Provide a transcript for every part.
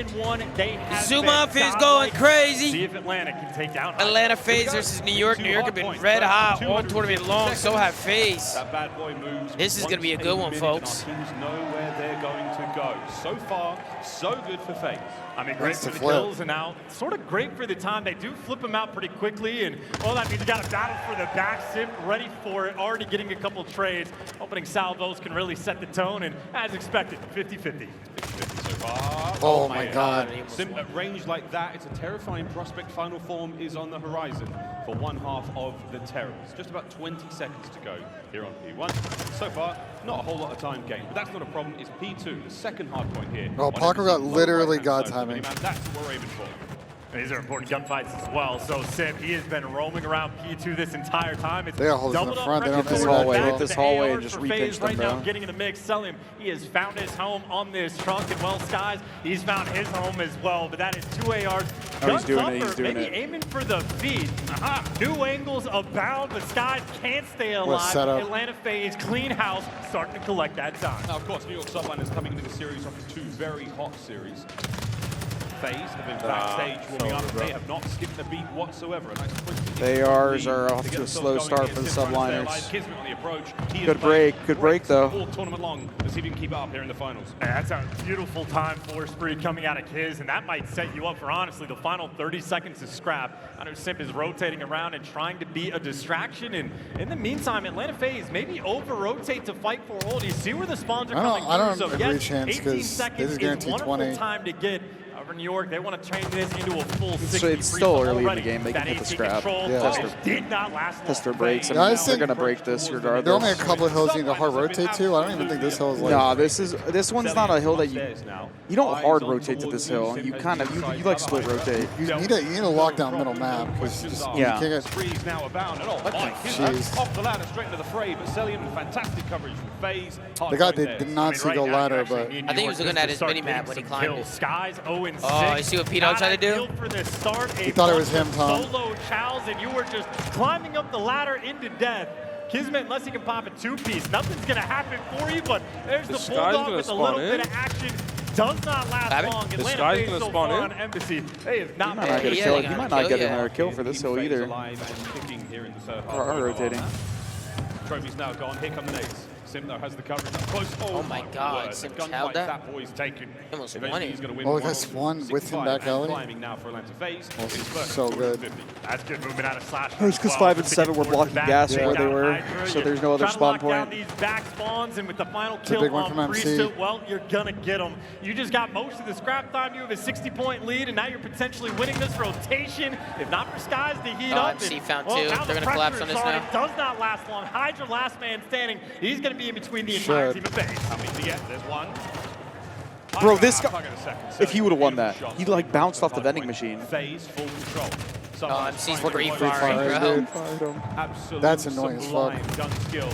7-1. They have ZooMaa Faze going crazy. See if Atlanta can take down Hydra. Atlanta Faze versus New York. New York have been red hot all tournament long. So have Faze. That bad boy moves. This is going to be a good one, folks. Teams know where they're going to go. So far, so good for Faze. I mean, great for the kills, and now sort of great for the time. They do flip them out pretty quickly, and all that means you got a battle for the back. Simp ready for it, already getting a couple trades. Opening salvos can really set the tone, and as expected, 50-50. 50-50 so far. Oh my God. Simp at range like that, it's a terrifying prospect. Final form is on the horizon for one half of the Terrors. Just about 20 seconds to go here on P1. So far, not a whole lot of time gained, but that's not a problem. It's P2, the second hard point here. Oh, Parker got literally God timing. That's what we're aiming for. These are important gunfights as well. So Simp, he has been roaming around P2 this entire time. It's they got holes in the front. They don't this hallway, hit this hallway and just repitch them, right bro. now, getting in the mix. Cellium, he has found his home on this trunk, and well, Skyz, he's found his home as well. But that is 2 ARs. Oh, he's doing it. He's doing maybe it. aiming for the feet. New angles abound, but Skyz can't stay alive. Atlanta Faze, clean house, starting to collect that time. Now, of course, New York Subliners coming into the series after 2 very hot series. Faze have been backstage warming up. They have not skipped a beat whatsoever. They are off to a slow start for the Subliners. Kismet on the approach. Good break though. All tournament long. Let's see if he can keep it up here in the finals. That's a beautiful time for spree coming out of Kiz, and that might set you up for, honestly, the final 30 seconds to scrap. I know Simp is rotating around and trying to be a distraction, and in the meantime, Atlanta Faze maybe over-rotate to fight for ult. You see where the spawns are coming through. I don't so agree, yes, Chance, 18 seconds is wonderful time to get. For New York, they want to change this into a full 60. It's still early in the game. They can hit the scrap. Did not last Test their breaks. Yeah, they're going to break this regardless. There are only a couple of hills you need to hard rotate to. I don't even think this hill is like. Nah, this one's not a hill that you don't hard rotate to this hill. You kind of you like split rotate. You need to lock down middle map because you can't get. Freeze now abound at all. Jeez. Off the ladder straight into the fray, but Cellium fantastic coverage from Faze. The guy did not see go ladder, but I think he was looking at his mini map when he climbed it. Skyz 0-6. Oh, you see what P-Dog tried to do? He thought it was him, Tom. Solo chows, and you were just climbing up the ladder into death. Kismet, unless he can pop a 2-piece, nothing's going to happen for you, but there's the Bulldog with a little bit of action. Does not last long. The Skyz going to spawn in. Embassy. They have not been. He might not get another kill for this hill either. Or rotating. Trophy's now gone. Here come the nades. Simp though has the coverage up close. Oh my God, Simp held that. Boy's taken. Almost won it. Oh, that's one with him back alley. Climbing now for Atlanta Faze. So good. That's good movement out of Slash. It's because 5 and 7 were blocking gas where they were, so there's no other spawn point. These back spawns, and with the final kill on Priestahh, well, you're gonna get them. You just got most of the scrap time. You have a 60-point lead, and now you're potentially winning this rotation. If not for Skyz to heat up. MC found 2. They're gonna collapse on this now. It does not last long. Hydra, last man standing. He's gonna be in between the entire team of Faze. I mean, yeah, there's one. Bro, this guy, if he would have won that, he like bounced off the vending machine. Faze full control. Oh, MC's free firing, bro. Absolutely. That's annoying as fuck. Gun skill.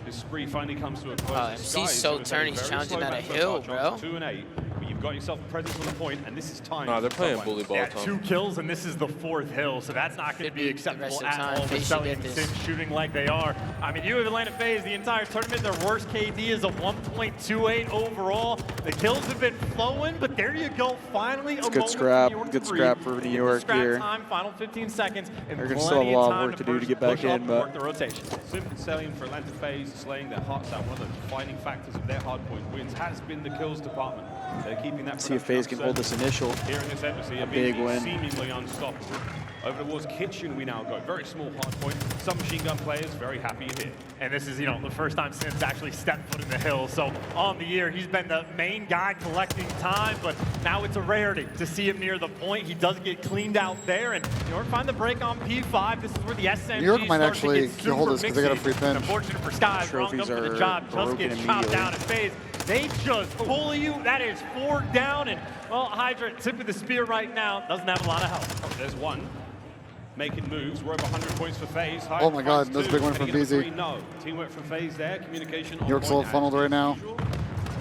This spree finally comes to a close. Oh, MC's so turn, he's challenging at a hill, bro. 2 and 8. But you've got yourself a presence on the point, and this is time. No, they're playing bully ball. 2 kills, and this is the 4th hill, so that's not going to be acceptable at all. With Cellium and Simp shooting like they are. I mean, you have Atlanta Faze the entire tournament. Their worst KD is a 1.28 overall. The kills have been flowing, but there you go. Finally, a good scrap. Good scrap for New York here. Time, final 15 seconds, and they're going to still have a lot of work to do to get back in, but the rotation. Simp and Cellium for Atlanta Faze, slaying their hearts out. One of the defining factors of their hardpoint wins has been the kills department. They're keeping that. See if Faze can hold this initial. Here in this embassy, a big win. Seemingly unstoppable. Over towards Kitchen we now go. Very small hardpoint. Some machine gun players very happy here. And this is, the first time Simp's actually stepped foot in the hill. So on the year, he's been the main guy collecting time, but now it's a rarity to see him near the point. He does get cleaned out there, and New York find the break on P5. This is where the SMG New York might actually hold this because they got a free pinch. Unfortunate for Skyz, wrong up for the job. Just gets chopped down at Faze. They just bully you. That is 4 down, and well, Hydra, tip of the spear right now, doesn't have a lot of help. Oh, there's one. Making moves. We're over 100 points for Faze. Oh my God, that's a big one from Abezy. No. Teamwork from Faze there. Communication on New York's a little funneled right now.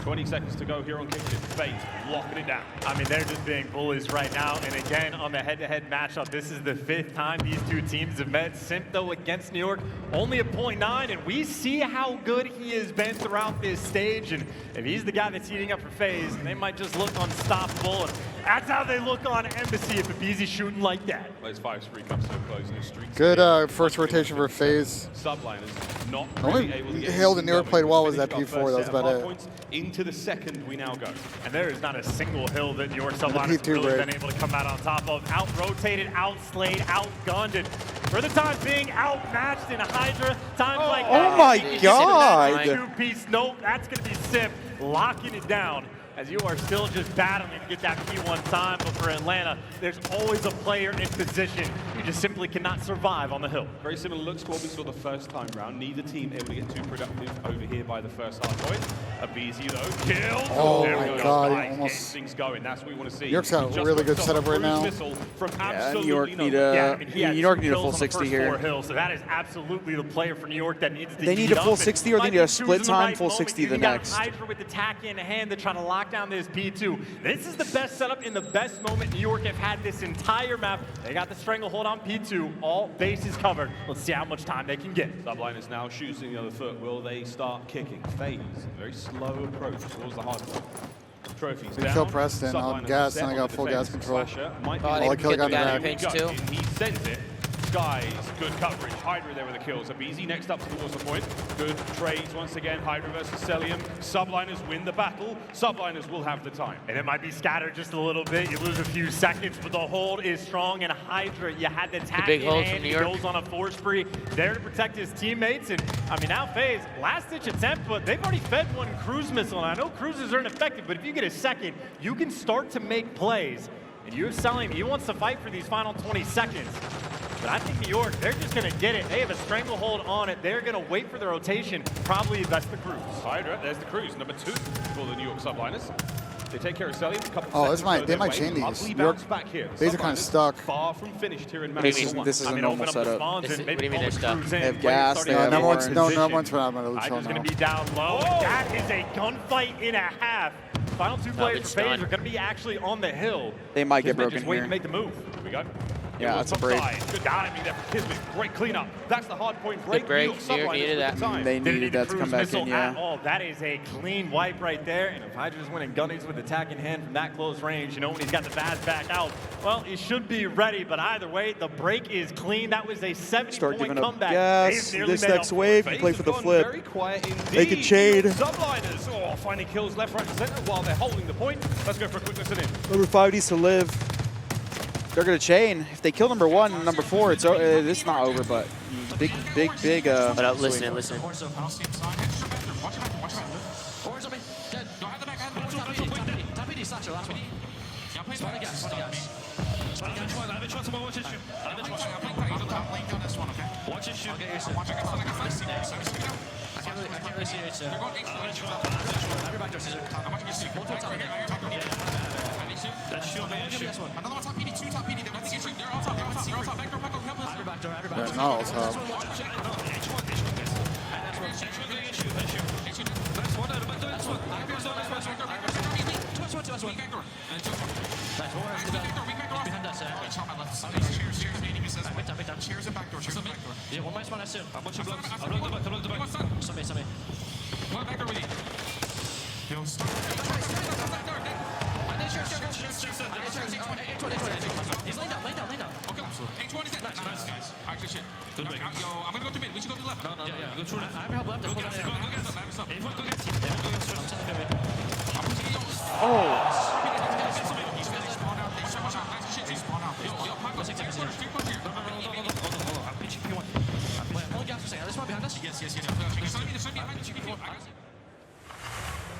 20 seconds to go here on Kitchen. Faze locking it down. I mean, they're just being bullies right now. And again, on the head-to-head matchup, this is the 5th time these 2 teams have met. Simp, though, against New York, only a 0.9. And we see how good he has been throughout this stage. And if he's the guy that's heating up for Faze, they might just look unstoppable. And That's how they look on Abezy if Abezy's shooting like that. Those 5-3 come so close in the streets. Good first rotation for Faze. Subliners not Only really able to get hill that New York played well was that Finished P4. our That was first set of about it. hardpoints. Into the second we now go. And there is not a single hill that New York Subliners P2 have really break. been able to come out on top of. Out-rotated, out-slayed, outgunned, and for the time being, outmatched in Hydra. Times like that. Oh my you God. Two-piece, nope, that's going to be Simp locking it down. As you are still just battling to get that P1 time, but for Atlanta, there's always a player in position. You just simply cannot survive on the hill. Very similar looks to what we saw the first time round. Neither team able to get too productive over here by the first half point. Abezy though, killed. Oh there my we go. God, he Nice, almost- getting things going. That's what we want to see. New York's got a Just really good got setup right cruise now. missile From Yeah, New York absolutely need nowhere. a He had New York two need a kills full on the 60 first here. 4 hills, so that is absolutely the player for New York that needs to They need heat a full up, and 60 or they might need a be split choosing the time right full moment. 60 the You got next. Hydra with the tack in hand to try to lock down this P2. This is the best setup in the best moment New York have had this entire map. They got the stranglehold on P2, all bases covered. Let's see how much time they can get. Subliners now shooting the other foot. Will they start kicking? Faze, very slow approach towards the hardpoint. Trophies Good down. kill Preston on Subliners gas, set and I on got the full defense. gas control. Slasher might be Oh, able they All I to kill get got the in guy the in back. pinch too. and he sends it. Skyz, good coverage. Hydra there with the kills. Abezy next up towards the point. Good trades once again. Hydra versus Cellium. Subliners win the battle. Subliners will have the time. And it might be scattered just a little bit. You lose a few seconds, but the hold is strong. And Hydra, you had the tag big in hold hand. from New He York. goes on a force spree there to protect his teammates. And I mean, now Faze, last-ditch attempt, but they've already fed one cruise missile. And I know cruises aren't effective, but if you get a second, you can start to make plays. And you're selling, he wants to fight for these final 20 seconds. But I think New York, they're just going to get it. They have a stranglehold on it. They're going to wait for the rotation, probably invest the cruise. Hydra, there's the cruise. Number 2 for the New York Subliners. They take care of Cellium. A couple Oh, seconds this might- go they their might way. chain these. Ugly New York- bounce back here. These are kinda Subliners stuck. Far from finished here in match This is number 1. this is I a mean, normal open up the setup. spawns This and is- maybe what do you mean pull they're the stuck? cruise in, They have wait, gas, starting they to have get No one's in no position. one's around. I'm Hydra's chill going now. to be down low. Whoa. That is a gunfight and a half. Final 2 players it's for Faze done. are going to be actually on the hill. They might get Kismet broken just waiting here. to make the move. Here we go. Yeah, that's a break. Good timing there for Kismet. Great cleanup. That's the hard point break. Good break. New York New York Subliners needed with that. the time. They Didn't needed need the that to cruise come back missile in, at yeah. all. That is a clean wipe right there. And if Hydra's winning gunnies with attack in hand from that close range, you know when he's got the Faze back out, well, he should be ready. But either way, the break is clean. That was a Start 70-point giving up comeback. gas. They've nearly This made up next for it. wave, you Faze play have for the gone flip. Very quiet indeed. They can shade. Subliners, oh, finding kills left, right, and center while they're holding the point. Let's go for a quick listen in. Number 5 needs to live. They're gonna chain. If they kill number 1 and number 4, it's not over. But big. But listen. Yeah, not all top.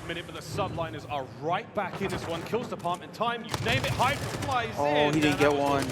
Minute, but the Subliners are right back in this one. Kills department time, you name it. Hydra flies in. Oh, he didn't get one.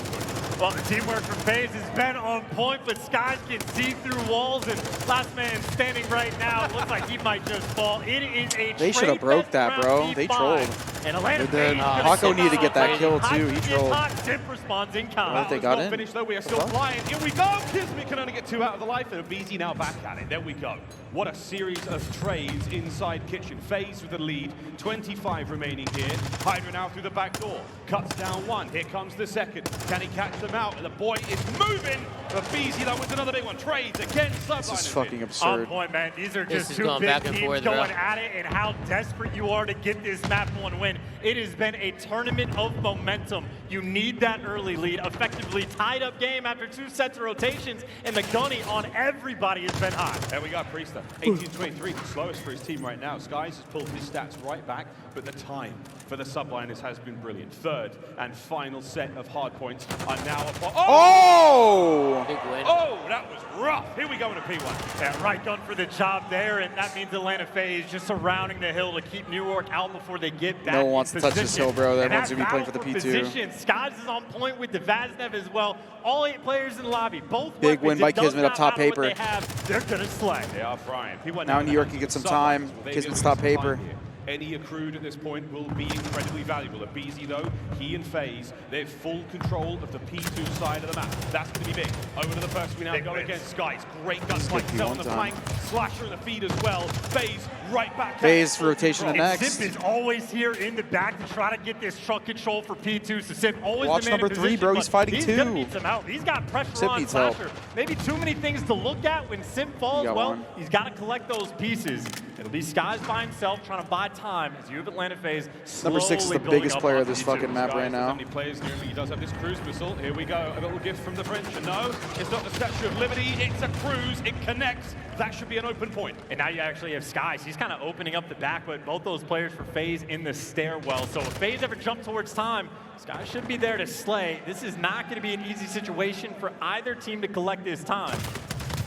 Well, the teamwork from Faze has been on point, but Skyz can see through walls, and last man standing right now looks like he might just fall. It is a They should have broke that, bro. They trolled. And Atlanta They did. Faze Hako needed to get that kill, too. He trolled. Simp responds in kind. Well, they got Not in. finished though, we are still flying. Here we go. Kismet can only get 2 out of the life, and Abezy now back at it. There we go. What a series of trades inside Kitchen. Faze with the lead, 25 remaining here. Hydra now through the back door, cuts down 1. Here comes the second. Can he catch them out? And the boy is moving. Abezy, that was another big one. Trades again. This is fucking On absurd. point, man. These are This just is two going big back and teams forth, bro. going at it, and how desperate you are to get this map 1 win. it has been a tournament of momentum. You need that early lead. Effectively tied up game after 2 sets of rotations, and the gunny on everybody has been hot. There we go, Priestahh. 18-23, the slowest for his team right now. Skyz has pulled his stats right back, but the time for the Subliners has been brilliant. Third and final set of hardpoints are now upon. Oh! Big win. Oh, that was rough. Here we go in a P1. Yeah, right gun for the job there, and that means Atlanta Faze just surrounding the hill to keep New York out before they get back. No one wants to touch this hill, bro. That And one's going to be playing for the battle P2. position, Skyz is on point with the Vaznev as well. All 8 players in the lobby. Both Big weapons, win by it does Kismet up not top matter what paper. They have, they're going to slay. They are frying. P1 Now New York can get some time. Kismet's top paper. Any accrued at this point will be incredibly valuable. Abezy, though, he and Faze, they have full control of the P2 side of the map. That's going to be big. Over to the first we now go against Skyz. Great gunfight. Cell on the flank. Slasher in the feed as well. Faze right back. Faze for rotation to And next. Simp is always here in the back to try to get this truck control for P2. So Simp always Watch the man in number 3, position, bro. He's but fighting he's 2. gonna need some help. He's got pressure Simp on needs help. Slasher. Maybe too many things to look at when Simp falls. got Well, one. he's got to collect those pieces. It'll be Skyz by himself trying to buy time as you have Atlanta Faze. Number 6 is the biggest player of this fucking map right now. Many players near me. He does have this cruise missile. Here we go. A little gift from the French. And no, it's not the Statue of Liberty. It's a cruise. It connects. That should be an open point. And now you actually have Skyz. He's kind of opening up the back, but both those players for Faze in the stairwell. So if Faze ever jumps towards time, Skyz should be there to slay. This is not going to be an easy situation for either team to collect this time.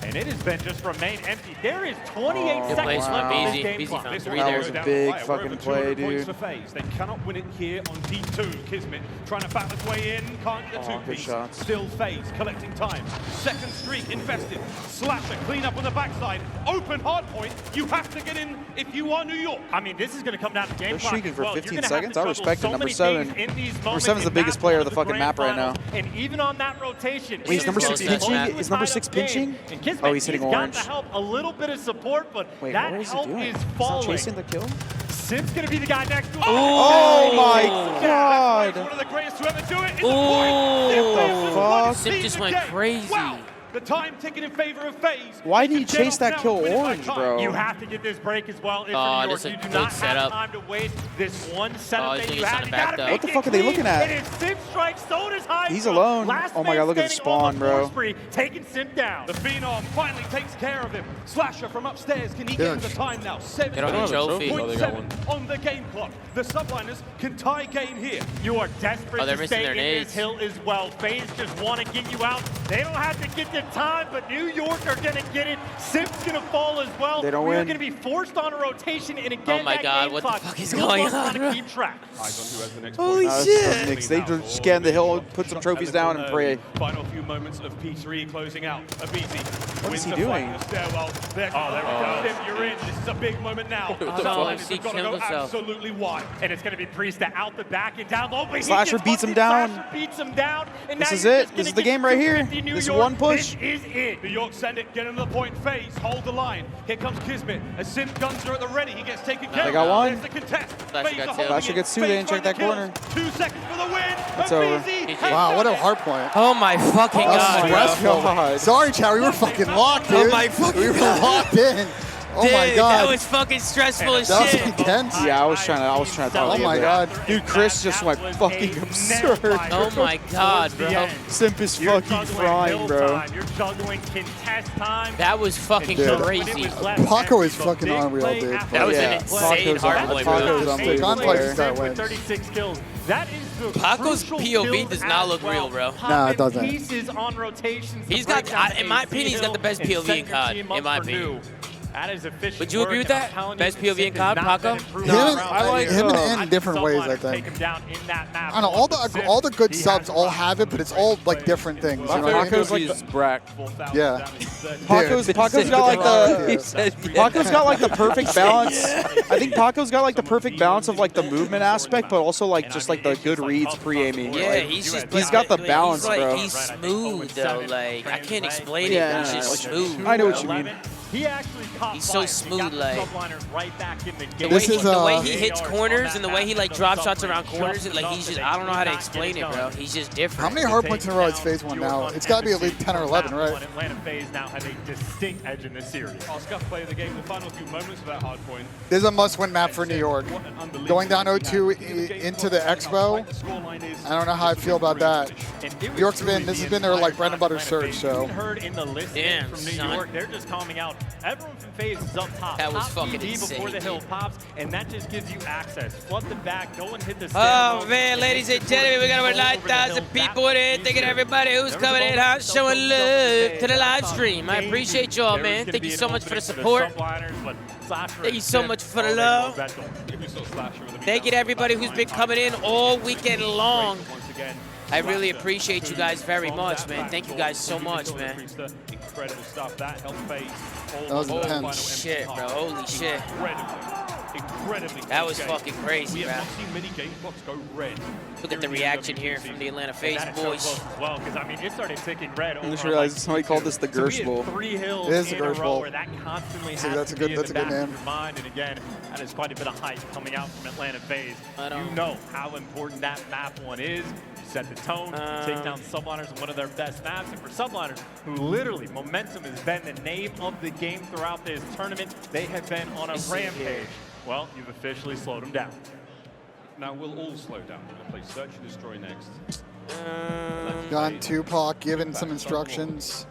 And it has been just remained empty. There is 28 seconds place left from on this Abezy. game Abezy clock. found This 3 one there. goes a down big the wire. We're fucking over play, 200 points dude. for Faze. They cannot win it here on D2. Kismet trying to battle his way in. Can't get the good two-piece. shots. Still Faze collecting time. Second streak invested. Slasher clean up on the backside. Open hard point. You have to get in if you are New York. I mean, this is going to come down to game They're clock streaking as for well. 15 You're gonna have seconds. to I juggle respect it. so Number many 7. things in these Number moments 7's the in biggest map player one of the fucking grand map right finals. now. And even on that rotation, Wait, is number 6 pinching? Is number 6 pinching? Oh, he's hitting orange. Got to help a little bit of support, but Wait, that what is he help doing? is He's not falling. chasing the kill? Simp's going to be the guy next to him. Oh my That's god! one of the greatest to ever do it. It's Ooh. a point. Fuck. Simp just went crazy. Wow. The time ticking in favor of Faze. Why did he It's a chase that dead kill off now, win it by orange, time. bro? You have to get this break as well. If Oh, New York, this is you a do good not setup. have time to waste this one setup Oh, that he's you thinking have. he's You trying to gotta back make up. What the it fuck are they clean. looking at? It is Simp strike, so does Hydra. He's alone. Last Oh my man god, look at the standing on spawn, bro. force spree, taking Simp down. The Phenom finally takes care of him. Slasher from upstairs. Can he get him the time now? They don't have a trophy. Oh, they got one. 7.7 on the game clock. The Subliners can tie game here. You are desperate Oh, they're to missing stay their in nades. this hill as well. Faze just want to get you out. They don't have to get the time, but New York are going to get it. Simp's going to fall as well. They don't We're win. going to be forced on a rotation, and again, Oh my that God, game what the clock, fuck is New going York's on, trying bro? to keep track. Eyes on who has the next Holy point. shit. Knicks. They just scan the hill, put some trophies down, and pray. Final few moments of P3 closing out. Abezy What wins is he the doing? fight in the stairwell. There Oh, there we go. Simp, you're in. This is a big moment now. no, Subliners he have got to killed go himself. absolutely wide. And it's going to be Priestahh out the back and down low, but he Slasher gets beats him hooked, down. Slasher beats him down. And This now is you're it. just This gonna is the get game right here. 250 New This York. one push. This is it. New York send it, get him to the point. Faze, hold the line. Here comes Kismet. As Simp guns are at the ready, he gets taken care of. They got one. There's the contest. Slasher Faze got are two. holding Slasher it. gets two, they didn't Faze check that find the corner. kill. 2 seconds for the win. It's over. Abezy has Wow, what done a it. hard point. Oh my fucking That was god, bro. stressful. God. Sorry, Chad, we were fucking locked, dude. Oh my fucking we were God. locked in. Oh Dude, my god. that was fucking stressful as That was shit. intense. Yeah, I was trying to talk Oh my god. Dude, Chris just went fucking absurd. Oh my god, bro. Simp is You're fucking juggling frying, hill bro. time. You're juggling contest time. That was fucking Dude. crazy. Paco is fucking unreal, dude. That was Yeah, an insane Paco's hardpoint, Paco's bro. unbelievable. Gunplay player. start wins. 36 kills. That is the Paco's crucial POV kills does not as look well. real, bro. Nah, it Popping doesn't. Pieces on rotations. He's to break got- down in my AC opinion, he's got the best and POV set in your COD, team in up my for opinion. new. That is efficient. Would you agree with work, and that? I'm telling Best you, POV in Simp COD, has not been Paco? improved Him, around I like here. him and I in think different ways, I Subliners think. take him down in that map. I don't know, all the good subs all have it, but it's all like different things. You know what I mean? Paco's like He's Brack. Yeah. Paco's got like the Paco's got like the perfect balance. I think Paco's got like the perfect balance of like the movement aspect, but also like just like the good reads pre-aiming. Yeah, Like, he's just he's got the like, balance, he's like, bro. He's smooth though. Like I can't explain it. Yeah, But he's just smooth. I know what you bro. mean. He actually caught He's so fire. smooth, He got like- the Subliners right back in the game. The way he hits corners and the way he like drop shots around corners, and like he's just, I don't know how to explain it, bro. He's just different. How many hardpoints in a row has Faze won now? It's got to be at least 10 or 11, right? Atlanta Faze now has a distinct edge in this series. Our Scuff play of the game, the final few moments of that hard point. This is a must-win map for New York. Going down 0-2 into the Expo, I don't know how I feel about that. New York's been, this has been their like bread and butter search, so. Heard in the list Damn, from New son. York, they're just calming out. Everyone from Faze is up top. That was top fucking ED before the insane, hill dude. pops, and that just gives you access. Flood the back, go and hit the Oh man, ladies and gentlemen, we got over 9,000 people in here. Thank you to everybody who's coming in hot, showing love to the live stream. I appreciate y'all, man. Thank you so much for the support. Thank you so much for the love. Thank you to everybody who's been coming in all weekend long. I really appreciate you guys very much, man. Thank you guys so much, man. Incredible stuff. That helped Faze. That was Holy intense. shit, bro. Holy shit. Incredibly That was game. fucking crazy, We bro. have not seen many game clocks go red. Look at the reaction here from the Atlanta Faze boys. Well, because I mean, it started ticking red. I just realized somebody called this the Gersh Bowl. 3 hills It is the in a Gersh row Bowl. where that constantly See, has that's to a good- be in that's the a good back of name. your mind. And again, that is quite a bit of hype coming out from Atlanta Faze. You know how important that map one is. You set the tone, you take down Subliners in one of their best maps. And for Subliners, who literally, momentum has been the name of the game throughout this tournament, they have been on a rampage. Well, you've officially slowed them down. Now we'll all slow down. We're going to play Search and Destroy next. Gun Tupac giving some instructions.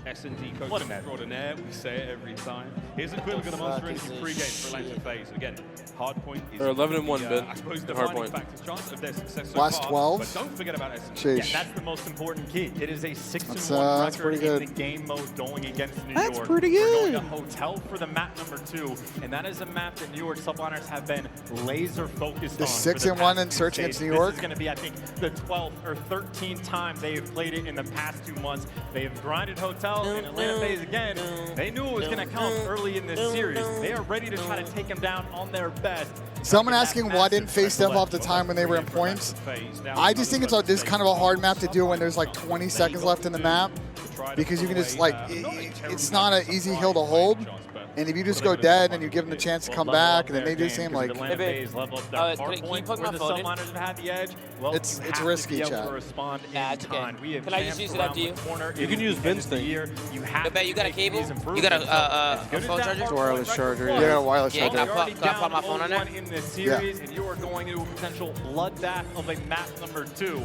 S&D coach What a man. extraordinaire. We say it every time. Here's a quick look at the Monster Energy pregame for Atlanta Faze. Again, Hardpoint is They're 11-1 the, Ben. I suppose the Hardpoint. defining factor chance of their success so Last far. 12? But don't forget about S&D. Sheesh. That's the most important key. It is a 6-1 That's record pretty in good. the game mode going against New That's York. pretty We're good. going to Hotel for the map number 2, and that is a map that New York Subliners have been laser focused The on. 6-1 in search against New York? This is going to be, I think, the 12th or 13th time they have played it in the past 2 months. They have grinded Hotel and Atlanta Faze again. They knew it was going to come early in this series. They are ready to try to take them down on their best. Someone asking why didn't Faze step off the time when they were in points. I just think this is kind of a hard map to do when there's like 20 seconds left in the map, because you can just like, it's not an easy hill to hold. And if you just go dead and you give them the chance to come back, and then they just seem like, can you plug my phone in? It's risky, Chad. Nah, it's okay. Can I just use it after you? You can use Ben's thing. I bet you got a cable? You got a phone charger? Wireless charger. Yeah, got a wireless Yeah, charger. can I put my phone on there? In this series, and you are going into a potential bloodbath of a map number 2.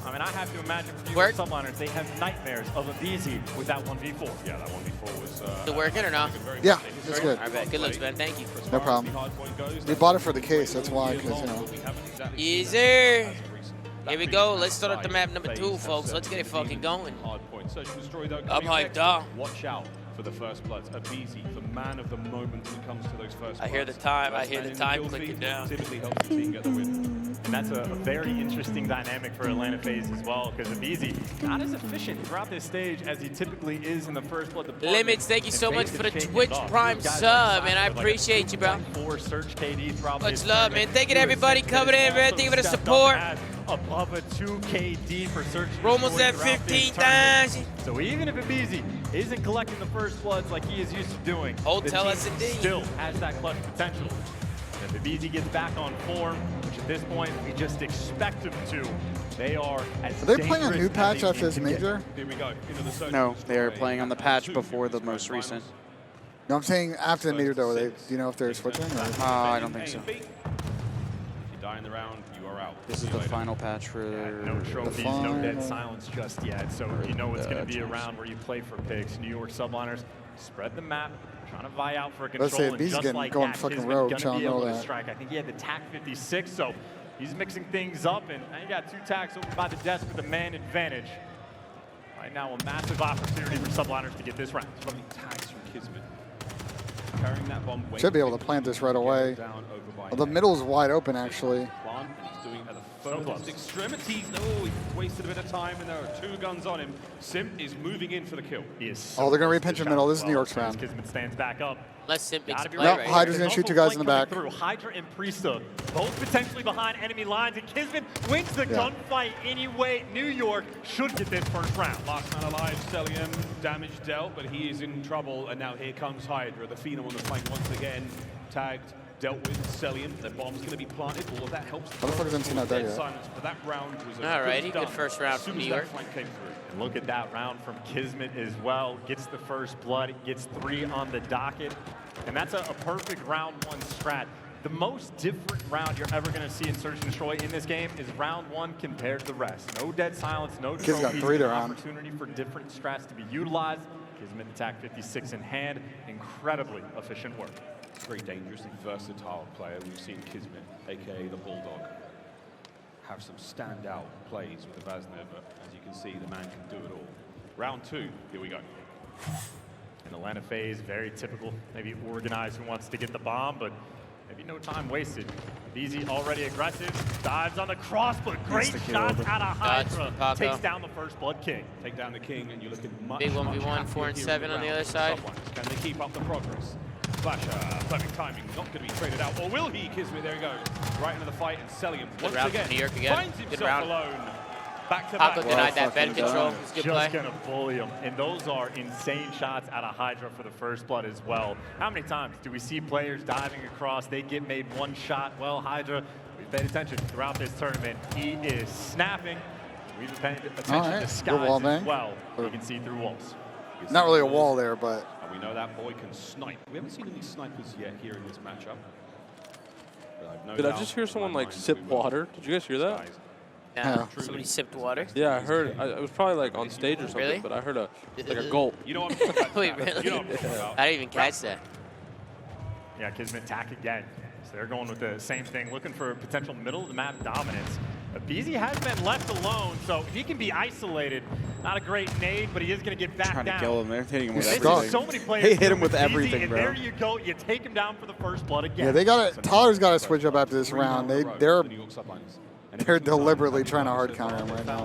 I mean, I have to imagine for you Work? Subliners, they have nightmares of Abezy with that 1v4. Yeah, that 1v4 was... Is it working or no? Yeah, it's good. I bet. Good looks, man. Thank you. No problem. We bought it for the case, that's why, because, you know. Easy. Here we go. Let's start up the map number 2, folks. Let's get it fucking going. I'm hyped up. Watch out for the first bloods. Abezy, the man of the moment when it comes to those first I hear the bloods. time. I First hear man the in time kill clicking feed down. Typically helps the team get the win. And that's a very interesting dynamic for Atlanta Faze as well, because Abezy not as efficient throughout this stage as he typically is in the first blood department. Limits, thank you so And much Faze for the is shaking Twitch it off. Prime These guys sub, are man. I like a appreciate you, bro. 2.4 search KD throughout Much this love, tournament. man. Thank you to everybody coming in, man. Thank you for the Stepped up support. as Above a 2 KD for search. We're almost at throughout this 15,000. tournament. So even if Abezy isn't collecting the first bloods like he is used to doing, Hotel the S&D. team still has that clutch potential. And if Abezy gets back on form, which at this point we just expect him to, they are as Are they playing a new dangerous patch as they after this need to get. major? Here we go. Into the search No, and they are destroy. playing on the patch before the most recent. No, I'm saying after the major, though. Do you know if they're switching? Or? I don't think so. If you die in the round, you are out. This See is you the later. final patch for No trophies, no final. dead silence just yet. So you know it's going to be a round where you play for picks. New York Subliners spread the map, trying to vie out for control. Let's say and Abezy's just getting like going that, fucking Kismet rogue, gonna y'all be know able to that. strike. I think he had the TAC 56, so he's mixing things up, and now you got 2 TACs over by the desk with a man advantage. Right now, a massive opportunity for Subliners to get this round. Lovely tags from Kismet. Carrying that bomb. Should be able to plant this right away. Down over by Well, the middle is wide open, actually. Plant, and he's doing it at the So furthest close. extremities. Oh, he wasted a bit of time, and there are 2 guns on him. Simp is moving in for the kill. He is Oh, they're gonna close repinch to the middle. shot This is New well, York's as round. Kismet stands back up. Unless Simp makes a Gotta be play Nope, right Hydra's here. gonna shoot two guys in the back. Through. Hydra and Priestahh, both potentially behind enemy lines, and Kismet wins the gunfight anyway. New York should get this first round. Last man alive, Cellium, damage dealt, but he is in trouble, and now here comes Hydra, the Phenom on the flank once again, tagged, dealt with Cellium. The bomb's going to be planted, all of that helps. Motherfuckers haven't seen that dead yet. Silence, but that round was Alrighty, good first round from New York. Flank came through. And look at that round from Kismet as well. Gets the first blood, gets 3 on the docket, and that's a perfect round 1 strat. The most different round you're ever going to see in Search and Destroy in this game is round 1 compared to the rest. No dead silence, no Kid's got trophies, 3 to an round. opportunity for different strats to be utilized. Kismet attack 56 in hand, incredibly efficient work. Very dangerously versatile player. We've seen Kismet, aka the Bulldog, have some standout plays with the Vazneva. As you can see, the man can do it all. Round 2, here we go. And Atlanta Faze, very typical, maybe organized who wants to get the bomb, but maybe no time wasted. Abezy already aggressive, dives on the cross, but great shots out of Hydra. Takes down the first blood king. Take down the king, and you're looking much, Big 1v1, much 4 and happier 7 here on the around other side. Subliners. Can they keep up the progress? Flasher, perfect timing, not going to be traded out. Or will he? Kismet, there he goes. Right into the fight, and Cellium once round again from New York again. finds Good himself round. alone. Back to Paco back. denied that fucking bed control. done. It's a good Just play. gonna bully him, and those are insane shots out of Hydra for the first blood as well. How many times do we see players diving across, they get made 1 shot? Well, Hydra, we've paid attention throughout this tournament. He is snapping. We've paid attention Alright, to good wall Skyz bang. as well. You can see through walls. Not really a wall there, but And we know that boy can snipe. We haven't seen any snipers yet here in this matchup. But I've no Did I doubt just hear in my someone like mind sip we will. water? Did you guys hear that? Skyz. Yeah, Yeah. somebody sipped water. Yeah, I heard. It was probably like on stage or something, Really? but I heard like a gulp. You know what I'm talking about? Wait, Skyz. really? You know what I'm talking about. I didn't even catch that. Yeah, Kismet attack again. So they're going with the same thing, looking for potential middle of the map dominance. Abezy has been left alone, so he can be isolated. Not a great nade, but he is going to get back Trying down. to kill him. They're hitting him with He's everything. stuck. So many players. They hit him do with Abezy, everything, and bro. there you go. You take him down for the first blood again. yeah, they got it. Tyler's got to switch up after this round. They're The New York Subliners. they're deliberately trying to hard counter him right now.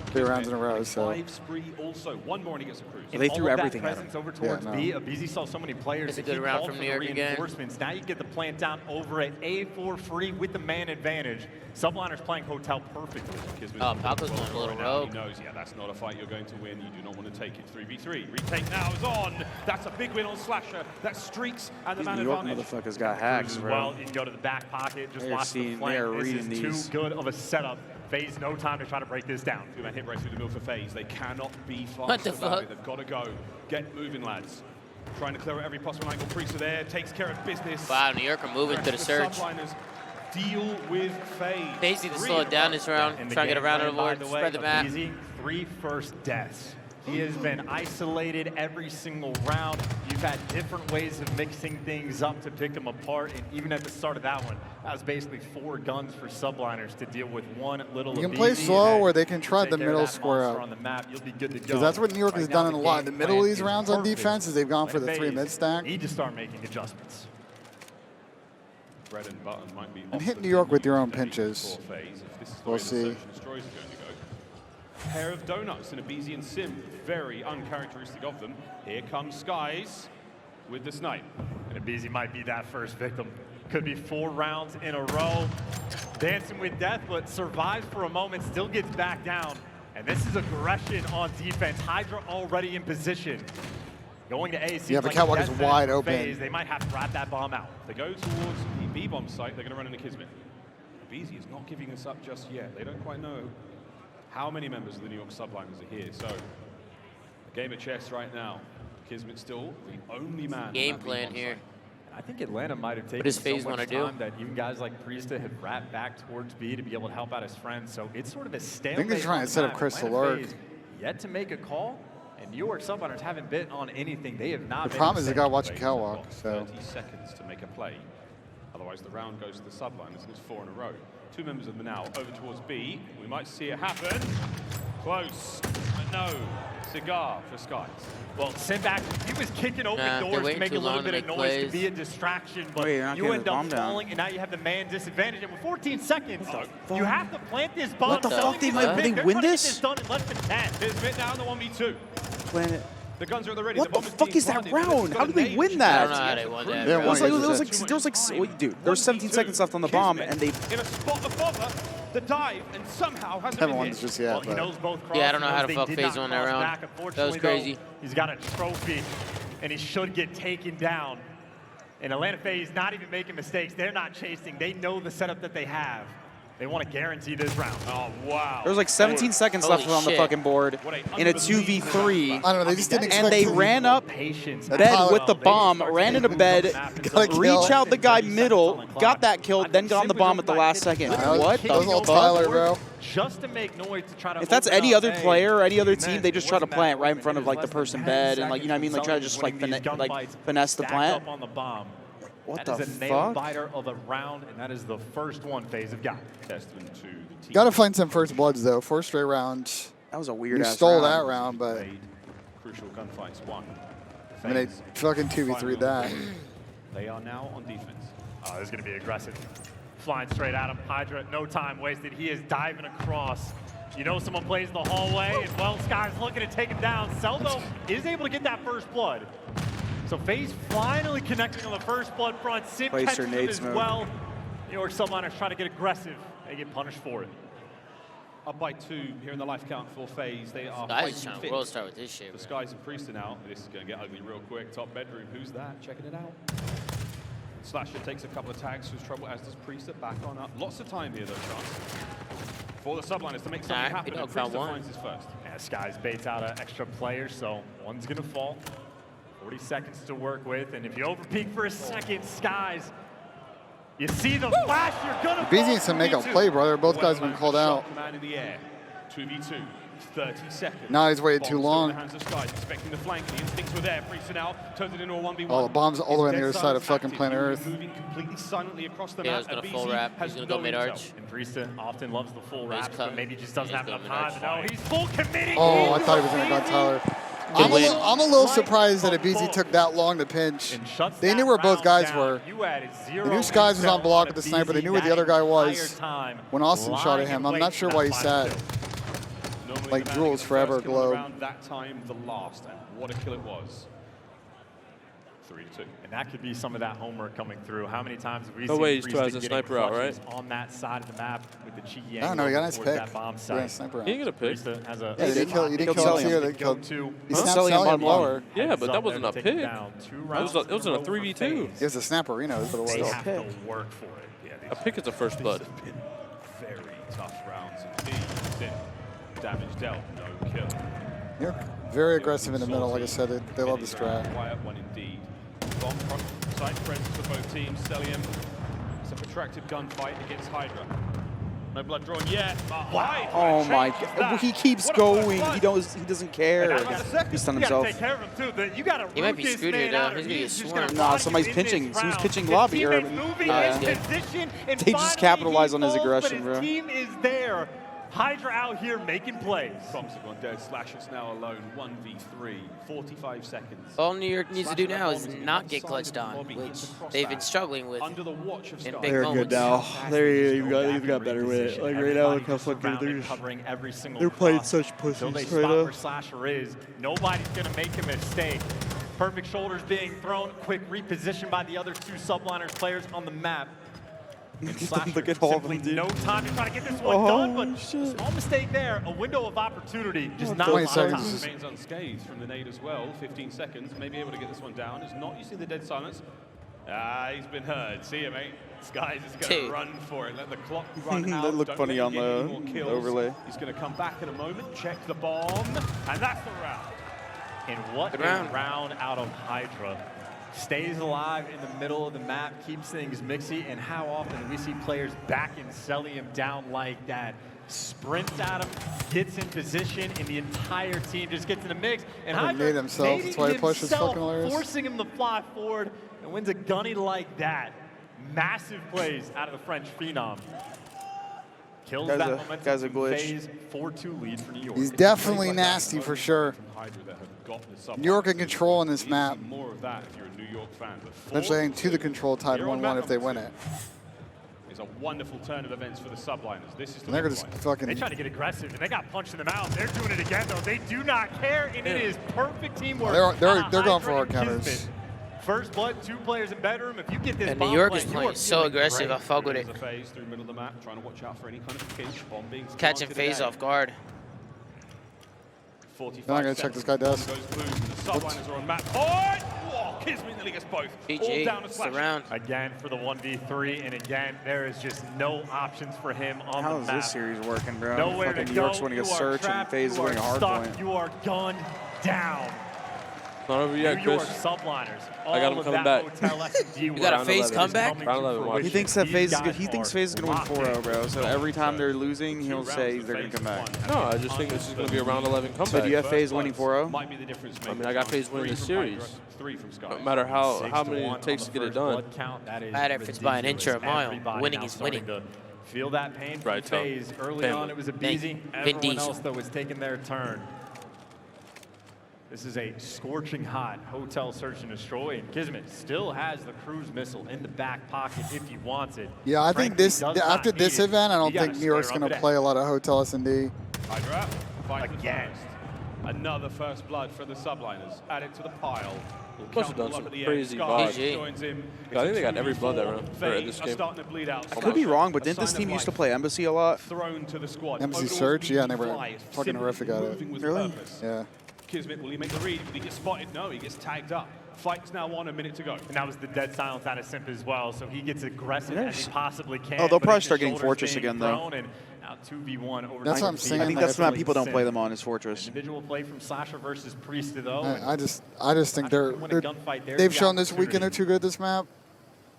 3 rounds in a row, so. 5 spree also. 1 more and he gets a cruise. Well, they All threw of that everything at him. presence over towards Yeah, no. B. Abezy saw so many players. It's a that good he round called from for New the York again. reinforcements. Now you get the plant down over at A for free with the man advantage. Subliners playing hotel perfectly. Oh, Paco's going a little rogue. He knows, yeah, that's not a fight you're going to win. You do not want to take it. 3v3. Retake now is on. That's a big win on Slasher. That streaks and the These man New York advantage. motherfuckers got hacks, As bro. well, you can go to the back pocket, just They're watch the seeing- flank. they are This reading is these. too good of a setup. Faze, no time to try to break this down. 2-man hit right through the middle for Faze. They cannot be fast What the about fuck? it. They've got to go. Get moving, lads. Trying to clear out every possible angle. Priestahh there takes care of business. Wow, New York are moving to the surge. Subliners deal with Faze. Faze need to slow it down this round. And the Try to get game around the plan, by board, the way, spread the map. Abezy, 3 first deaths. He has been isolated every single round. You've had different ways of mixing things up to pick him apart, and even at the start of that one, that was basically 4 guns for Subliners to deal with one little You can play Abezy, slow and or they can try take the care of middle that square monster up. on the map, you'll be good to go. Because that's what New York has Right now, done in a lot. The game middle of plan these is rounds on perfect. defense is they've gone for the Faze 3 mid stack. need to start making adjustments. Bread and butter might be And off hit the New York with your own menu pinches. for Faze. If this is the We'll way the see. Search and Destroys are going to go. Pair of donuts and Abezy and Simp. Very uncharacteristic of them. Here comes Skyz with the snipe. And Abezy might be that first victim. Could be 4 rounds in a row. Dancing with death, but survives for a moment, still gets back down. And this is aggression on defense. Hydra already in position. Going to A seems Yeah, the like catwalk a is death wide sentence for open. Faze. They might have to rat that bomb out. They go towards the B-bomb site. They're going to run into Kismet. Abezy is not giving us up just yet. They don't quite know how many members of the New York Subliners are here. So, a game of chess right now. Kismet still the only man. on Game that plan B-bomb here. site. I think Atlanta might have taken does so Faze much wanna do? time that even guys like Priestahh have wrapped back towards B to be able to help out his friends. So it's sort of a stalemate. they're trying on to set the up map. Crystal Atlanta Lurk. Faze yet to make a call, and New York Subliners haven't bit on anything. They have not. The made problem a is they mistake. got to watch a Faze catwalk. have got So 30 seconds to make a play. Otherwise, the round goes to the Subliners, and it's 4 in a row. 2 members of them now over towards B. We might see it happen. Close, but no. Cigar for Skyz. Well, Simp actually, he was kicking open Nah, they're doors to waiting make a too little long to bit of make noise plays. to be a distraction, but Wait, you're not you getting end the up bomb down. falling, and now you have the man disadvantage. And with 14 seconds, you have to plant this bomb. What the Selling fuck? They is might- big. they They're win trying to get this? done in less than 10. Kismet down the 1v2. Planet. The guns are at the ready. What the bomb fuck being is that planted, but round? it's How got did a they nade win to that? I don't know how they won that. Yeah, It was one like, dude, there was 17 seconds left on the bomb, and they. in a spot above her, the dive, and somehow hasn't Haven't been won hit. this just Well, yet. he But knows both crosses. Yeah, I don't know how to They fuck did Faze not on that cross round. back. That was Unfortunately, crazy. though, he's got a trophy, and he should get taken down. And Atlanta Faze not even making mistakes. They're not chasing. They know the setup that they have. They want to guarantee this round. Oh, wow. There was like 17 seconds Holy left on the shit. fucking board in a 2v3. I don't know. They just didn't And expect they to ran up Patience. bed with the bomb, ran into bed, Got a kill. reach out the guy middle, got that kill, then got on the bomb at the last second. What That was the all fuck? Tyler, bro. Just to make noise to try to If that's open any up other A. player or any other team, Man, they just it try to wasn't plant that right in open. front It of was like the less than person 10 bed and like, you know what I mean, like try to seconds just like winning these gunfights finesse the stacked plant. up on the bomb. What That the is a nail fuck? biter of a round, and that is the first one Faze have got. Testament to the team. Gotta find some first bloods though. 4 straight rounds. That was a weird You ass stole round. that round, but Made crucial gunfights won. I mean, they fucking 2v3 that. They are now on defense. Oh, this is going to be aggressive. Flying straight at him. Hydra, no time wasted. He is diving across. You know someone plays the hallway, and well, Skyz looking to take him down. Seldo is able to get that first blood. So Faze finally connecting on the first blood front. Simp Place catches your him nade as smoke. well. New York Subliners try to get aggressive. They get punished for it. Up by 2 here in the life count for Faze. They are Skyz is fighting trying to fit. world star with this shit, The bro. Skyz and Priestahh now. This is going to get ugly real quick. Top bedroom. Who's that? Checking it out. Slasher takes a couple of tags who's trouble, as does Priestahh. Back on up. Lots of time here, though, chance. For the Subliners to make something Alright, happen. we And don't count Priestahh one. finds his first. Yeah, Skyz baits out an extra player, so one's going to fall. 40 seconds to work with, and if you overpeak for a second, Skyz, you see the flash, you're going to Abezy needs to make a play, brother. Both guys have been called out. Man in the air. 2v2. 30 seconds. Now he's waited too Bombs long. in the hands of Skyz, expecting the flank. The instincts were there. Priestahh now turns it into a 1v1. Oh, the bomb's all the way on the His other dead side of silence fucking active. planet Earth. Moving completely silently across the Yeah, map. he's gonna Abezy full wrap. He's has gonna no go mid intel. arch. And Priestahh often loves the full wraps, but coming. maybe just doesn't He's have enough going time. mid-arch. No, he's full committing. Oh, I thought he was gonna gun Tyler. I'm a little surprised that Abezy took that long to pinch. And shuts They that knew where both round guys down. were. You added zero They knew Skyz was on intel block on with the sniper. They Abezy knew where the that other guy was entire time, when Austin shot at lying him. in I'm not wait sure for why that he final sat. kill. Normally Like the man Jules gets the forever first kill of the glow. round, that time the last, and what a kill it was. 3-2. And that could be some of that homework coming through. How many times have we No seen way he still Priestahh has a getting sniper out, clutches on that side of the map with the cheeky I don't know. He got a nice towards pick. that bomb He got a site. sniper He ain't round. gonna pick. Priestahh has a Yeah, they kill him Killed too. Cellium. They killed. go-to. He Huh? snapped Cellium Cellium bottom low. lower. Yeah, Heads but up that wasn't there a to take him pick. down. Two It rounds was in a row for 3v2. Faze. It was a snapper. You know, is what it They was. have to work for it. Yeah, A pick is a first blood. These have been very tough rounds indeed. Damage dealt, no kill. They're very aggressive in the middle. Like I said, they love the strat. Quiet one indeed. Bomb front side presence for both teams. Cellium. It's a protracted gunfight against Hydra. No blood drawn yet. But Hydra Oh my changes god. that. He keeps What a first going. blood. He doesn't care. He stunned You gotta himself. take care of him too. You gotta He might root be this screwed here, man though. out, He's or gonna get just swarmed. gonna Nah, body somebody's him in this pinching. He was round. pitching His lobby, or- teammates moving Nah, in he's good. position, and They just finally capitalize he on his falls, aggression, but his bro. team is there. Hydra out here making plays. Bombs have gone dead. Slashers now alone. 1v3. 45 seconds. All New York needs to do now is not get clutched on, which they've been struggling with. Under the watch of in Skyz. big They're moments. good now. They've Go got back better and with it. reposition. Like right now, look how Everybody fucking surrounded, they're covering every single they're playing cross such until they pussies spot right now. where Slasher is. Nobody's gonna make a mistake. Perfect shoulders being thrown. Quick reposition by the other two Subliners players on the map. And Slasher Look at all of simply them, dude. no time to try to get this one Oh, done, but shit. small mistake there. A window of opportunity, just not a 20 lot of seconds. time. Remains unscathed from the nade as well. 15 seconds. Maybe able to get this one down. It's not. You see the dead silence. Ah, he's been heard. See you, mate. Skyz is going to Dude. run for it. Let the clock run out. That looked Don't funny let on him get any the more kills. overlay. He's going to come back in a moment. Check the bomb, and that's the round. And what Good a round. round out of Hydra. Stays alive in the middle of the map, keeps things mixy, and how often do we see players backing Cellium down like that? Sprints at him, gets in position, and the entire team just gets in the mix. And He Hydra made himself. nading That's why he pushed. It's himself, fucking hilarious. forcing him to fly forward, and wins a gunny like that. Massive plays out of the French phenom. Kills Guy's that a- momentum guy's a from glitch. Faze, 4-2 lead for New York. He's definitely nasty for sure. From Hydra that have gotten this up. New York in control on this You need map. More of that if you're a New York fan. But Eventually, heading to the 4-2. control tied You're on 1-1 map if they number win 2. it. is a wonderful turn of events for the Subliners. This is the And they're just fucking. They try to get aggressive, and they got punched in the mouth. They're doing it again, though. They do not care, and it is perfect teamwork. They're going for hard Hydra and counters. Kismet. First blood, 2 players in bedroom. If you get this And bomb New York plant, is you playing are so feeling aggressive. great. I fuck with it. There's a Faze through the middle of the map, trying to watch out for any kind of pinch. Bomb being Catching planted Faze today. off guard. 45 Now I'm gonna check this guy desk. Goes blue. The Subliners are on map point. Whoa, Kismet nearly gets both. All GG. down to It's Slash. the round. Again for the 1v3, and again, there is just no options for him on How the is map. this series working, bro? Nowhere Fucking to New York's go. winning a You are search and trapped. Faze is You are winning a hard stuck. point. You are gunned down. Not over yet, New York Chris. Subliners. I got him All of coming that back. hotel S&D You got a work Faze is comeback? coming Round to 11 watch. fruition. He thinks that These Faze is guys good. He thinks are Faze is gonna win locked 4-0, in. bro. So every time they're losing, he'll say they're gonna come back. No, I just think this is going to be a round 11 comeback. So do you have Faze winning 4-0? Might be the difference I mean, I got Faze winning the series. 3 from Skyz. No matter how 6-1 many it takes on to the get it first done. blood count. That is Matter if it's by an inch or a ridiculous. mile. Everybody Winning now is starting winning. to feel that pain from Right, Tom. Faze. Early Family. on, it was Vin Abezy. Everyone Diesel. else, though, was taking their turn. This is a scorching hot hotel search and destroy, and Kismet still has the cruise missile in the back pocket if he wants it. Yeah, I think Frankly, this does after not this need it. event, I don't You gotta think New York's square up gonna with play it. a lot of hotel S&D. Hydra finds the Again. first. Another first blood for the Subliners. Add it to the pile. We'll Must count have done them up some at the crazy end. VOD. Skyz joins him. I think they got It's a every blood that 2v4. round, or Faze this are game. starting to bleed out. I could be wrong, but A didn't this sign team of used to life play Embassy a lot? thrown to the squad. Embassy Overall search? Yeah, speed they were fly, fucking simply horrific at it. moving with Really? purpose. Yeah. Kismet, will he make the read? Will he get spotted? No, he gets tagged up. Fight's now on, a minute to go. And that was the dead silence out of Simp as well, so he gets aggressive as he possibly can. Oh, they'll but probably his start getting shoulders Fortress being again, though. thrown, and now 2v1 over That's to what I'm the saying. I think like, that's the map definitely people don't play Simp. them on is Fortress. Individual play from Slasher versus Priestahh, though. I just think they've shown this weekend they're too good at this map.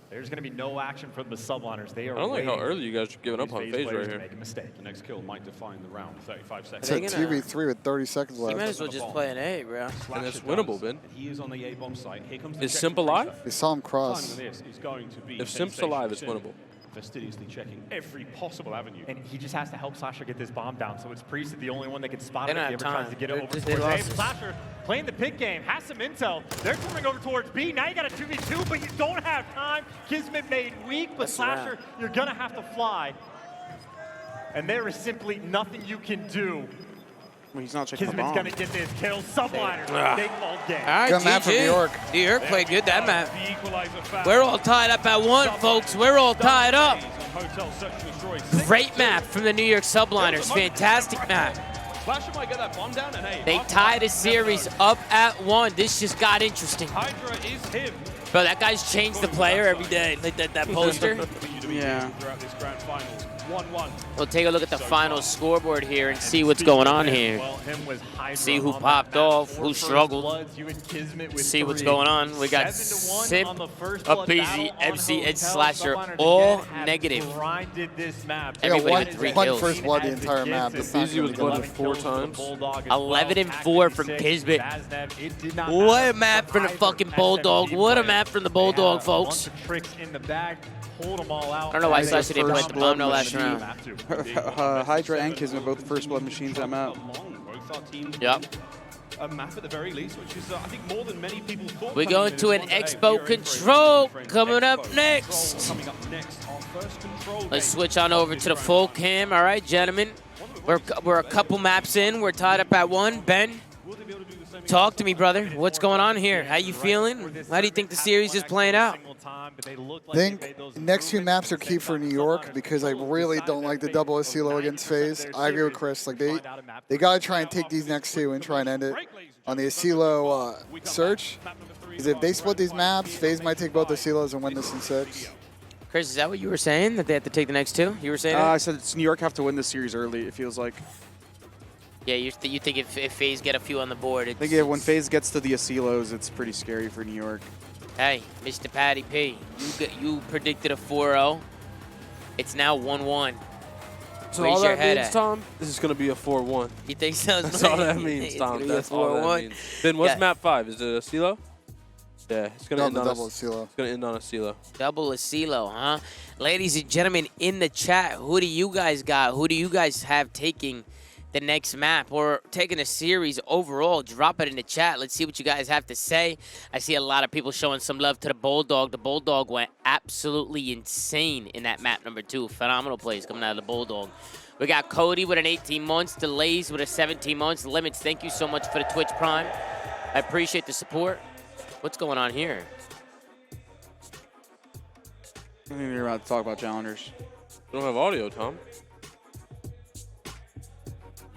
There's going to be no action from the Subliners. They are I don't like how waiting early you guys are giving for up on these Faze players right to here. make a mistake. The next kill might define the round. 35 seconds. It's a They're gonna- 2v3 with 30 seconds You might left. as well just play an A, bro. And it's Slasher winnable, does, Ben. and he is on the A-bomb site. Here comes the Is check Simp from alive? Priestahh. They saw him Timing cross. on this is going to be If Simp's alive, it's sensational. winnable. Fastidiously checking every possible avenue. And he just has to help Slasher get this bomb down. So it's Priestahh the only one that can spot They it don't if he have ever tries time. to get it They're over just- towards they A. lost this. Slasher playing the pick game, has some intel. They're coming over towards B. Now you got a 2v2, but you don't have time. Kismet made weak, but That's Slasher, you're going to have to fly. And there is simply nothing you can do. Well, he's not checking the Kismet's bomb. going to get this kill. Subliners, Ah. big all game. All right, Good map from GG. New York. New York played good that map. The equalizer foul. We're all tied up at 1, folks. We're all tied up. Hotel search and destroy. Great map from the New York Subliners. Fantastic map. Slasher might get that bomb down, and hey, They after tied that, a series up at 1. This just got interesting. Hydra is him. Bro, that guy's changed the player every day. Like that poster. Yeah. Throughout this grand finals. 1-1. We'll take a look at the final scoreboard here and see what's going on here. Well, him was Hydra See who on popped that map. off, 4 who first struggled. bloods, you and Kismet with See what's 3. going on. We got 7-1 Simp, on the first blood Abezy, battle on MC, and Hotel. Slasher, Subliners all again have negative. grinded this map. Everybody Yeah, with 3 one kills. first blood the entire map. That's not Abezy gonna was be blooded good. 4 times. 11 and 4 from Kismet. What a map for the fucking Bulldog. What a map from the Bulldog, folks. Tricks in the bag. Hold them all out. I don't know why Like Slasher didn't first play the bomb no blood last round. Hydra and Kismet both first blood machines that map. Both our teams Yep. a map at the very least, which is, I think, more than many people thought. We're coming going into to this an one. Hey, Expo we are in for a Control different coming up Expo next. Control coming up next. Our first control Let's game switch on of over this to the grand full final. cam. All right, gentlemen. We're a couple maps in. We're tied up at 1. Ben, Will they be able to do the same talk to me, brother. What's going on here? How you feeling? How do you think the series is playing out? I think next 2 maps are key for New York because I really don't like the double Asilo against Faze. I agree with Chris. Like they gotta try and take these next 2 and try and end it on the Asilo search. Because if they split these maps, Faze might take both Asilos and win this in 6. Chris, is that what you were saying? That they have to take the next 2? You were saying I that? said it's New York have to win this series early, it feels like. Yeah, you think if Faze get a few on the board, it's... I think yeah, when Faze gets to the Asilos, it's pretty scary for New York. Hey, Mr. Patty P, you predicted a 4-0. It's now 1-1. So Where's all your that head means, at? Tom, this is going to be a 4-1. You think so? That's all that It's means, gonna Tom. be a That's all that 4-1? means. Ben, what's Yeah. map 5? Is it a Silo? Yeah, it's going to No, end the on double a Asilo. It's going to end on a Silo. Double Asilo, huh? Ladies and gentlemen, in the chat, who do you guys got? Who do you guys have taking the next map or taking a series overall, drop it in the chat. Let's see what you guys have to say. I see a lot of people showing some love to the Bulldog. The Bulldog went absolutely insane in that map number 2. Phenomenal plays coming out of the Bulldog. We got Cody with an 18 months, Delays with a 17 months, Limits. Thank you so much for the Twitch Prime. I appreciate the support. What's going on here? I think you're about to talk about challengers. You don't have audio, Tom.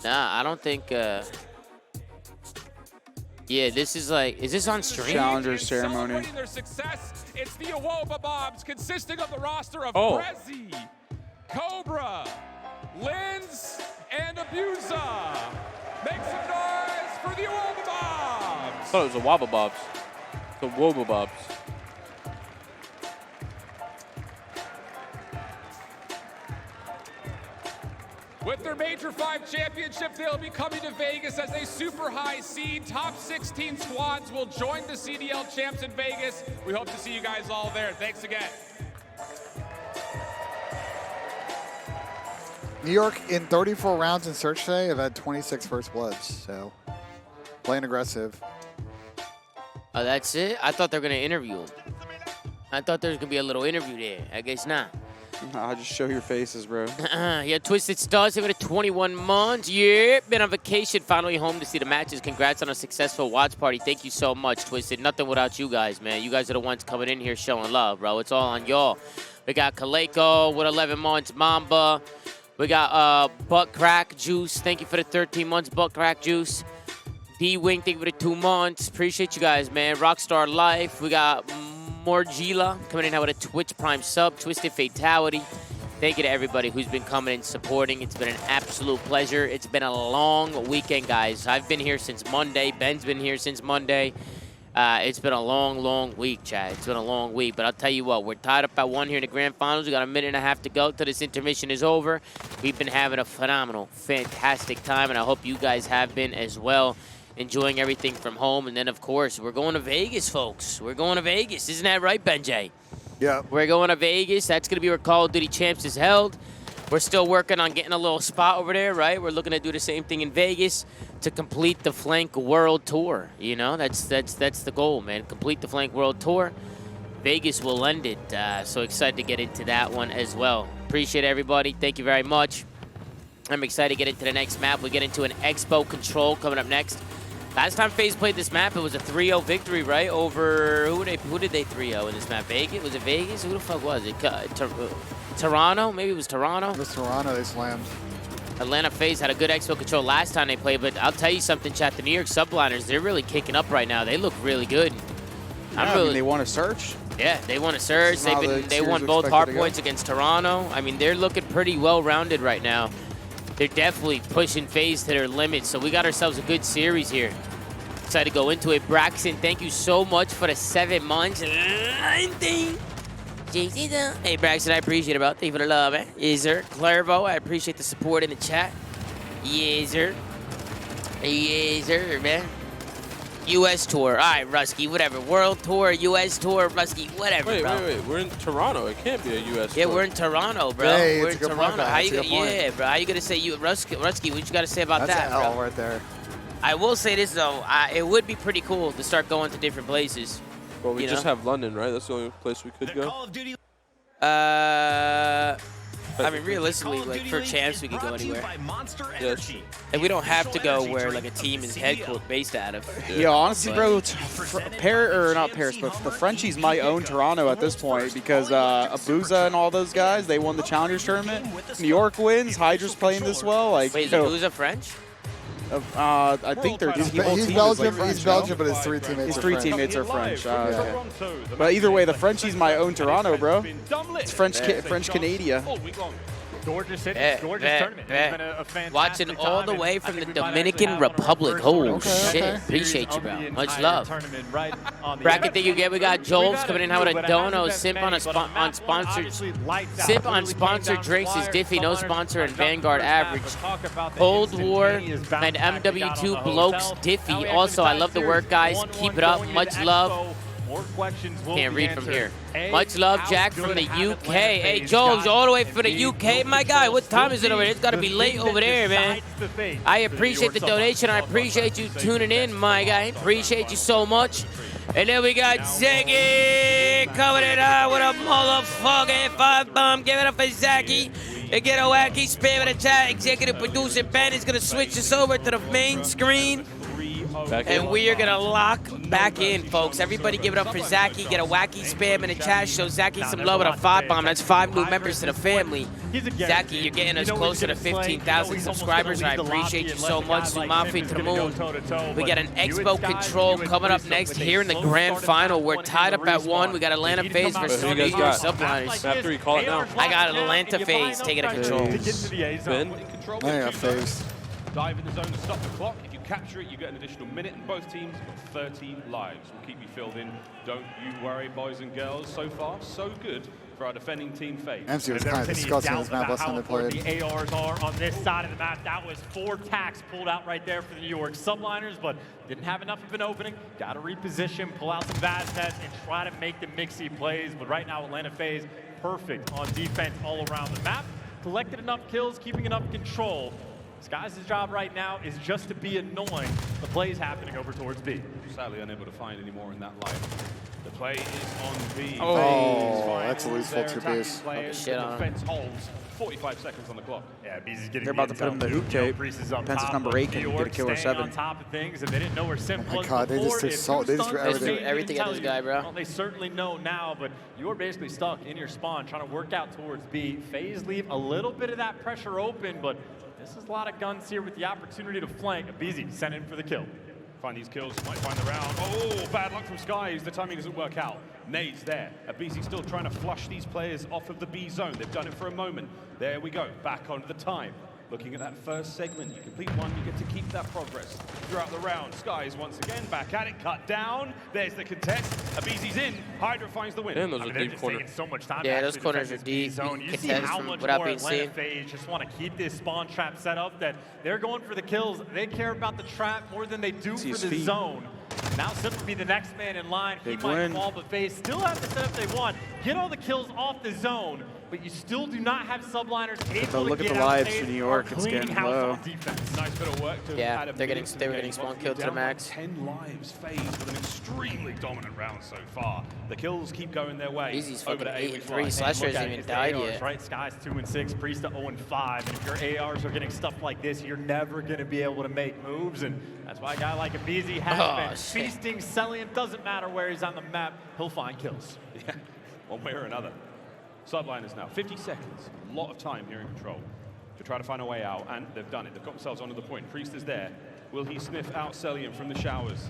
Nah, I don't think. Yeah, this is like, is this on stream? Challengers ceremony. Celebrating their success, it's the Awoba Bobs, consisting of the roster of Oh. Prezi, Cobra, Linz, and Abezy. Make some noise for the Awoba Bobs. I thought it was the Wobba Bobs. The Woba Bobs. With their Major 5 championship, they'll be coming to Vegas as a super high seed. Top 16 squads will join the CDL champs in Vegas. We hope to see you guys all there. Thanks again. New York, in 34 rounds in search today, have had 26 first bloods, so playing aggressive. Oh, that's it? I thought they were going to interview him. I thought there was going to be a little interview there. I guess not. Nah, just show your faces, bro. Yeah, Twisted Stars over to 21 months. Yeah, been on vacation, finally home to see the matches. Congrats on a successful watch party. Thank you so much, Twisted. Nothing without you guys, man. You guys are the ones coming in here showing love, bro. It's all on y'all. We got Kaleko with 11 months, Mamba. We got Butt Crack Juice. Thank you for the 13 months, Butt Crack Juice. D-Wing, thank you for the 2 months. Appreciate you guys, man. Rockstar Life. We got Morgila coming in now with a Twitch Prime sub. Twisted Fatality. Thank you to everybody who's been coming and supporting. It's been an absolute pleasure. It's been a long weekend, guys. I've been here since Monday. Ben's been here since Monday. It's been a long, long week, Chad. It's been a long week. But I'll tell you what, we're tied up at 1 here in the grand finals. We got a minute and a half to go till this intermission is over. We've been having a phenomenal, fantastic time, and I hope you guys have been as well. Enjoying everything from home. And then, of course, we're going to Vegas, folks. We're going to Vegas. Isn't that right, Benjay? Yeah. We're going to Vegas. That's going to be where Call of Duty Champs is held. We're still working on getting a little spot over there, right? We're looking to do the same thing in Vegas to complete the Flank World Tour. You know, that's the goal, man. Complete the Flank World Tour. Vegas will end it. So excited to get into that one as well. Appreciate everybody. Thank you very much. I'm excited to get into the next map. We get into an Expo Control coming up next. Last time Faze played this map, it was a 3-0 victory, right? Over, who did they 3-0 in this map? Vegas? Was it Vegas? Who the fuck was it? Toronto? Maybe it was Toronto? It was Toronto, they slammed. Atlanta Faze had a good Expo Control last time they played, but I'll tell you something, chat. The New York Subliners, they're really kicking up right now. They look really good. Yeah, I mean, they won a search. Yeah, they won a surge. They won both Hardpoints against Toronto. I mean, they're looking pretty well-rounded right now. They're definitely pushing Faze to their limits, so we got ourselves a good series here. Excited to go into it. Braxton, thank you so much for the 7 months. Hey, Braxton, I appreciate it, bro. Thank you for the love, man. Yes, sir. Clairvo, I appreciate the support in the chat. Yes, sir. Yes, sir, man. U.S. Tour. All right, Rusky, whatever. World Tour, U.S. Tour, Rusky, whatever, bro. Wait. We're in Toronto. It can't be a U.S. Yeah, tour. we're in Toronto, bro. Hey, we're it's in a good point, Toronto. man. It's a good point. Yeah, bro. How you gonna say you, Rusky? What you gotta say about That's that, an L bro? right there. I will say this though. It would be pretty cool to start going to different places. Well, we you just know? have London, right? That's the only place we could go. I mean, realistically, like for champs, we could go anywhere. Yes. And we don't have to go where like a team is headquartered based out of. Yeah, honestly, bro, not Paris, but the Frenchies might own Toronto at this point because Abezy and all those guys, they won the Challengers tournament. New York wins. Hydra's playing this well. Like, Wait, is Abezy French? I think they're He's the whole team is, Belgian, like, French, he's no? Belgian, but his 3 teammates His are 3 French. teammates are French. Okay. Toronto, the But either way, the Frenchies might own Toronto, bro. It's French Canada. Gorgeous hit, gorgeous tournament. It's been a fantastic Watching all the time, way and from I the think we might Dominican actually have Republic. one of Oh, our first shit. okay. Appreciate you, bro. series of Much the love. entire tournament right on the Bracket end. that you get, we got We've Joel's had coming in a now with few, a but it hasn't dono. been Simp many, on but on map one, sponsored. obviously lights out. Simp on Literally came sponsored down to drinks is wire. Diffie, no Subliners sponsor, and are done Vanguard first half. average. Let's talk about the Cold War instantaneous bounce and back we got on MW2 the Blokes hotel. Now Diffie. we Also, I actually love the tied work, series guys. 1-1 Keep it up. going Much into love. Expo. more questions will Can't be read from answered. here. Much love, how Jack, good from the have UK. Atlanta Hey, Faze Joel's got all the way and from the B, UK. will My guy, what control time is it over there? It's got to the be late thing over that there, man. decides the fate I for the New appreciate York the Subliners. donation. I appreciate you tuning in, my guy. Appreciate you so much. And then we got Ziggy coming in hot with a motherfucking 5-bomb. Give it up for Zaki. And get a wacky spam in the chat. Executive producer Ben is going to switch us over to the main screen. And we are going to lock back in, folks. Everybody give it up for Zaki. Get a wacky spam in the chat. Show Zaki some love with a 5-bomb. That's 5 new members to the family. Zaki, you're getting us closer to 15,000 subscribers. I appreciate you so much. ZooMaa to the moon. We got an Expo Control coming up next here in the grand final. We're tied up at 1. We got Atlanta Faze versus Who New you York guys got? Subliners. After you call it now. I got Atlanta Faze taking a control. Ben? I got Faze. Dive in the zone to stop the clock. If you capture it, you get an additional minute, and both teams have got 30 lives. We'll keep you filled in. Don't you worry, boys and girls. So far, so good for our defending team Faze. MC was kind of disgusting this map last time they played. The ARs are on this side of the map. That was 4 tacks pulled out right there for the New York Subliners, but didn't have enough of an opening. Got to reposition, pull out some Vaz nets, and try to make the mixy plays. But right now, Atlanta Faze perfect on defense all around the map. Collected enough kills, keeping enough control. Skyz' job right now is just to be annoying the plays happening over towards B. Sadly unable to find any more in that life. The play is on B. Oh, that's a loseful Their 2-piece. attacking players, Shit the on him. defense holds. 45 seconds on the clock. Yeah, Abezy's getting They're about to put him in the hoop tape. Priestahh up Pence's top, number but 8 can New get a York kill or staying 7. on top of things, and they didn't know where Simp Oh my was God, they before. just took If salt- you they just stunned threw this everything. game, Everything they at didn't this guy, tell bro. you. Well, they certainly know now, but you're basically stuck in your spawn trying to work out towards B. Faze leave a little bit of that pressure open, but this is a lot of guns here with the opportunity to flank. Abezy sent in for the kill. Find these kills, might find the round. Oh, bad luck from Skyz. The timing doesn't work out. Nades there. Abezy still trying to flush these players off of the B zone. They've done it for a moment. There we go. Back on the time. Looking at that first segment, you complete one, you get to keep that progress throughout the round. Skyz once again back at it, cut down. There's the contest. Abezy's in. Hydra finds the win. Damn, those I are mean, they're deep just corners. taking so much time. Yeah, to those actually corners defend are this B deep. zone. You You can see contest how from much without more being Atlanta seen. Faze just want to keep this spawn trap set up, that they're going for the kills. They care about the trap more than they do See for his the feet. zone. Now Simp will be the next man in line. Big he might win. fall, but Faze still have the setup they want. Get all the kills off the zone, but you still do not have Subliners able look to at get the out. lives Faze for New York, are it's cleaning getting house low. on defense. Nice bit of work to Yeah, add a they're getting- move they were the getting game. spawn Well, killed to the down by max. 10 lives. Faze with an extremely dominant round so far. The kills keep going their way. Easy's Over fucking to 8 and 3. A. Slasher Look at hasn't it, even it's the died ARs, yet. right? Skyz 2-6, Priestahh 0-5, and if your ARs are getting stuff like this, you're never going to be able to make moves, and that's why a guy like Abezy has Oh, been shit. feasting Cellium. Doesn't matter where he's on the map, he'll find kills. Yeah, one way or another. Subliners now, 50 seconds. A lot of time here in control to try to find a way out, and they've done it. They've got themselves onto the point. Priestahh's there. Will he sniff out Cellium from the showers?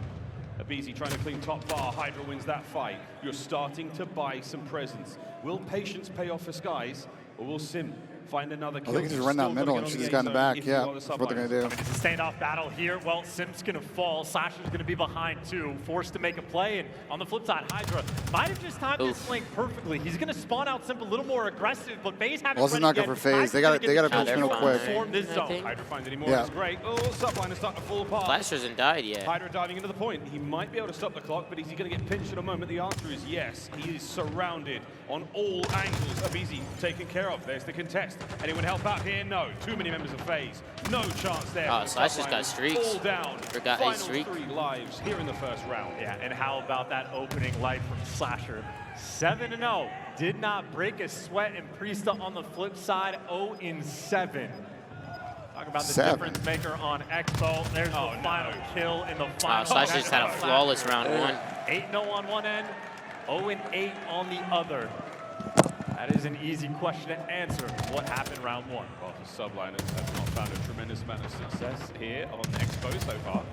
Abezy trying to clean top bar. Hydra wins that fight. You're starting to buy some presence. Will patience pay off for Skyz, or will Simp find another kill? I think he just run down middle and shoot this guy in the back. Yeah, that's what they're going to do. I mean, it's a standoff battle here. Well, Simp's going to fall. Slasher's going to be behind too, forced to make a play. And on the flip side, Hydra might have just timed this flank perfectly. He's going to spawn out Simp a little more aggressive, but Faze having Well, this is not good for Faze. They got to pitch middle quick. Form this I zone. think. Hydra finds any more. Yeah. It's great. Oh, Subliner's starting to fall apart. Flash hasn't died yet. Hydra diving into the point. He might be able to stop the clock, but is he going to get pinched at a moment? The answer is yes. He is surrounded on all angles. Abezy taken care of. There's the contest. Anyone help out here? No. Too many members of Faze. No chance there. Oh, for Slash just got Subliners. streaks. All down. Forgot a Final streak. 3 lives here in the first round. Yeah, and how about that opening light from Slasher? 7-0. Did not break a sweat, and Priestahh on the flip side, 0-7. Talk about the 7. difference maker on Expo. There's the final kill in the final. Slash just had a flawless round 1. 8-0 on one end, 0-8 on the other. That is an easy question to answer. What happened round 1? Well, the Subliners have not found a tremendous amount of success here on Expo so far.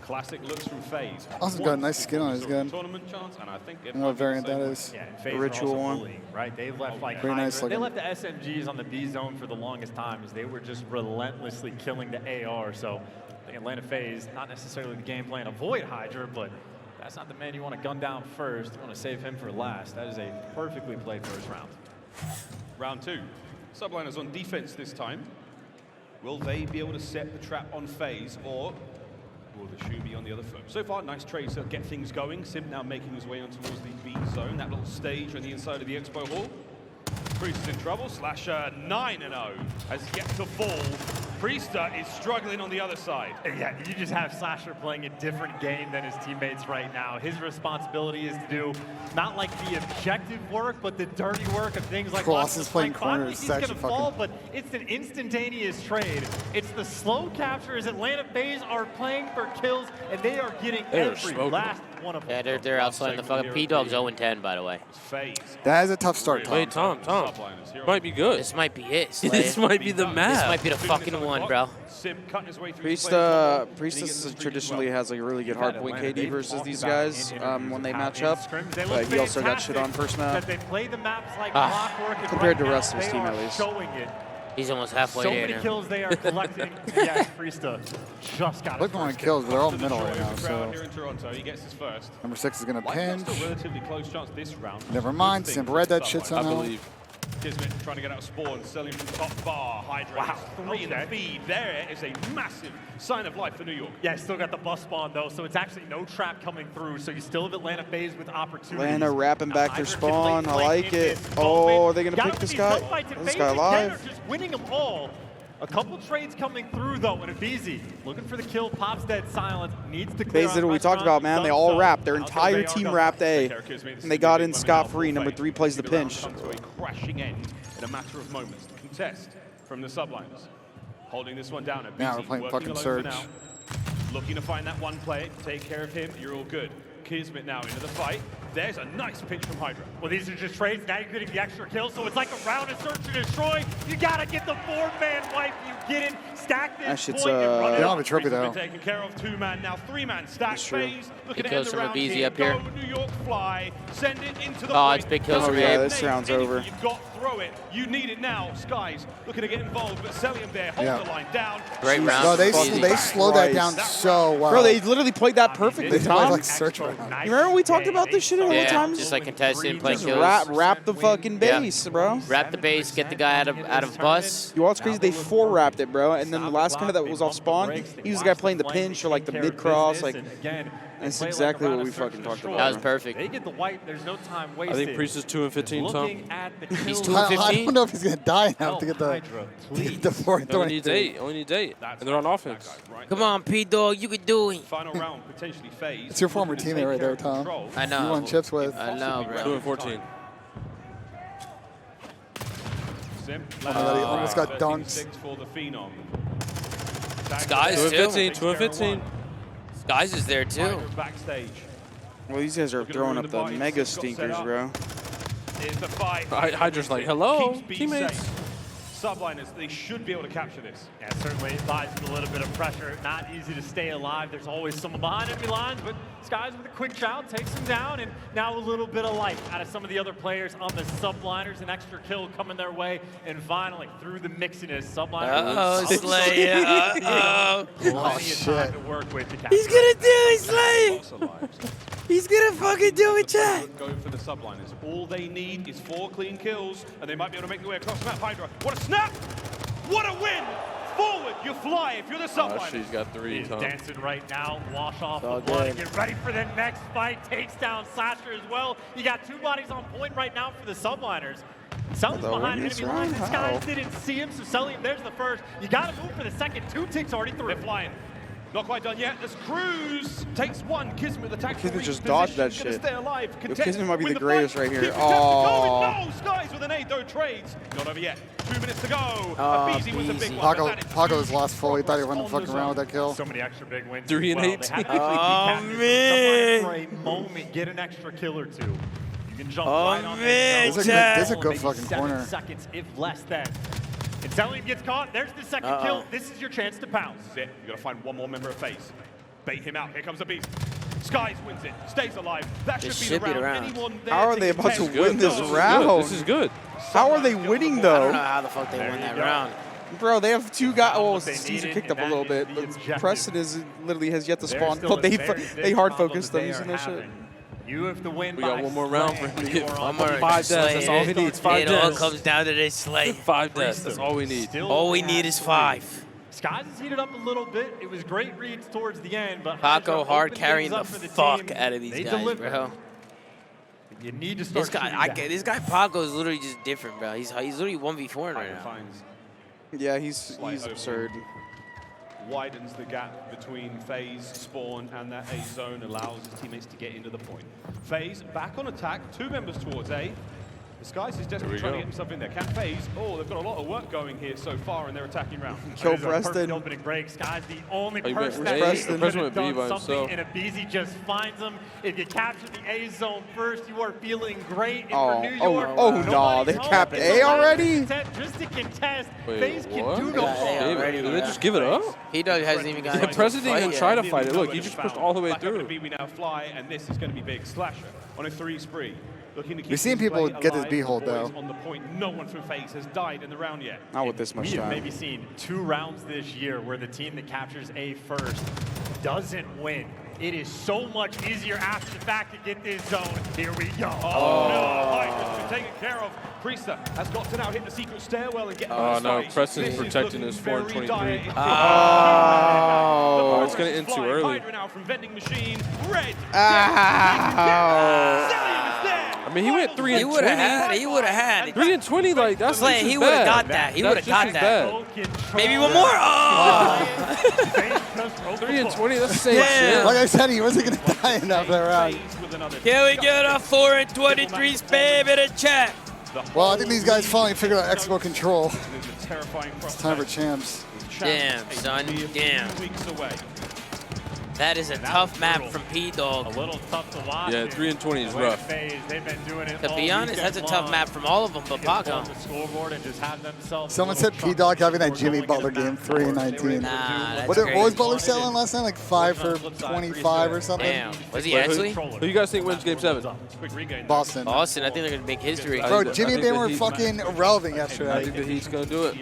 Classic looks from Faze. Austin's got a nice skin on his gun. Tournament chance, and I think I don't know what variant that is. Yeah, and Faze ritual are also one. bullying, right? They left like Very nice Hydra. They looking. left the SMGs on the B zone for the longest time, as they were just relentlessly killing the AR. So the Atlanta Faze, not necessarily the game plan, avoid Hydra, but that's not the man you want to gun down first. You want to save him for last. That is a perfectly played first round. Round 2. Subliners on defense this time. Will they be able to set the trap on Faze, or Will the shoe be on the other foot? So far, nice trades to get things going. Simp now making his way on towards the B zone, that little stage on the inside of the Expo Hall. Priestahh in trouble. Slasher 9-0 has yet to fall. Priestahh is struggling on the other side. Yeah, you just have Slasher playing a different game than his teammates right now. His responsibility is to do not like the objective work, but the dirty work of things like Cross is playing corner. He's going to fall, but it's an instantaneous trade. It's the slow capture as Atlanta Faze are playing for kills, and they are getting every last one of them. Yeah, they're outside the fucking P-Dog's 0-10, by the way. That is a tough start, Tom. Wait, Tom. Might be good. This might be it, Slay. This might be the map. This might be the fucking one, bro. Priestahh traditionally has like a really good hardpoint KD versus these guys when they match up, but he also got shit on first map. They play the maps like clockwork, compared to the rest of his team, at least. He's almost halfway there. So many kills they are collecting. Yes, Priestahh just got Look on kills, but they're all middle right now. So Here in Toronto, he gets his first. number 6 is gonna pinch. Still relatively close chance this round. Never mind. Simp read that shit I somehow. believe. Kismet trying to get out of spawn, Cellium from top bar, Hydra. Wow. 3 in the feed. There is a massive sign of life for New York. Yeah, still got the bus spawn though, so it's actually no trap coming through. So you still have Atlanta Faze with opportunities. Atlanta wrapping back their Hydra spawn. I typically like play in it. this Oh, moment. are they gonna pick this guy? This guy alive? Just winning them all. A couple trades coming through though, and Abezy looking for the kill. Pops dead silent. Needs to clear. Faze did what we talked about, man. They all wrapped. Their entire team wrapped A, and they got in scot-free. Number 3 plays the pinch. To a crashing end in a matter of moments. The contest from the Subliners. Holding this one down. Now we're Abezy playing working fucking alone Surge. for now. Looking to find that one player, take care of him. You're all good. Kismet now into the fight. There's a nice pinch from Hydra. Well, these are just trades. Now you're getting the extra kill, so it's like a round of search and destroy. You gotta get the 4-man wipe. You get it, stack this That shit's, point, and run They it don't up. have a trophy though. Taken care of. 2-man now, 3-man stack. That's true. Faze looking Big to end kills the from round Abezy here. up here. Go New York fly. Send it into the Oh, void. it's big kills Doesn't from matter Abe. This round's anything over. You've got throw it. You need it now. Skyz looking to get involved, but Cellium there holds the line down. Great round. No, they Abezy. slowed that down so well. Bro, they literally played that perfectly, They played Tom. like search round. You remember we talked about this shit a Yeah, couple times? just like contested, play Just kills. wrap the fucking base, bro. Wrap the base, get the guy out of bus. You know what's crazy? They 4-wrapped it, bro. And then the last guy that was off spawn, he was the guy playing the pinch or like the mid-cross. Like, that's exactly what we fucking talked about. That was bro. perfect. They get the wipe. There's no time I wasted. think Priestahh's 2-15, Tom. Looking at the He's kills. 2 I 15. don't know if he's gonna die now to get the Hydra, please. the 4 Only needs 8. Only needs 8. And they're on offense. Come on, P-Dog, you can do it. Final round, potentially Faze. It's your former teammate right there, Tom. I You know. won chips with. I know, bro. 2-14. He almost got dunked. For the Phenom. Skyz too. 2-15. Skyz is there too. Backstage. Well, these guys are throwing up the mega stinkers, bro. Here's the fight. Hydra's like, hello, Keeps being teammates. safe. Subliners, they should be able to capture this. Yeah, certainly it buys with a little bit of pressure. Not easy to stay alive. There's always someone behind enemy lines, but Skyz with a quick shout takes him down, and now a little bit of life out of some of the other players on the Subliners. An extra kill coming their way, and finally, through the mixiness, Subliners. Uh-oh, Slay. Uh-oh. Plenty of time to work with to capture. He's gonna do it, Slay. Lots of lives. He's gonna fucking do it, chat. Go for the Subliners. All they need is 4 clean kills, and they might be able to make their way across the map. Hydra, what a snap! What a win! Forward, you fly if you're the Subliners. She's got 3, He's Tom. dancing right now. Wash off all the blood good. and get ready for the next fight. Takes down Slasher as well. You got 2 bodies on point right now for the Subliners. Cellium's Although behind in enemy this lines. round, This guy how? didn't see him, so Cellium, there's the first. You got to move for the second. 2 ticks already through. They're flying. Not quite done yet. As Cruz takes one. Kismet the tactical Kismet just reposition, dodged that gonna shit. Stay alive. Yo, Contest Kismet might be with the fight. greatest right here. Keep attempting Oh. going. No, Skyz with an 8 though trades. Not over yet. 2 minutes to go. Abezy was a big Abezy. one. Paco, but that is Paco was huge lost full. He thought he won the on fucking round with that kill. So many extra big wins. 3 as and well. 18. They have to Oh, actually man. for a moment, get an extra kill or 2. You can jump Oh, right on man, that. This is a good Maybe fucking 7 corner. seconds, if less than. And Cellium gets caught. There's the second kill. This is your chance to pounce. That's it. You got to find one more member of Faze. Bait him out. Here comes Abezy. Skyz wins it. Stays alive. That This should should be be the the round. round. Anyone there How are they about to contest? win this No. round? This is good. How are they winning, I don't know though? how the fuck they won that round. Bro, they have 2 guys. Well, What they Caesar needed, kicked up a and little that is bit, the but objective. Preston is literally has yet to There's spawn. still But a they very they big hard problem focused that them they using are their shit. having. You have to win We by got one more round for him to get. One more 5 Slay. deaths. That's all he needs. 5 It all deaths. comes down to this, Slay. 5 deaths. That's all we need. Still All we has need is to 5. Skyz has heated up a little bit. It was great reads towards the end, but Paco Hydra hard opened carrying things the up for fuck team. out of these They guys, delivered. bro. You need to start This guy, this guy Paco is literally just different, bro. He's literally 1v4 right now. Finds Yeah, he's absurd. widens the gap between Faze, Spawn, and that A zone, allows his teammates to get into the point. Faze back on attack, 2 members towards A. The Skyz is desperately trying to get himself in there. Can Faze? Oh, they've got a lot of work going here so far in their attacking round. Kill There's a perfect Preston. opening break. Skyz the only Oh, you person bet- that Preston. could have Preston would be done by something, himself. and Abezy just finds him. If you capture the A zone first, you are feeling great. And Oh, for New oh, York, oh, no, nobody's they home. capped It's A a last already? attempt just to contest. Wait, Faze can what? do no Yeah, wrong. yeah, already, Did they yeah. just give it up? He hasn't even got The president didn't even yet. try to fight it. Look, he just pushed all the way Back up to through. B, we now fly, and this is going to be big. Slasher on a 3 spree. Looking to keep We've seen this people play get this alive. B-hold, The boys though. On the point, no one from Faze has died in the round yet. Not with this much We have time. maybe seen 2 rounds this year where the team that captures A first doesn't win. It is so much easier after the fact to get this zone. Here we go. Oh, no, Hydra's been taken care of. Priestahh has got to now hit the secret stairwell and get Oh, on no, site. Preston's This is protecting looking his 4 and very 23. dire. Oh. It's gonna end too Flying. early. Hydra now from vending machine. Red. Ow. Cellium is there. I mean, he went 3 He and would 20. have had it. He would have had it. 3 and 20, like that's Slay, just he as would have bad. got that. He That's would have just got as that. bad. Maybe one more. Oh! 3 and 20, that's the same Yeah. shit. Like I said, he wasn't going to die enough that round. Faze with another Can we get a 4 and 23 spam in the chat? Well, I think these guys finally figured out Expo control. There's a terrifying It's time for champs. Damn, son, damn. Weeks away. That is a tough map from A P-Dog. little tough to watch. Yeah, 3 and 20 is rough. Faze, they've been doing it To all be honest, that's a weekend tough long. map from all of them but Get on Paco. the scoreboard and just have themselves Someone a said little P-Dog chuckle having that before Jimmy going Butler into the game, back 3 and door. 19. Nah, that's What was crazy. Butler selling last night? Like 5 for 25 or something? Damn, was he Wait, who- actually? Who you guys think wins Game 7? Quick regain. Boston. Boston, I think they're gonna make history. I Bro, think Jimmy the- and I Dan think were the Heat- fucking irrelevant I yesterday. think the Heat's gonna do it.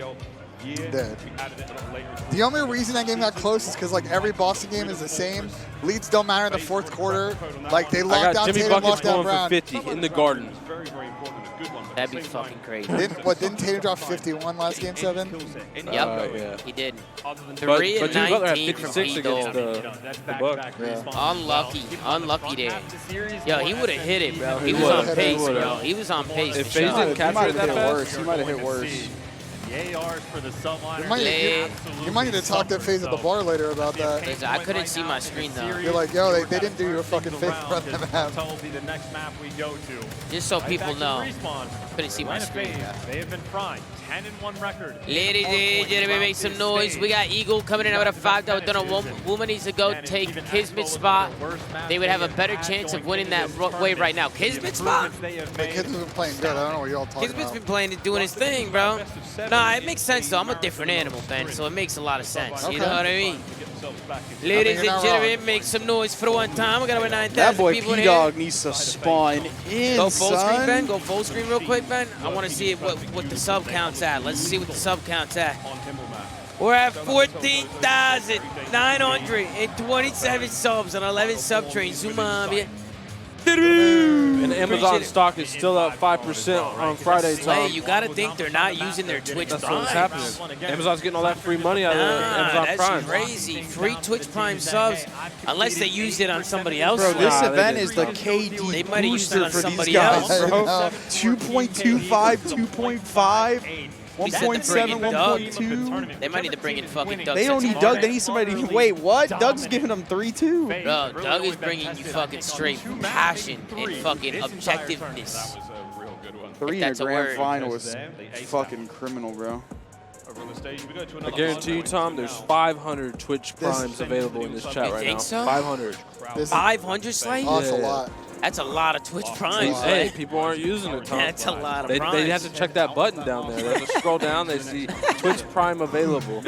Dead. The only reason that game got close is because like every Boston game is the same. Leads don't matter in the 4th quarter. Like they I locked got down Jimmy Tatum, Buckets locked down going for Brown. 50 in the Garden. Very, very important. A good one. but That'd at be the same fucking time, crazy. Didn't Tatum drop 51 last game 7? Yep, Yeah. he did. other than 3 but and Jimmy Butler had 19 from 56 against P-Dog. the Bucks. Unlucky, unlucky there. Yo, he would have hit it, bro. He was would've. on He pace, would've. bro. He was on pace. If for Faze sure. didn't He capture might it have that hit fast, worse. He might have hit worse. The ARs for the Subliners. You might need to talk to FaZe at the bar later about that. Listen, I couldn't see my screen though. You're like, yo, they didn't do your fucking FaZe run that map. Will be the next map we go to. Just so people know. Respawn. Couldn't see my Atlanta screen. Faze, they have been primed. 10-1 record. Ladies and gentlemen, make some noise. We got Eagle coming in with a 5-0. Don't know, woman needs to go take Kismet's spot. They would have a better chance of winning that way right now. Kismet's spot? The kids have been playing good. I don't know what y'all talking Kismet's about. been playing and doing his thing, bro. Nah, it makes sense though. I'm a different animal, Ben, so it makes a lot of sense. You know what I mean? Ladies you're and not gentlemen, wrong. make some noise for the one time. We got over 9,000 That boy people in here. P-Dog needs to spawn in, Go full screen, Ben. son. Go full screen real quick, Ben. I want to see what the sub count's at. Let's see what the sub count's at. We're at 14,927 subs on 11 sub trains. ZooMaa. And Amazon stock is still up 5% on Friday, Hey, Tom. you gotta think they're not using their Twitch That's Prime. what's happening. Amazon's getting all that free money out of Nah, Amazon that's Prime. crazy. Free Twitch Prime subs, unless they used it on somebody else. Bro, this Nah, they event didn't. is the They KD might have used it booster on for these somebody guys, else. bro. No. 2.25, 2.5. He said to bring 1.7, in Doug. 1.2. They might need to bring in fucking Doug. They don't need Doug. They need somebody to wait. What? Doug's giving them 3-2. Bro, Doug is bringing you fucking straight passion and fucking objectiveness. 3 in a that's a grand word. final is fucking criminal, bro. I guarantee you, Tom, there's 500 Twitch Primes available in this chat You right think now. so? 500. This is 500 Slay? oh, that's a Yeah. lot. That's a lot of Twitch Primes, Hey, Slay. people aren't using it, Tom. That's a lot of They Primes. have to check that button down there. They have to scroll down. They see Twitch Prime available.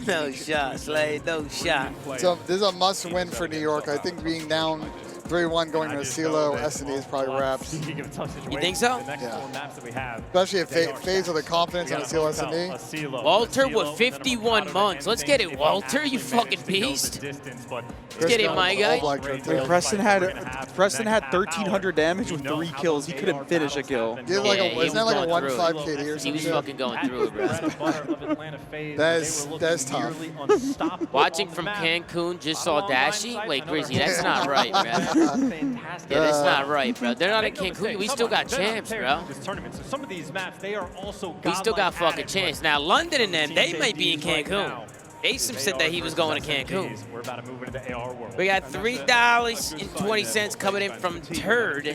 No shot, Slay. No shot. So this is a must-win for New York. I think being down 3-1 going to a CeeLo, S&D is probably wraps. You think so? Yeah. Especially if Faze with the confidence on a CeeLo, S&D. Walter with 51 months. Let's get it, Walter, you fucking beast. Let's get it, my guy. Wait, Preston had 1,300 damage with 3 kills. He couldn't finish a kill. Isn't that like a 1-5 KD or something? He was fucking going through it, bro. That's tough. Watching from Cancun, just saw Dashi. Wait, Grizzy, that's not right, bro. Yeah, that's not right, bro. They're not in Cancun. We still got champs, bro. Some of these maps, they are also We still got fucking champs. Now, London and them, they might be in Cancun. Asim said that he was going to Cancun. We're about to move into the AR world. We got $3.20 coming in from Turd.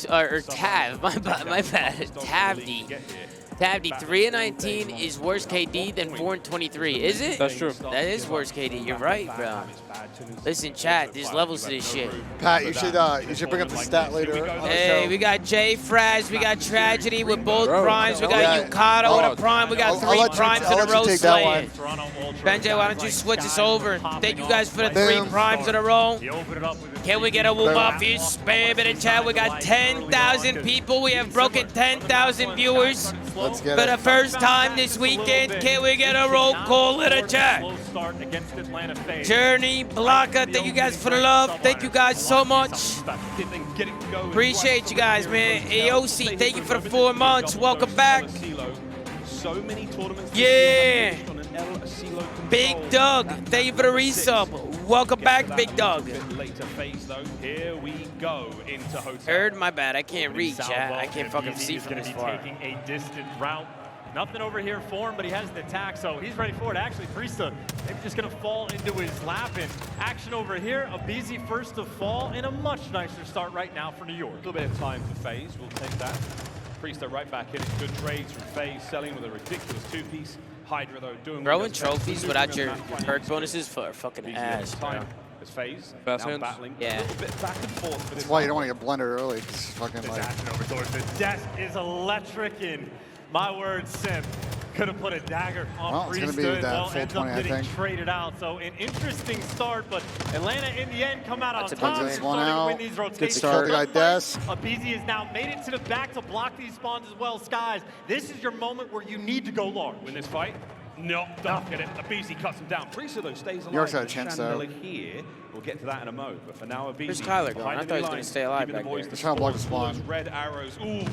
Or Tav, my bad. Tavdi. Tavdi, 3-19 is worse KD than 4-23. Is it? That's true. That is worse KD. You're right, bro. Listen, chat, there's levels to this shit. Pat, you should bring up the stat later. Hey, we got Jay Fraz, we got Tragedy with both primes, we got Yukata with a prime, we got 3 primes in a row slaying. Benjay, why don't you switch us over? Thank you guys for the 3 primes in a row. Can we get a ZooMaa for you? Spam it in chat. We got 10,000 people. We have broken 10,000 viewers. Let's get for it. the first time this weekend. Can we get a roll call in a chat? Journey, Blocka, thank you guys for the love. Thank you guys so much. Appreciate you guys, man. AOC, thank you for the 4 months. Welcome back. Yeah. Big Doug, thank you for the resub. Welcome back, Big Doug. Here we go into hotel. Heard, my bad. I can't read, chat. I can't fucking see from this far. Taking a distant route. Nothing over here for him, but he has the attack, so he's ready for it. Actually, Priestahh maybe just gonna fall into his lap. And action over here. Abezy first to fall, and a much nicer start right now for New York. A little bit of time for Faze. We'll take that. Priestahh right back in. Good trades from Faze, selling with a ridiculous 2-piece. Hydra though doing. Throwing trophies without your perk bonuses for fucking ass, bro. As Faze Fast now hands. battling Yeah. a little bit back and forth for this. That's why you don't want to get blundered early. It's fucking This like. action over towards the desk is electric, and my word, Simp could have put a dagger on Well, it's gonna be Priestahh. that Well, full ends 20, up I getting think. traded out. So an interesting start, but Atlanta in the end come out on That's a top. big They're win. One starting to out. win these rotations. start. Killed the guy Des. Abezy has now made it to the back to block these spawns as well. Skyz, this is your moment where you need to go large. Win this fight. No, don't get it. Abezy cuts him down. Priestahh though stays alive. York's got a with chance, though. Chandler here. We'll get to that in a mo. But for now, Abezy. Where's Kyler going? behind I thought he was enemy gonna lines, stay alive giving the back boys there. the Trying to block the spawn. spawn. Those red arrows. Ooh,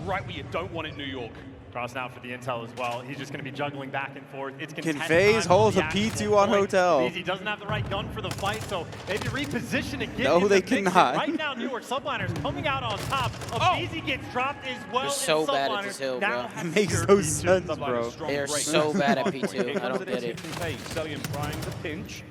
right where you don't want it, New York. Cross now for the intel as well. He's just going to be juggling back and forth. It's Can contest Faze time hold for a the P2 actual on point. Hotel? Abezy doesn't have the right gun for the fight, so maybe reposition again. No, they cannot. Right now, New York Subliners coming out on top. Abezy gets dropped as well. They're so and bad at Subliners this hill, now bro. have It makes secured no P2. sense, bro. They are so bad at P2. I don't get it. Cellium trying to pinch.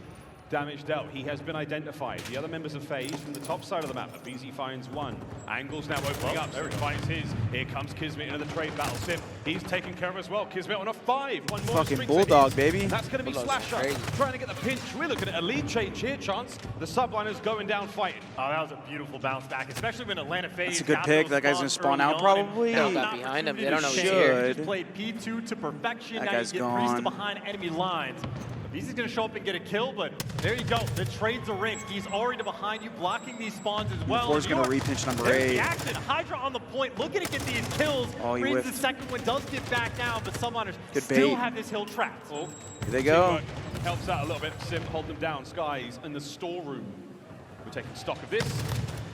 Damage dealt. He has been identified. The other members of Faze from the top side of the map. Abezy finds one. Angles now opening up. There he finds his. Here comes Kismet into the trade battle. Simp, he's taken care of as well. Kismet on a 5. One more Fucking streak for bulldog, his. baby. That's going to be Bulldog's Slasher crazy. trying to get the pinch. We're looking at a lead change here, chance. The Subliners going down fighting. Oh, that was a beautiful bounce back, especially when Atlanta Faze. That's a good got pick. those That guy's gonna spawns spawn early out on, and probably. they have They an got behind him. They don't know opportunity what's to here. share. Just played P2 to perfection. That now guy's you get Priestahh gone. behind enemy lines. Abezy's going to show up and get a kill, but there you go. The trade's a ring. He's already behind you, blocking these spawns as well. Four's gonna York, repinch number there's 8. the action. Hydra on the point, looking to get these kills. Oh, he Reads the whiffed. second one, does get back down, but Subliners Good still bait. have this hill trapped. Oh, Here they go. teamwork helps out a little bit. Simp hold them down. Skyz in the storeroom. We're taking stock of this.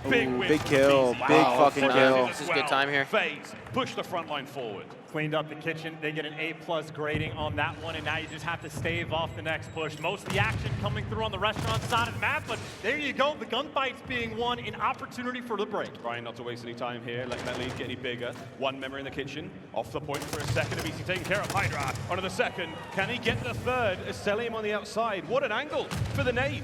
Big Ooh, win big from kill. Abezy. Big Wow. fucking For kill. Abezy This as is good time here. Faze push the front line forward. Cleaned up the kitchen. They get an A+ grading on that one, and now you just have to stave off the next push. Most of the action coming through on the restaurant side of the map, but there you go. The gunfight's being won, an opportunity for the break. Trying not to waste any time here, letting that lead get any bigger. One member in the kitchen, off the point for a second. Abezy taking care of Hydra. Onto the second. Can he get the third? Cellium on the outside. What an angle for the nade.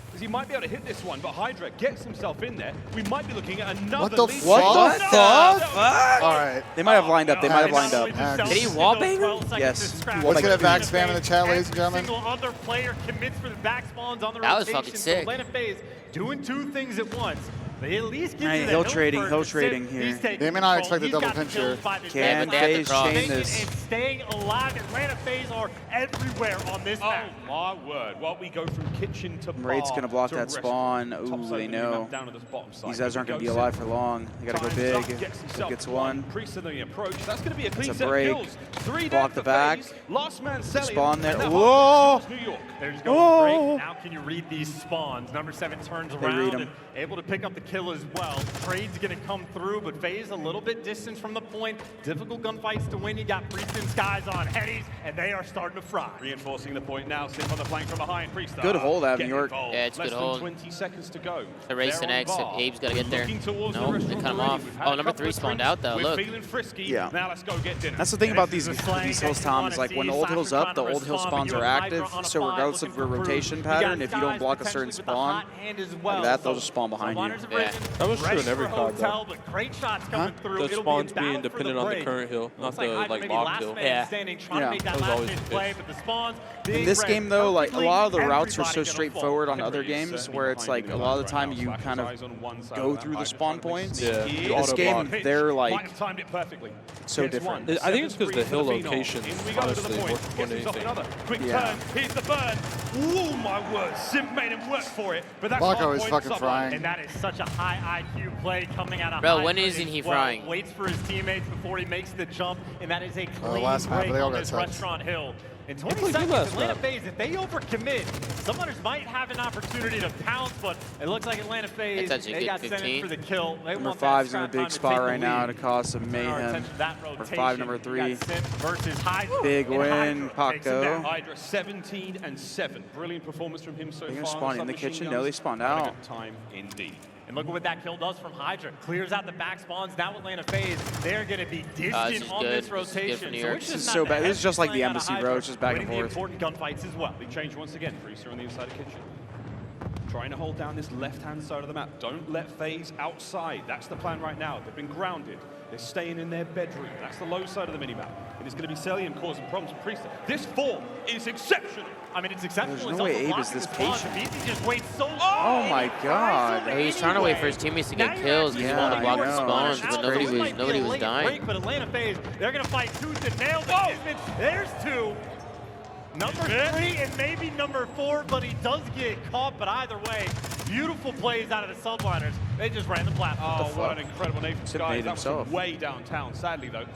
Because he might be able to hit this one, but Hydra gets himself in there. We might be looking at another What the lead. fuck? What the fuck? All right. They might have lined up. They might have lined up. Did he wallbang him? Yes. Let's get a back spam in the chat, ladies and gentlemen. Single other player commits for the back spawns on the That was rotation. fucking So sick. Atlanta Faze doing 2 things at once. They at least give Hey, you the hill hill trading, first. hill Simp, trading he's here. taking They may not control. expect a He's double got the pincher. kills by the Can second. they have the Faze cross. chain Making this? and staying alive. Atlanta Faze are everywhere on this Oh map. my word! Well, we go from kitchen to bar. Raid's gonna block to that spawn. restaurant. Top Ooh, side they of the minimap know. down to the bottom side. These guys aren't Here gonna we be go, alive Simp. for long. They gotta go Time's up, big. gets himself Gets one. Priestahh in the approach. That's going to be a clean It's a set break. of kills. 3 Block down the for back. Faze. Last man Cellium. Spawn there. And now Whoa! New York. They're just going Oh. great. Now can you read these spawns? Number 7 turns They read around 'em. and able to pick up the kill as well. Trade's going to come through, but Faze a little bit distance from the point. Difficult gunfights to win. You got Priestahh and Skyz on headies, and they are starting to fry. Reinforcing the point now. Simp on the flank from behind. Priestahh. Good hold out of Get New York. involved. Yeah, it's Less good than hold. 20 seconds to go. The race and They're on exit. bar. Abe's got to get there. Looking towards the Nope, they restaurant cut him already. off. We've had Oh, a number couple 3 of spawned drinks. out, though. We're Look. feeling frisky. Yeah. Now let's go get dinner. That's the thing And about this these is the slang hills, that you Tom, wanna is like when see. the old hill's Cypher up, the trying to old hill respond, spawns but are you have active. Hydra on a So five regardless of looking your for proof. rotation You got pattern, if you don't Skyz block a certain potentially with the spawn, hot hand as well. that, they'll So just spawn behind you. Subliners have Yeah. risen, That was true ready in every for COD, though. hotel, but great shots coming through. The It'll spawns be a being battle for dependent on the break. current hill, not Looks the Hydra like maybe locked last hill. man Yeah. standing, trying Yeah. to make that That was last always minute the play, case. but the spawns In being this read game, though, like a perfectly, lot of the routes are everybody so gonna fall. straightforward on Hydra other is games certainly where it's behind like in a the lot of the lines time right you now. kind of Slasher's eyes on one side go of that. through the Hydra's spawn trying to make points. sneaky. Yeah, This auto game, block. they're Might like have timed it perfectly. so Gets different. one. I think it's 'cause the 7-3 hill for Phenom. location, In we go to the honestly, point. more than Gets himself anything. another quick Yeah. turn. Here's the burn. Oh my word! Simp made him work for it. But that's Bucko is Hardpoint fucking Subliners. frying. And that is such a high IQ play coming out of Bro, Hydra when isn't as he well. frying? Waits for his teammates before he makes the jump, and that is a clean last map, break they all on got this touched. restaurant hill. In 20 played good seconds, last Atlanta map. Faze, if they overcommit, Subliners might have an opportunity to pounce, but it looks like Atlanta Faze, touching they good got sent in 15. for the kill. They Number want that 5's in a scrap big time to spot take the right now lead. to cause some Turn our mayhem. attention to that Number 5, rotation. number You got 3. Simp versus Hydra. Big and win, Hydra takes him Paco. down. Hydra 17-7. Brilliant performance from him so Are they far. gonna spawn in the Submachine kitchen? guns. No, they spawned Had a out. good time indeed. And look at what that kill does from Hydra. Clears out the back spawns. Now Atlanta Faze, they're going to be distant this is on good. this This is good for rotation. New So York. it's This just is not so the bad. This is just like the heavy Embassy, slaying out of bro. Hydra, It's just back and winning the forth. important gunfights as well. Big change once again. Priestahh on the inside of kitchen. Trying to hold down this left-hand side of the map. Don't let Faze outside. That's the plan right now. They've been grounded. They're staying in their bedroom. That's the low side of the minimap. And it's going to be Cellium causing problems for Priestahh. This form is exceptional. I mean, it's exceptional. There's It's no way also Abe is blocking this the spawns. patient. Abezy just waits so long. Oh my and he God. fries him Hey, he's trying to wait for his anyway. teammates to Now get you're kills. actually He's Yeah, wanting to I block know. the spawns, but Out, so nobody this was might be a late dying. break, but Atlanta Faze, they're going to fight tooth and nail. But Kismet, there's 2. Number 3 and maybe number 4, but he does get caught. But either way, beautiful plays out of the Subliners. They just ran the platform. Oh, what an incredible name from Simp Skyz. made That was himself. from way downtown, sadly, though.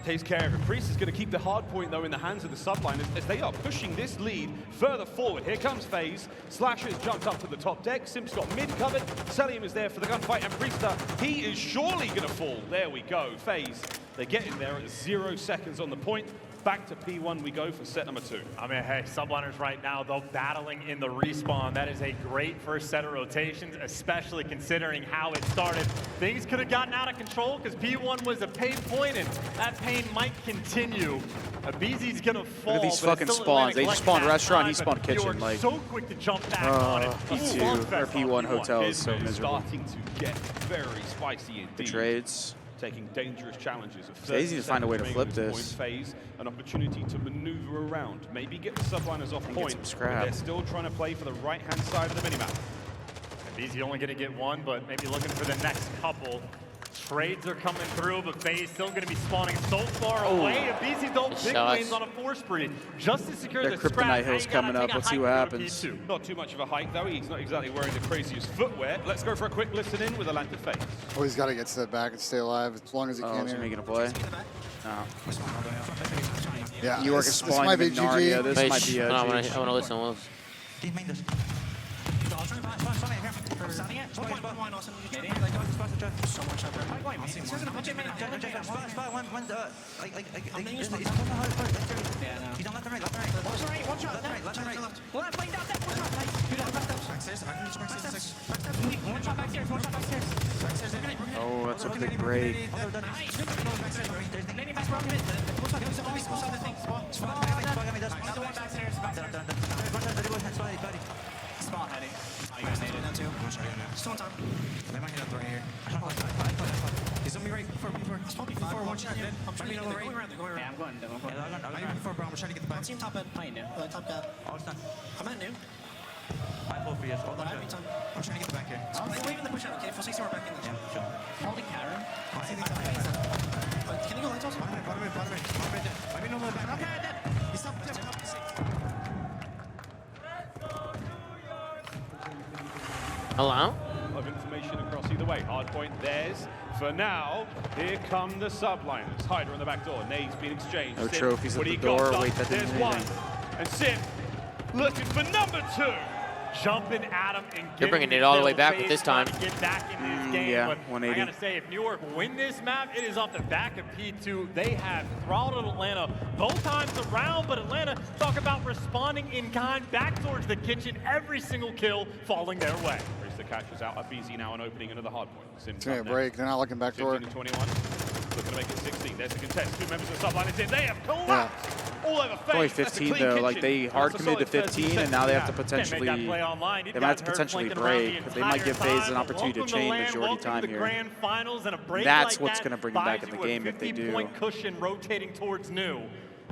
Takes care of it. Priestahh is going to keep the hard point, though, in the hands of the Subliners as they are pushing this lead further forward. Here comes Faze. Slasher's jumped up to the top deck. Simp's got mid covered. Cellium is there for the gunfight. And Priestahh, he is surely going to fall. There we go. Faze, they get in there at 0 seconds on the point. Back to P1 we go for set number 2. I mean, hey, Subliners right now, though, battling in the respawn. That is a great first set of rotations, especially considering how it started. Things could have gotten out of control because P1 was a pain point, and that pain might continue. Abezy's going to fall. Look at these but it's fucking still spawns. Atlanta They just collecting spawned that restaurant, time, he spawned but you kitchen, are like- so quick to jump back on it. A P2 slugfest or on P1 hotel is so Kismet is miserable. starting to get very spicy indeed. The trades. Taking dangerous challenges. Faze need to find a way to flip this. Faze, an opportunity to maneuver around, maybe get the Subliners off And get point. some but scrap. They're still trying to play for the right-hand side of the minimap. Abezy only going to get 1, but maybe looking for the next couple. Trades are coming through, but Faze still going to be spawning so far away. Abezy, though, big shots. wins on a 4 spree. Just to secure Their the scrap. Kryptonite Hill's Now you gotta coming up. take a Let's see hike what to go to happens. P2. Not too much of a hike, though. He's not exactly wearing the craziest footwear. Let's go for a quick listen in with Atlanta Faze. Oh, he's got to get to the back and stay alive as long as he Oh, can is he here. making a play? No. Yeah, New York is this spawning might them be in Narnia. GG. This Wait, might be a I want GG. to listen. Wolves. Oh, that's a big break. He's gonna be right before one shot. I'm trying to get the going around. Yeah, I'm going. Before bro, I'm trying to get the back. Team top at new. Top cat. I'm at new. I hope he has all that. I'm trying to get back here. Wait, even the push out. Okay, for 60 more back in the jam. Sure. Holding Karen. Can you go lights also? Bottom right there. Let me know the back. Okay, dead. He's up. Hello? Of information across either way. Hardpoint, theirs. For now, here come the Subliners. Hydra on the back door. Nades being exchanged. No Simp, trophies at what do the you got, door. Doug? Wait, that didn't There's mean one. anything. And Simp looking for number 2. Jumping at him and You're bringing it all the way back with this time. Get back in this game, yeah, but 180. I gotta say, if New York win this map, it is off the back of P2. They have throttled Atlanta both times around, but Atlanta talk about responding in kind back towards the kitchen. Every single kill falling their way. Priestahh catches out Abezy now and opening another hard point. Simp It's gonna break. They're not looking back door. 15 to 21. Looking to make it 16. There's the contest. 2 members of the Subliners in. They have collapsed. All over It's only Faze. That's a 15 clean though. Like kitchen. they hard That's a committed to solid 15, and now they have to Can't make potentially. that play online. They might have to potentially break. They might give Faze an opportunity to chain majority time here. Grand finals and a break That's like what's that going to bring them back buys in the you a game if they do. 50-point cushion rotating towards new.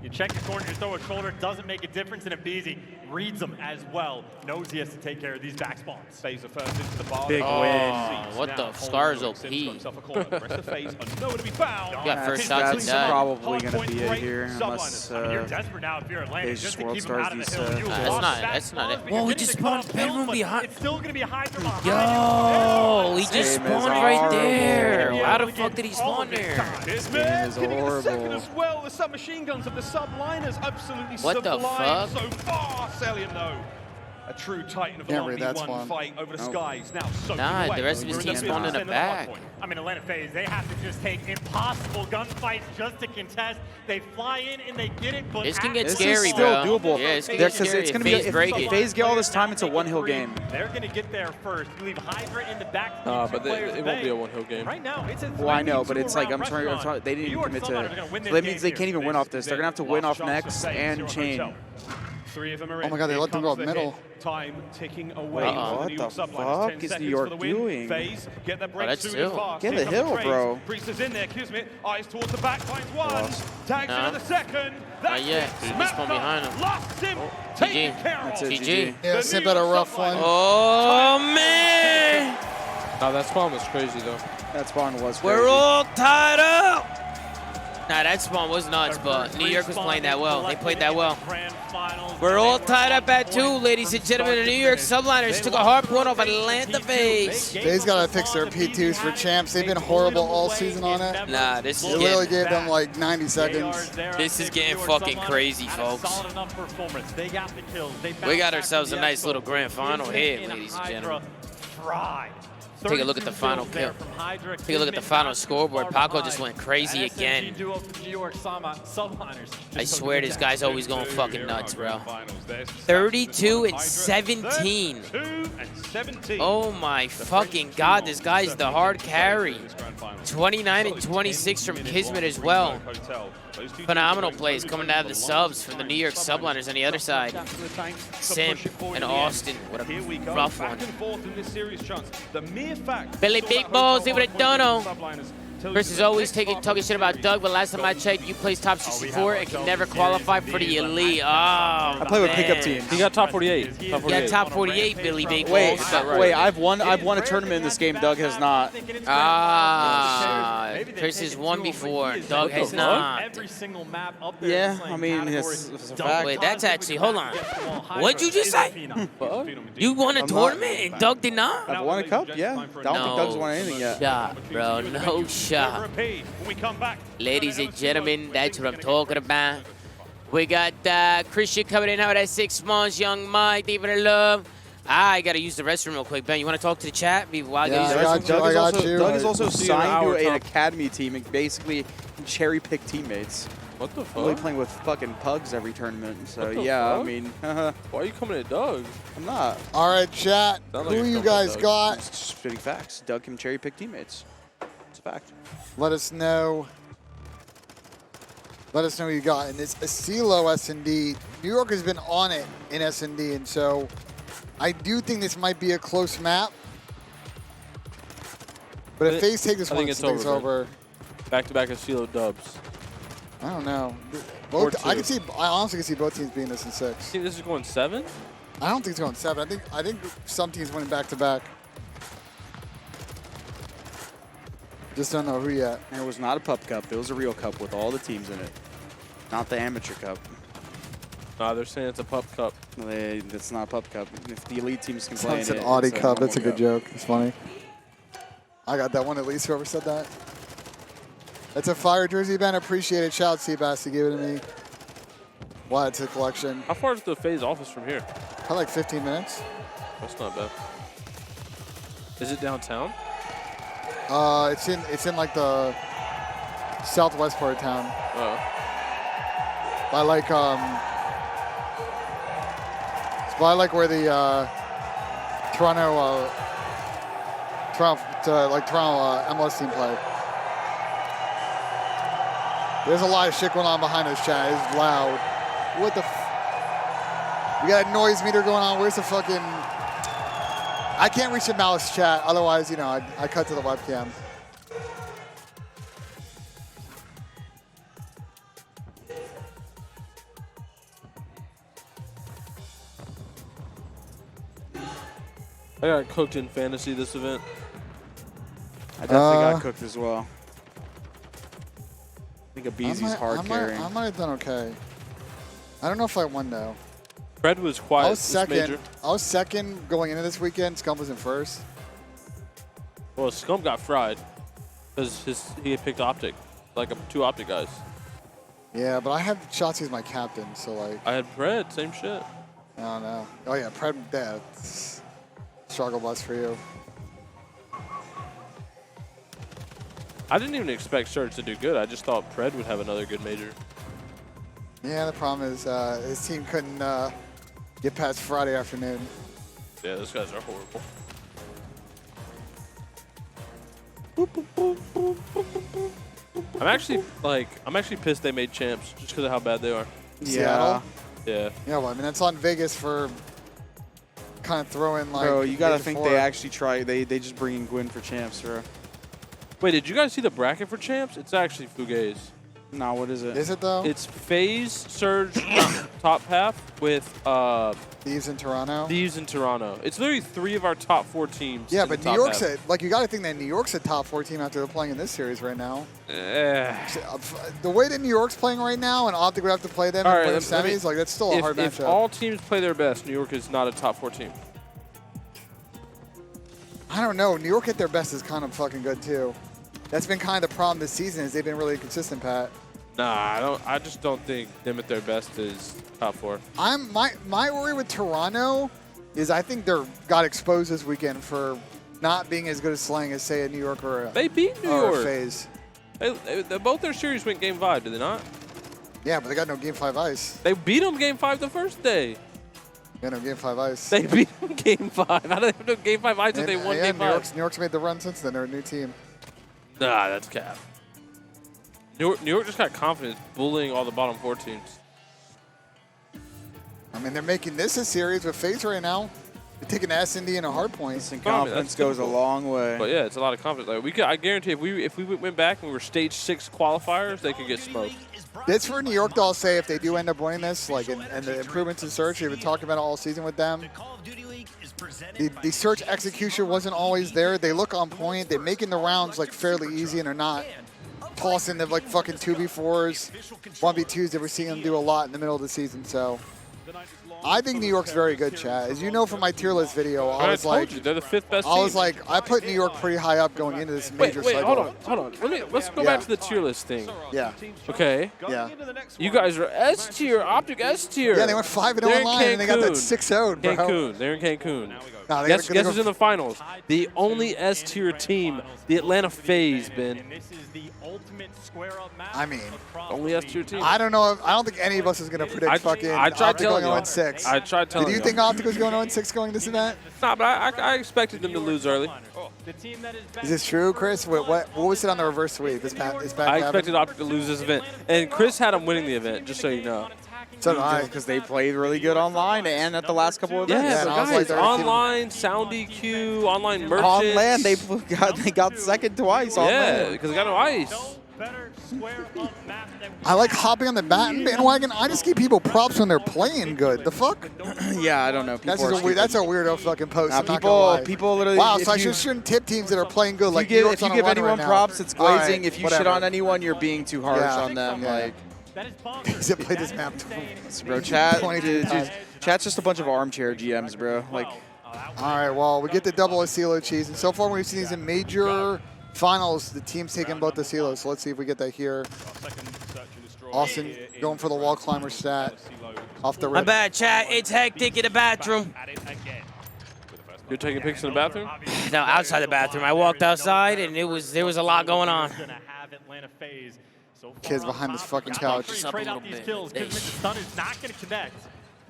You check the corner, you throw a shoulder, doesn't make a difference, and Abezy reads them as well. Knows he has to take care of these back spawns. Faze the first into the bar. Big win. What the Skyz OP. Himself a corner. The rest of Faze are nowhere to be found. Yeah, first That's shots and done. probably going to be it here, unless You're desperate now if you're Atlanta Faze just to World keep him out of Stars the hill. these, You that's lost not- back that's not spawns, it. but Whoa, you're he getting just the spawned cutoff hill, bedroom but behind- It's still going to be Hydra behind Yo, he just Game is spawned right horrible. there. Yeah, How the look fuck at did he all spawn of his there? time. Kismet is getting a second horrible. as well. The submachine guns of the Subliners absolutely What the sublime fuck? so far. Cellium though. A true titan of the Can't read, 1v1 that's fun. fight over the Nope. Skyz. Now soaking Nah, away. the rest of his We're team the spawned in the center back. hardpoint. I mean, Atlanta Faze, they have to just take impossible gunfights just to contest. They fly in and they get it, but This can get This scary, is still bro. doable. Yeah, it's There- gonna get 'cause scary it's if gonna be Faze if break it. Faze get all this time, it's a one-hill game. They're going to get there first. You leave Hydra in the back. Nah, two but players it won't be bay. a one-hill game. Right now, it's a Well, I know, 3v2 but it's like around I'm trying. restaurant. They didn't New even York commit Subliners are gonna to. win So this that game means they here. can't even win off this. They're gonna have to win Last off chance for next Faze and here on chain. Hotel. 3 of them are in. Oh my God, they Here let them go comes up the middle. hit. Time ticking away. Wait, for what the New York the Subliners. fuck 10 is New seconds York for the win. doing? Faze get that that's breakthrough two. and fast. Get Here the comes hill, Faze. bro. Priestahh's in there. Kismet eyes towards the back. Finds one. Lost. Tags Nah. in the second. That's Not yet. it. He just spawned behind him. Lost him. GG. Taken care of. That's it, GG. Yeah, The Simp New had a York rough one. Subliners. Oh, man. Nah, that spawn was crazy though. That spawn was. We're crazy. all tied up. Nah, that spawn was nuts, but New York was playing that well. They played that well. We're all tied up at 2, ladies and gentlemen. The New York Subliners took a hard point off Atlanta Faze. Faze got to fix their P2s for champs. They've been horrible all season on it. Nah, this They is literally getting, gave them like 90 seconds. This is getting fucking crazy, folks. We got ourselves a nice little grand final here, ladies and gentlemen. Take a look at the final kill. Take a look at the final scoreboard. Paco just went crazy again. I swear this guy's always going fucking nuts, bro. 32 and 17. Oh my fucking God, this guy's the hard carry. 29 and 26 from Kismet as well. Phenomenal plays coming out of the subs from the New York Subliners on the other side. Simp and Austin, what a rough one. Billy Big Balls, they would have done it. Chris is always talking shit about Doug, but last time I checked, you placed top 64 and can never qualify for the elite. Oh, I play with pickup teams. He got top 48. Top 48. Yeah, top 48, Billy Big Wait, Balls. wait. I've won a tournament in this game. Doug has not. Ah, Chris has won before. Doug has not. Yeah, I mean, it's a fact. Wait, that's actually, hold on. What'd you just say? You won a tournament and Doug did not? I've won a cup, yeah. I don't think Doug's won anything yet. Shot, bro, no shot. Ladies and gentlemen, that's what I'm talking about. We got Christian coming in out at 6 months, Young Mike, even a love. I gotta use the restroom real quick. Ben, you wanna talk to the chat? While Yeah, use the I got restroom? you, I got you. Doug is also See you in an signed to hour, an Tom. academy team and basically cherry-pick teammates. What the Only fuck? playing with fucking pugs every tournament. So What the yeah, I fuck? mean, Why are you coming at Doug? I'm not. All right, chat. Sound like Who a you couple guys of got? It's just spitting facts. Doug can cherry-pick teammates. It's a fact. Let us know. Let us know who you got. And it's a CeeLo S&D. New York has been on it in S&D, and so I do think this might be a close map. But if Faze take this I one, think it's it's over, over. Back-to-back of CeeLo dubs. I don't know. Or Both, I two. honestly can see both teams being this in 6. See, this is going 7? I don't think it's going 7. I think some teams winning back-to-back. Just don't know who yet. And it was not a Pup Cup. It was a real cup with all the teams in it. Not the Amateur Cup. Nah, they're saying it's a Pup Cup. It's not a Pup Cup. If the elite teams can play It's in an it, Audi it's a Cup. That's a normal good joke. It's funny. I got that one at least, whoever said that. That's a fire jersey, Ben. Appreciate it. Shout out Seabass to give it to me. Wow, it's a collection. How far is the Faze office from here? Probably like 15 minutes. That's not bad. Is it downtown? It's in like the southwest part of town. Oh. By like it's by like where the Toronto MLS team play. There's a lot of shit going on behind us, chat. It's loud. What the? We got a noise meter going on. Where's the fucking? I can't reach the mouse, chat. Otherwise, you know, I cut to the webcam. I got cooked in fantasy this event. I definitely got cooked as well. I think Abezy's hard carrying. I might have done okay. I don't know if I won though. Fred was quiet. I was second. I was second going into this weekend. Scump was in first. Well, Scump got fried because he had picked Optic, like 2 Optic guys. Yeah, but I have Shotzi as my captain, so like. I had Fred, same shit. I don't know. Oh yeah, Pred. Yeah, struggle bus for you. I didn't even expect Surge to do good. I just thought Pred would have another good major. Yeah, the problem is his team couldn't get past Friday afternoon. Yeah, those guys are horrible. I'm actually pissed they made champs just because of how bad they are. Seattle? Yeah. Yeah, well, I mean, that's on Vegas for kind of throwing like. Bro, you gotta think they actually try. They just bring in Gwyn for champs, bro. Wait, did you guys see the bracket for champs? It's actually Fugaze. No, what is it? Is it though? It's Faze, Surge, top half with Thieves in Toronto. Thieves in Toronto. It's literally 3 of our top 4 teams. Yeah, in but the New top York's half. like you got to think that New York's a top 4 team after they're playing in this series right now. Eh. The way that New York's playing right now, and Optic would have to play them in the semis, like that's still a hard matchup. If all teams play their best, New York is not a top 4 team. I don't know. New York at their best is kind of fucking good too. That's been kind of the problem this season is they've been really consistent, Pat. Nah, I just don't think them at their best is top 4. My worry with Toronto is I think they're got exposed this weekend for not being as good at slaying as say a New York or a They beat New York. Faze. They both their series went Game 5, did they not? Yeah, but they got no Game 5 ice. They beat them Game 5 the first day. They got no Game 5 ice. They beat them Game 5. How do they have no Game 5 ice if they won Game 5? New York's made the run since then. They're a new team. Nah, that's cap. New York just got confidence bullying all the bottom 4 teams. I mean, they're making this a series with Faze right now. They're taking S, Indy, and a Hardpoint. And confidence goes a long way. But yeah, it's a lot of confidence. Like I guarantee if we went back and we were stage 6 qualifiers, they could get smoked. That's for New York, though, I'll say, if they do end up winning this, like, and the improvements in search, we've been talking about it all season with them. The search execution wasn't always there. They look on point. They're making the rounds, like, fairly easy, and they're not tossing the, like, fucking 2v4s, 1v2s that we're seeing them do a lot in the middle of the season, so. I think New York's very good, Chad. As you know from my tier list video, I was like, they're the 5th best team. I was like, I put New York pretty high up going into this major cycle. Hold on. Let's go back to the tier list thing. Yeah. Okay. Yeah. You guys are S tier, Optic S tier. Yeah, they went 5-0 online and they got that 6-0, bro. Cancun. They're in Cancun. No, Guess who's in the finals? The only S tier team, the Atlanta Faze, Ben. I mean, only S tier team. I don't know. I don't think any of us is going to predict fucking Optic going 0-6. I tried telling you. Did you think Optic was going 0-6 going this event? Nah, but I expected them to lose early. Is this true, Chris? What was it on the reverse sweep? I expected Optic to lose this event. And Chris had them winning the event, just so you know. So did I. Because they played really good online and at the last couple of events. Yeah, but guys, online, Sound EQ, online merchants. On land, they got second twice. Yeah, because they got no ice. better square up map than we I like have. hopping on the bandwagon. I just give people props when they're playing good. The fuck? Yeah, I don't know. That's People are just a weird. That's a stupid. weird fucking post. Nah, I'm not gonna lie. people literally. Wow, if so I you- shouldn't tip teams that are playing good. Like if you New York's give on a run anyone right now. props, it's All glazing. right, If you whatever. shit on anyone, you're being too harsh Yeah. on them. Yeah. Like, That is bonkers. He's played this map. bro, chat, 22 times. chat's just a bunch of armchair GMs, bro. Like, All right, well, we get the double Asilo cheese, and so far we've seen these in major finals. The team's taking both the Asilos, so let's see if we get that here. Austin going for the wall climber stat off the My rip. bad, chat. It's hectic in the bathroom. You're taking pics in the bathroom? No, outside the bathroom. I walked outside and there was a lot going on. Kids behind this fucking couch. Trade out these kills. Kismet, the stun is not going to connect.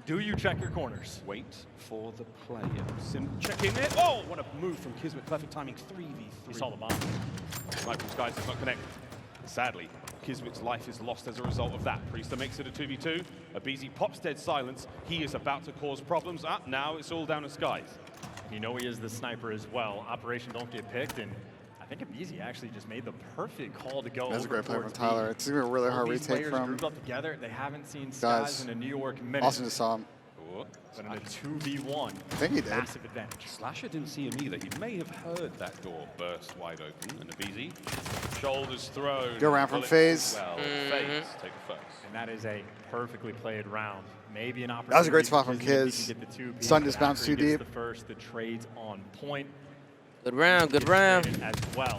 Do you check your corners? Wait for the player. Simp check in there. Oh, what a move from Kismet. Perfect timing. 3v3. We saw the bomb. Snipe from Skyz does not connect. Sadly, Kismet's life is lost as a result of that. Priestahh makes it a 2v2. Abezy pops dead silence. He is about to cause problems. Now it's all down to Skyz. You know he is the sniper as well. Operation don't get picked, and I think Abezy actually just made the perfect call to go. That's a over great play from towards Tyler. B. It's gonna be a really hard These retake players from grouped up together. They haven't seen Guys. Skyz in a New York minute. Austin just saw him. But in a 2v1, I think he did. massive advantage. Slasher didn't see him either. He may have heard that door burst wide open. And Abezy, shoulders thrown. Go around from Bullet Faze. Well, Faze take a first. And that is a perfectly played round. Maybe an opportunity. That was a great spot from Kismet if he Kiz. can get the 2P, Stun but just bounced after he too gets deep. The first, the trades on point. Good round, good round. As well.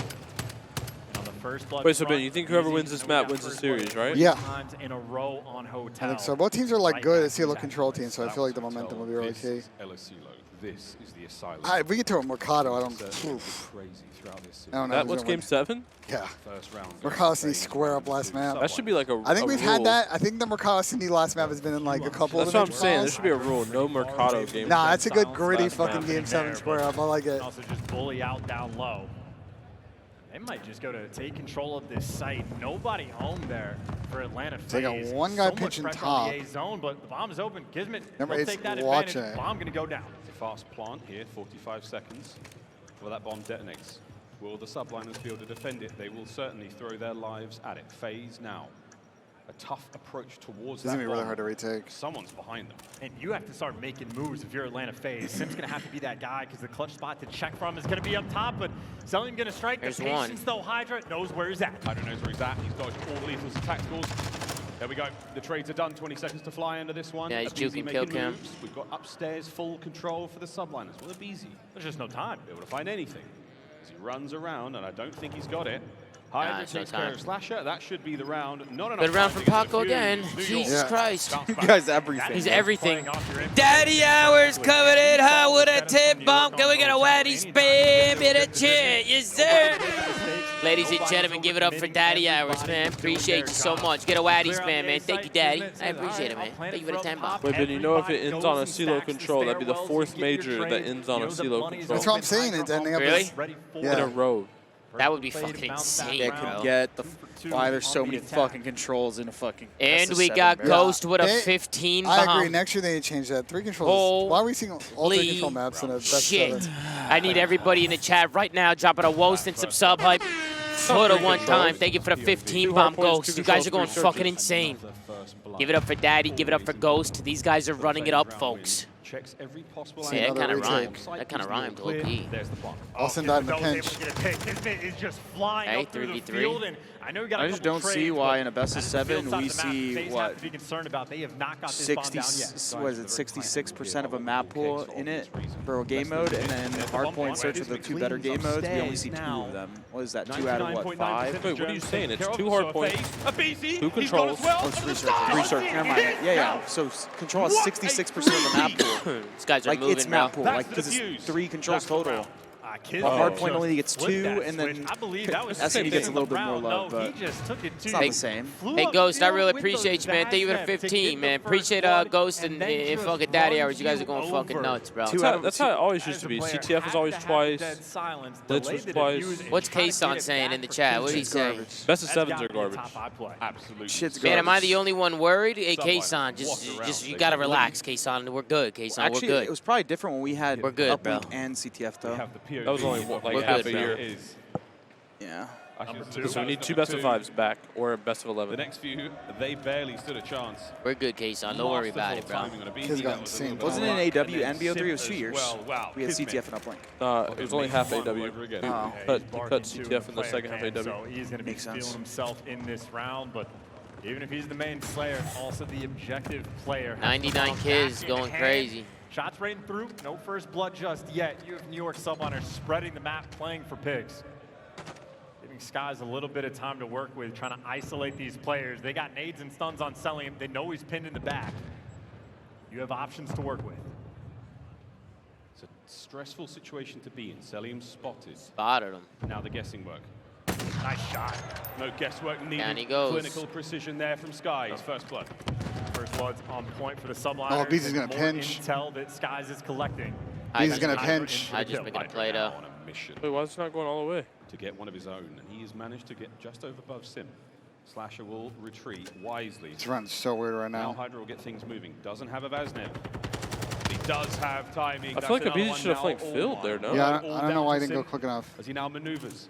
And on the first blood Wait, so Ben, front, you think whoever Abezy, wins this you know, we map got wins the first series, blood right? Yeah. times in a row on Hotel. I think so. Both teams are like Right good back Asilo to control Zach. teams, so I feel like the momentum will be really key. El Asilo. This is the asylum. If we get to a Mercado, I don't. Certainly Oof. crazy throughout this I don't know. That who's what's gonna game win. 7? Yeah. first round. Mercado City square up last map. That should be like a I think a we've rule. had that. I think the Mercado City last map has been in like a couple That's of what I'm the saying. There finals. should be a rule. No Mercado game. Nah, it's a good gritty Silence fucking last game map 7 there, square but up. I like it. Also just bully out down low. They might just go to take control of this site. Nobody home there for Atlanta They got FaZe. one guy So much pitching pressure top. on the A zone, but the bomb is open. Kismet Number will 8's take that watching advantage. it. Bomb gonna go down. It's a fast plant here, 45 seconds. Will that bomb detonates? Will the Subliners be able to defend it? They will certainly throw their lives at it. Faze now. A tough approach towards This is that gonna be really bomb. hard to retake. Someone's behind them. And you have to start making moves if you're Atlanta FaZe. Simp's gonna have to be that guy because the clutch spot to check from is gonna be up top, but Cellium gonna strike. There's the one. patience though, Hydra knows where he's at. Hydra knows where he's at. He's dodged all the lethals and tacticals. There we go. The trades are done. 20 seconds to fly into this one. Yeah, he's Abezy juking making kill cam. moves. We've got upstairs full control for the Subliners. Well, Abezy There's just no time. be able to find anything as he runs around, and I don't think he's got it. Hydra it's no takes care time. of Slasher. That should be the round. Not enough Good round time from to get Paco the again. fuse. New Jesus York Christ. bounce You back. guys, everything. He's bro. everything. Playing off your info. Daddy hours coming in hot with a tip bump. Can we get a waddy spam in a chat? Yes, sir. Ladies and gentlemen, give it up for Daddy hours, man. Appreciate you so much. Get a waddy spam, man. Thank you, Daddy. I appreciate it, man. Thank you for the 10 bump. Wait, but you know if it ends on a CeeLo control, that'd be the 4th major that ends on a CeeLo control. That's what I'm saying. It's ending up Really? as In a row. That would be fucking insane, They bro. could get why there's so many fucking controls in a fucking. And we SS7, got bro. Ghost with a They- 15 I bomb. agree. Next year they need to change that. 3 controls. Why are we seeing all 3 control maps in a best Shit. 7? I need everybody in the chat right now dropping a wost and some sub hype for the one time. Thank you for the 15 bomb Ghost. You guys are going fucking insane. Give it up for Daddy. Give it up for Ghost. These guys are running it up, folks. Checks every possible See, that another kind of retake. rhymed. That kind of rhymed, Clear. OP. There's the bomb. Austin died in the That was able pinch. to get a pick. Kismet is just flying Hey, up through the 3v3. field, and I know we got a I just couple don't see trades, why but in a best of that is the 7 field side we of the map see, FaZe have what, to be concerned about. They have not got this bomb down yet. 66% of a map pool in it for a game mode, and then Hardpoint search of the 2 better game modes, we only see 2 of them. What is that, 2 out of what, 5? Wait, what are you saying? It's 2 hardpoints, 2 controls. Oh, it's research, never mind. Yeah, so control has 66% of the map pool. These guys are Like, moving, it's bro. map pool, like, because it's 3 controls total. Kismet Hardpoint just only gets flipped 2, that and then switch. I believe that was the SME same gets thing a little on the bit more round. love, No, but he just took it it's to not the same. flew Hey, up Ghost, I field really with appreciate those you, man. Thank you for the bad steps to 15, get man. the Appreciate first blood, Ghost and then just fucking Daddy hours. You guys are runs going you fucking over. nuts, bro. That's how it always used to be. CTF was always twice. Blitz was twice. What's K-Son saying in the chat? What did he say? Best of 7s are garbage. Absolutely. Shit's Man, am I the garbage. only one worried? Hey, K-Son, just you gotta relax, K-Son. We're good, K-Son. We're Actually, good. it was probably different when we had We're good, Uplink bro. and CTF, We though. have the POV That was only, of like, what half the a year. is. Yeah. So we need 2 best-of-5s back or a best-of-11. The next few, they barely stood a chance. We're good, K-Son. Don't worry about it, bro. Kids got insane. Wasn't it in AW and BO3? It was 2 years. Wow. We had CTF and Uplink. It was only half AW. Oh. Cut CTF in the second half AW. So he's going to be feeling himself in this round, but even if he's the main player, also the objective player. 99 kids going crazy. Shots raining through, no first blood just yet. You have New York Subliners spreading the map, playing for pigs. Giving Skyz a little bit of time to work with, trying to isolate these players. They got nades and stuns on Cellium. They know he's pinned in the back. You have options to work with. It's a stressful situation to be in. Cellium spotted. Spotted him. Now the guessing work. Nice shot. No guesswork needed. Down he goes. Clinical precision there from Skyz. First blood. First blood's on point for the Subliners. Oh, Abezy's gonna More pinch. intel that Skyz is collecting. He's gonna pinch. I just making a play though. On a mission Wait, why is it not going all the way? to get one of his own, and he has managed to get just over above Simp. Slasher will retreat wisely. It's running so weird right Now now. Hydra will get things moving. Doesn't have a Vaz now. He does have timing. I feel like Abezy should have flanked filled there, no? Yeah, All I don't know down why I to didn't go Simp quick enough. As he now maneuvers.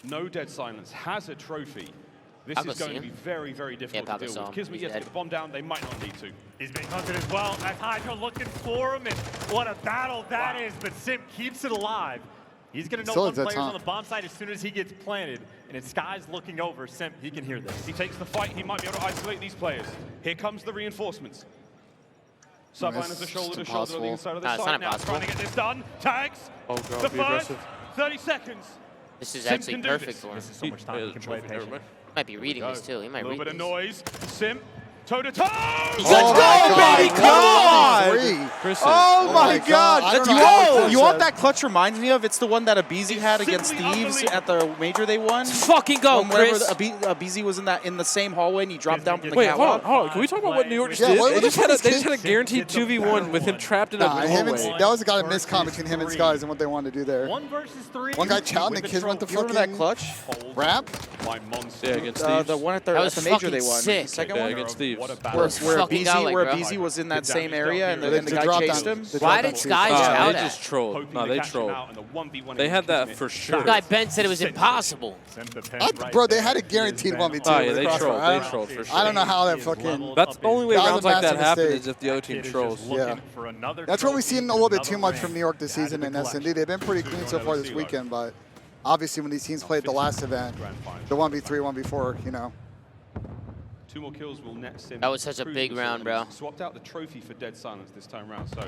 No dead silence. Has a trophy. This I'll go is going see to be him. very, very difficult probably to saw deal him. with. Kismet He's gets dead. the bomb down. They might not need to. He's being hunted as well. As Hydra looking for him, and what a battle that is. But Simp keeps it alive. He's going to know Still one has that player's on time. Uh-huh. the bomb side as soon as he gets planted. And it's Skyz looking over. Simp, he can hear this. He takes the fight. He might be able to isolate these players. Here comes the reinforcements. Subliners are shoulder to shoulder on the inside of the Nah, it's side not now, impossible. trying to get this done. Tags. Oh, God, The be first aggressive. 30 seconds. This is Simp actually can do perfect this. for him. This is so much time Yeah, he can the play trophy, never patient. mind. Might be reading this too. He might A little read bit of these. noise. Simp. Toe to toe. Let's Oh go, my baby! God. Come on! Oh Oh my my God! God. I That's don't know how you he know what said. that clutch reminds me of? It's the one that Abezy had against simply Thieves at the major they won. Fucking go, Whenever Chris. Abezy was in the same hallway and he dropped down from the Wait, hold on, catwalk. hold on. Can we talk about what New York just Yeah, did? what They the just fuck had a, is they just had a Kismet? guaranteed 2v1 with him trapped in a Nah, him and, hallway. that was a guy miscom between him and Skyz and what they wanted to do there. 1 versus 3. One guy challenged and with Kiz went to You remember that fucking clutch? rap. My monster. Yeah, against Thieves. The one at That the was major they fucking won. sick. The second Yeah, one? against Thieves. What a Where, battle. where Fucking Abezy, golly, where bro. Abezy was in that Good same damage area and dealt the, here. and the They guy dropped chased down. him. They Why dropped did down Skyz Kismet. shout They at? just trolled. Hoping No, to they catch him trolled. out in the 1v1 They had against that Kismet. for sure. Guy Ben said it was impossible. Simp the pinch right Bro, they there. had a He has guaranteed been 1v2 Oh, on yeah, they the trolled. front They round. trolled for sure. I don't know how that He has fucking... leveled That's up the only way That was a rounds like that massive happen mistake. is if the other Kid team is just trolls. looking Yeah. for another That's what we've trophy, seen a little bit too another much from ring New York this to add to season the in collection. S&D. They've been pretty clean so far this weekend, but obviously when these teams played the last event, the 1v3, 1v4, you know. 2 more kills will net Simp. That was such a cruise big himself, round, and bro. he's swapped out the trophy for dead silence this time round, so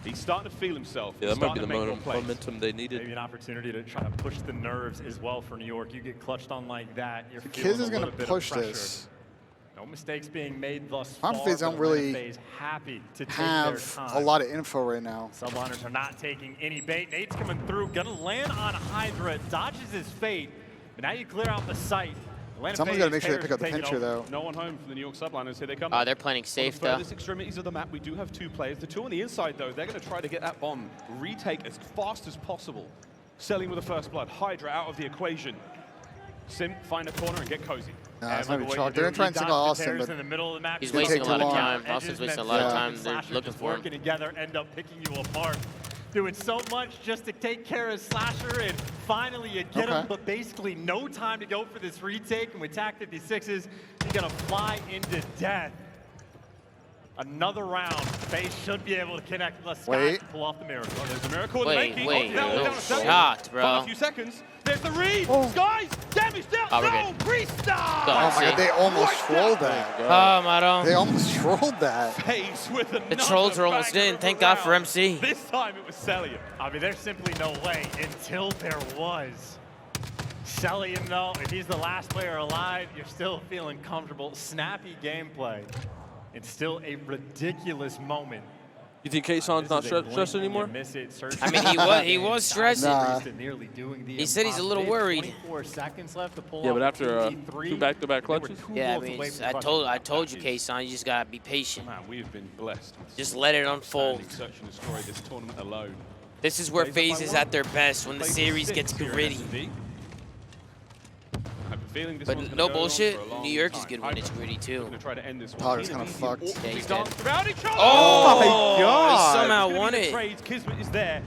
he's starting to feel himself. Yeah, He's that might be starting the to make more plays. momentum they needed. Maybe an opportunity to try to push the nerves as well for New York. You get clutched on like that, you're Kiz feeling is a going to little bit push of pressure. this. No mistakes being made thus far. Faze don't but really Faze happy to take their Have time. a lot of info right now. Subliners are not taking any bait. Nate's coming through, gonna land on Hydra, dodges his fate, but now you clear out the site. Someone's got to make sure they pick up the pincher, though. No one home from the New York Subliners. Here they come. They're playing safe, On the though. furthest extremities of the map, we do have 2 players. The 2 on the inside, though, they're going to try to get that bomb retake as fast as possible. Cellium with the first blood. Hydra out of the equation. Simp, find a corner and get cozy. Nah, it's And not look even at what chalk. They're you going to try and do. single You dodge the Austin, tears but in the middle of the map. He's It's gonna wasting take a lot too of long. time. Edges Austin's wasting a meant lot of to time. and They're Slasher looking just for him. working together, end up picking you apart. Doing so much just to take care of Slasher, and finally you get him, but basically no time to go for this retake. And with TAC 56s, you're gonna fly into death. Another round. Faze should be able to connect unless Skyz can pull off the miracle. Oh, there's a miracle in the Wait, making. wait, Now we're no down to 7. shot, bro. Final few seconds. There's the read. Skyz, damage dealt. Oh, we're No, good. Priestahh. Go. Oh my God, they almost trolled that. Oh, Maron. They almost trolled that. Faze with The trolls are almost in. Thank God for MC. This time it was Cellium. I mean, there's simply no way until there was. Cellium, though, if he's the last player alive, you're still feeling comfortable. Snappy gameplay. It's still a ridiculous moment. You think K-Son's not stressed anymore? I mean, he was stressing. Nah. He said he's a little worried. 24 seconds left to pull Yeah, off but after the 2 back-to-back they were clutches? 2 Yeah, I goals mean, away from I crushing told you, the K-Son, you just gotta be patient. Man, we have been blessed. with Just let it unfold. outstanding search and destroy this tournament alone. This is where Faze up by FaZe is 1. at their best, when the Plays series 6 gets here in gritty. S&D. I have a feeling this But one's gonna no go on bullshit, for a long New York is time. good when it's Hydra gritty too. gonna try to end this one. Tyler's He and kinda Abezy fucked. awkwardly Yeah, he's dance dead. around each other. Oh my God. Somehow It's gonna won be the it. trades. Kismet is there.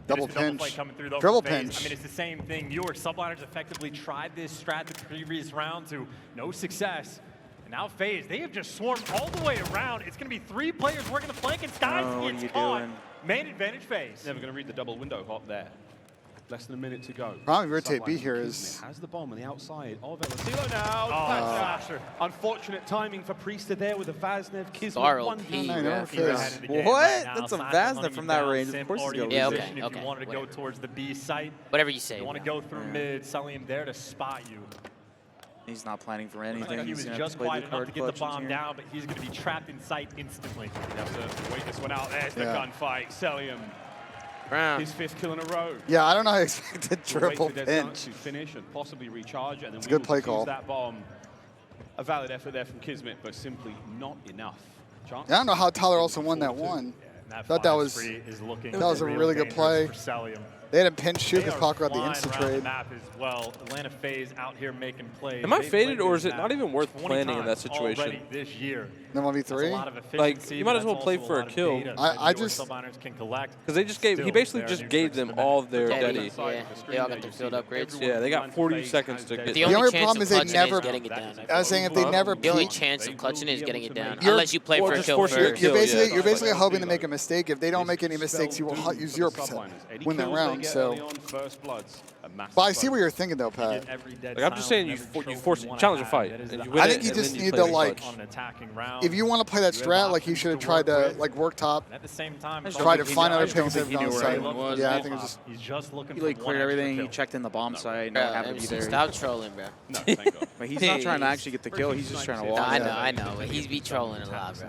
Double It's a double pinch. fight coming through, though, Triple for Faze. pinch. I mean, it's the same thing. New York Subliners effectively tried this strat the previous round to no success. And now Faze, they have just swarmed all the way around. It's going to be 3 players working the flank, and Skyz Oh, what are gets you caught. doing? Main advantage Faze. Never going to read the double window hop there. Less than a minute to go. Probably rotate B Subliners, here Kismet is- has the bomb on the outside of Elasilo now. Oh, Slasher. Unfortunate timing for Priestahh there with a Vaznev. Kismet Star 1 OP, No, hit. never You're Faze. ahead of the game What? right now. That's a Slasher's Vaznev hunting from you that down. range. Of Simp course he's already gonna in Yeah, lose. position okay, if you wanted to go whatever. towards the B site. Whatever you say. You want to bro. go through mid, Cellium there to spot you. He's not planning for Looks anything. like he He's was gonna have just to play quiet the enough card to get the clutches bomb here. down, but he's going to be trapped in sight instantly. You have to wait this one out. There's the Yeah. gunfight. Cellium, Brown. his 5th kill in a row. Yeah, I don't know how I expected We'll wait triple for Dead Silence pinch. to finish and possibly recharge, and then It's a we good will play defuse call. that bomb. A valid effort there from Kismet, but simply not enough. Chance. Yeah, I don't know how Tyler also won that one. And that Thought that 5 was- spree is looking that was a real really good dangerous play. for Cellium. They had him pinch shoot They because are Paco got the flying instant around the trade. map as well. Atlanta Faze out here making plays. Am I They've faded, played or this is it map not even worth 20 planning in that times situation? already this year. Then That's a 1v3. lot of Like, efficiency, you but might as well that's play also a for a lot of kill. data I that your just- Subliners can collect. Because they just gave, he Still, basically they're just new gave tricks them to the all net. of their Daddy. Daddy. Yeah, they all got their field upgrades. Yeah, they got 40 seconds to get The the only only chance problem of is they clutching never- is getting it down. I was saying if they never The only peek, chance of clutching is getting it down. You're- Unless you play or for a just kill force your first. kill. yeah. you're basically That's hoping to Zelo. make a mistake. If they don't make any mistakes, you will use 0% win that round. So, but I see what you're thinking though, Pat. Like, I'm just saying, you force challenge a fight, and you win I it, think you and just then you need play to the like, clutch. on an attacking round. if you want to play that strat, like he should have tried to like work top, And at the same time, try to find other I just don't picks think that he have knew gone where side. anyone was. Yeah, I think it was just he's just looking He for like one cleared extra everything. He kill. checked in the bomb site. Bro, No happened MC, either. stop trolling, bro. No, thank God. But he's not trying to actually get the kill. He's just trying to No, walk. I know, but he's be trolling a lot, bro.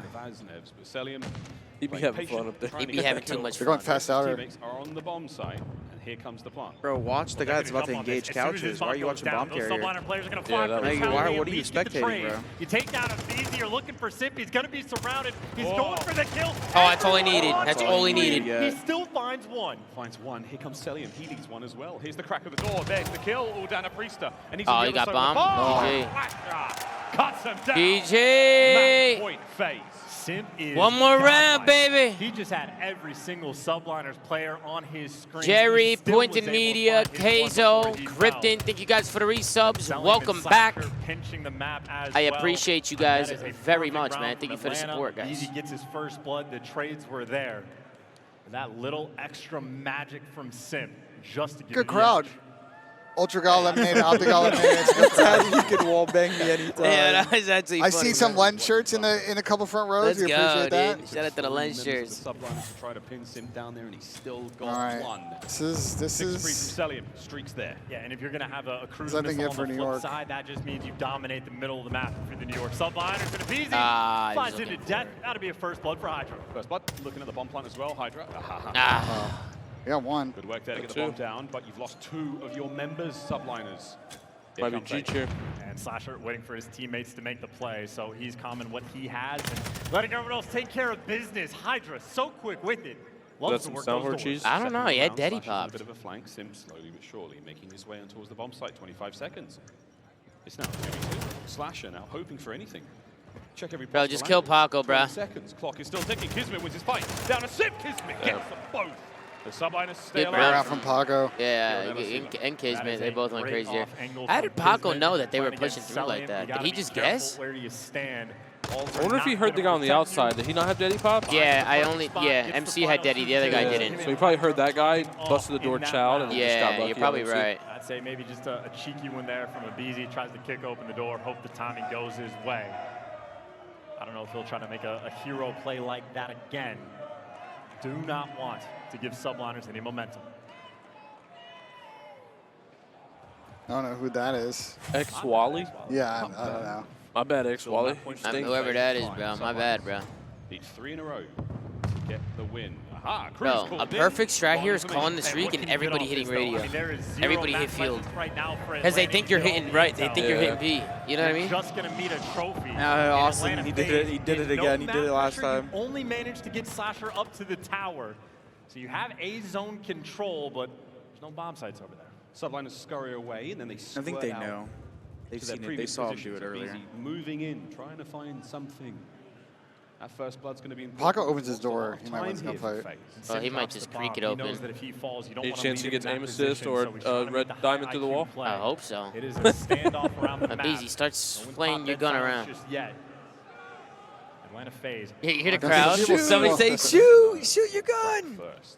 He'd be having fun up there. He be having too much They're going fun. fast outer. Teammates are on the bomb site, and here comes the plant. Bro, watch the guy that's about to engage couches. Why are you watching bomb Those carrier? Subliner players are going to Yeah, fly that for was his good. alley What and are you lead the spectating, trade. bro? You take down Abezy, you're looking for Simp. He's going to be surrounded. He's going for the kill. Oh, that's all he needed. That's all he needed. He still finds one. Finds one. Here comes Cellium. He leads one as well. Here's the crack of the door. There's the kill. All down to Priestahh. And he's Oh, on the he got other side of the bombed? bomb. GG. Flashback. Cuts him down. GG. Match point Faze. Simp is One more round, godlike. baby. He just had every single Subliners player on his screen. Jerry, He still Point was and able to Media, find his Keizo, one before he Krypton, fell. thank you guys for the resubs. Cellium Welcome and back. Slasher pinching the map as I well. appreciate you And that guys is a very perfect much, round man. from Thank you for the Atlanta. support, guys. Easy gets his first blood. The trades were there. And that little extra magic from Simp just to give Good it the crowd. edge. Ultra got eliminated, Optic got eliminated. It's a good crowd. You could wall bang me anytime. Yeah, that was actually I funny, see some bro. lens shirts in a couple front rows. Let's We go, appreciate that. dude. Shout out to the lens Members shirts. of the Subliners to try to pin Simp down there, and he's still got All right. one. This is 6 free from Cellium. Streaks there. Yeah, and if you're going to have a cruise I think missile it on for the New flip York. side, that just means you dominate the middle of the map for the New York Subliners. And Abezy Ah, he was flies into looking death. That'll be a first blood for Hydra. First blood. Looking at the bomb plant as well. Hydra. Ah, We got one. Good work there to get the Two. bomb down, but you've lost 2 of your members, Subliners. Here Might be comes G Faze. cheer. And Slasher waiting for his teammates to make the play, so he's calming what he has and letting everyone else take care of business. Hydra so quick with it. Loves That's to some work sound those for doors. cheese. I don't know. He had Daddy Slasher's on popped. a bit of a flank. Simp slowly but surely making his way on towards the bomb site. 25 seconds. It's now 2v2. Slasher now hoping for anything. Check every Bro, possible just kill angle. Paco, 20 bruh. seconds. Clock is still ticking. Kismet wins his fight. Down to Simp. Kismet gets them both. The Subliners stay Good Rare alive. out from Paco. yeah, You'll never see and That Kismet, is they a both went great crazy there. off angle How from did Paco Kismet know that they were playing pushing against through like Cellium. that? You Did gotta he be just careful guess? Where do you stand? I wonder if he heard the guy on the outside. Did he not have Daddy pop? Yeah, MC had Daddy, the other guy Yeah. didn't. So he probably heard that guy, busted the door, chowed, and just got Yeah, lucky you're probably on MC. right. I'd say maybe just a cheeky one there from Abezy. Tries to kick open the door, hope the timing goes his way. I don't know if he'll try to make a hero play like that again. Do not want to give Subliners any momentum. I don't know who that is. X Wally? Yeah, I don't know. My bad, X Wally. Whoever that is, bro. My bad, bro. Needs 3 in a row to get the win. Aha, Cruz Bro, called a in. perfect strat here is Long calling the information. streak what and can you everybody get off hitting this, though? radio. I mean, there is zero Everybody map hit field. presence right now for Because they Atlanta. think you're You can hitting only right. They tell. think you're Yeah. hitting B. You know what I mean? Just gonna meet a trophy. Yeah, in Austin, Atlanta he did it. Faze. He did it In no again. He did it map last pressure, time. You only managed to get Slasher up to the tower. So you have A zone control, but there's no bomb sites over there. Subliners scurry away, and then they I think squirt they out know. They've to their seen it. They previous saw him do positions. it earlier. Abezy moving in, trying to find something. That first blood's going to be important. Paco opens his There's a lot door. of He might time win this here for gunfight. Faze. Well, he might just creak it He knows open. that if he falls, you don't Any want chance he to leave gets him in aim that assist position, or so he's trying to red make the diamond high through the IQ wall? play. I hope so. It is a standoff around the map. Abezy starts No one's flinging popped your that gun silence around. Just yet. Atlanta Faze. You hear the That's crowd? what people Somebody say. say, shoot your gun. First.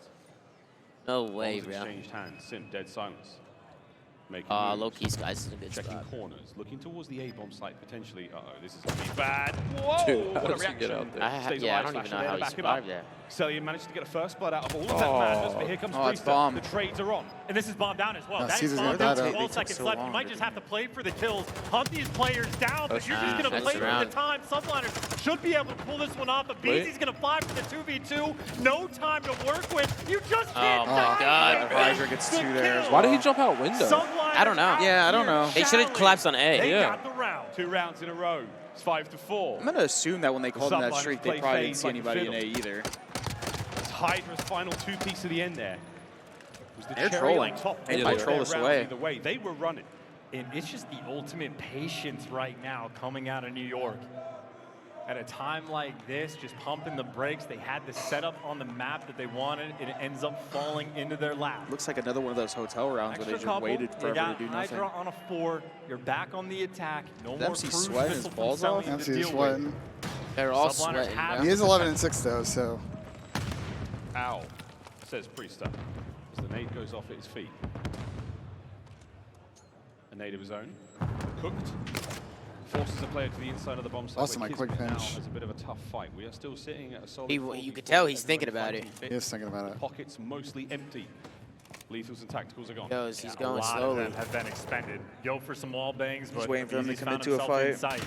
No way, Bombs bro. exchanged hands. Simp, dead silence. Making Low-key Skyz is a good checking spot. corners, looking towards the A-bomb site potentially. Uh-oh, this is going to be bad. Whoa, Dude, how what a does he get reaction. out there? Stays Yeah, I alive, don't even Slasher know there how to he back him up. survived that. Cellium managed to get a first blood out of all of that madness, but here comes Oh, it's Priestahh. bomb. The trades are on. And this is bombed down as well. No, That is Caesar's bombed gonna down die with though. 12 They took seconds so left. You long might to just do have to play for the kills, hunt these players down, but you're just going to that's play for around. the time. Subliners should be able to pull this one off, but Abezy's going to fly for the 2v2. No time to work with. You just can't Oh my die. God. Baby. Hydra gets The 2 there as kill. Why did he jump out window? Subliners I don't know. out Yeah, I don't here know. They should have shouting. collapsed on A. They Yeah. got the round. 2 rounds in a row. It's 5-4. I'm going to assume that when they called him that Subliners streak, play they probably Faze didn't see like a anybody in A either. It's Hydra's final 2-piece of the end there. Was the They're cherry trolling. on top They of might their troll this round away. Either way, they were running. And it's just the ultimate patience right now coming out of New York. At a time like this, just pumping the brakes. They had the setup on the map that they wanted, and it ends up falling into their lap. Looks like another one of those hotel rounds where they Extra just couple, waited you forever got to do nothing. Hydra on a 4. You're back on the attack. No more MC's cruise sweating his missile from balls off. Cellium to MC's deal sweating. with. They're all Subliners sweating, have bro. He is 11-6 though, so Ow, says Priestahh. As the nade goes off at his feet. A nade of his own. Cooked. Forces a player to the inside of the bomb site. Also where my quick Kismet now pinch. has a could tell a tough fight. We are still sitting at a solid. You could tell he's thinking about it. he is thinking about it. Pockets mostly empty. Lethals and tacticals are gone. Goes, he's A going lot of slowly. them have been expended. Go for some wall bangs, but waiting for him to he's come found into a himself in sight.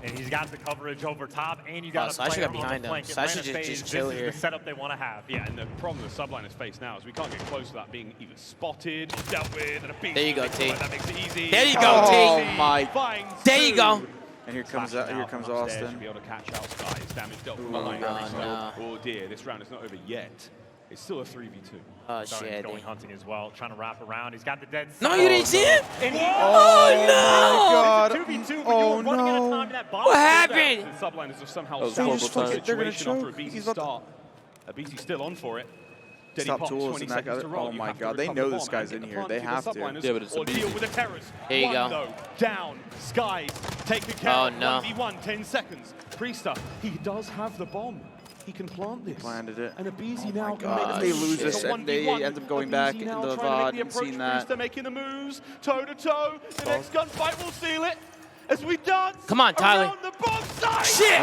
And he's got the coverage over top, and you got a Slasher player got on behind the him. flank. Slasher Atlanta Faze, just chill this here. is the setup they want to have. Yeah, and the problem the Subliners face now is we can't get close to that being either spotted or dealt with. And a beat There you go, T. That makes it easy. There you go, T. Oh my! Finds There you go. And here comes Slashing here out comes from upstairs Austin. to be able to catch out Skyz. Damage dealt from Oh, behind. no, Priestahh. no. Oh dear, this round is not over yet. It's still a 3v2. Oh, Sorry, shit. going hunting as well, trying to wrap around. He's got the dead No, side. you didn't see it? And he, Oh, God. It's a 2v2, but Oh, you were running out of no. time. That bomb What was happened? The Subliners have somehow That was salvaged horrible the timing. They're gonna situation after choke. Abezy's He's about start. Abezy's still on for it. Steady Stop pop, tools 20 and that seconds guy. to roll. Oh You my have to God, they recover know the this bomb guy's and in get here. the They plant have the to. Subliners, Yeah, but it's or deal Abezy. with the terrors. There you One, go. though, down. Skyz taken care Oh, of. no. 1v1, 10 seconds. Priestahh, he does have the bomb. He can plant this. Planted it. And Abezy Oh now my can God. make If the they move. lose It's this, a and they 1v1. end up going Abezy back now into the trying to make VOD and approach. seeing that. Priestahh making the moves, toe to toe. The next gunfight will seal it as we dance. Come on, Tyler. around the bomb site. Shit!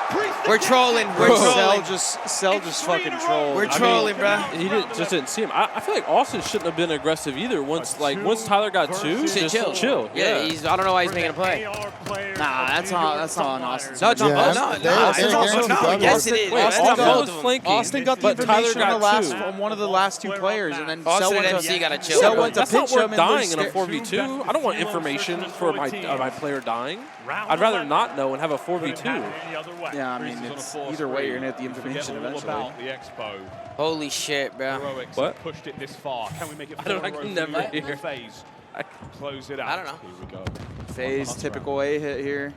Priestahh We're gets trolling. it. We're trolling. Cell just fucking trolled. We're trolling, bro. He just didn't see him. I feel like Austin shouldn't have been aggressive either. Once Tyler got two, Shit, just chill. Yeah, I don't know why he's making a play. Nah, that's not on Austin. No, it's on Yeah, both. they- No, they it's on guaranteed both. double. Yes, it is. Wait, It's on Austin both was of them. flanking. Austin got the but Tyler information on, the got last, two. on one of the last two players, and then Austin Cell went and to MC got to chill. Cell bro. went to That's not pitch him worth and dying in a lose- 4v2. I don't want information for my player dying. I'd rather not know and have a 4v2. Yeah, I mean, it's either way, you're gonna get the information Forget all eventually. about the expo. Holy shit, bro. Heroics What? pushed it this far. Can we make it I don't- 4 I in a can row never for hear. Faze? Close it out. I don't know. Here we go. Faze, typical A hit here.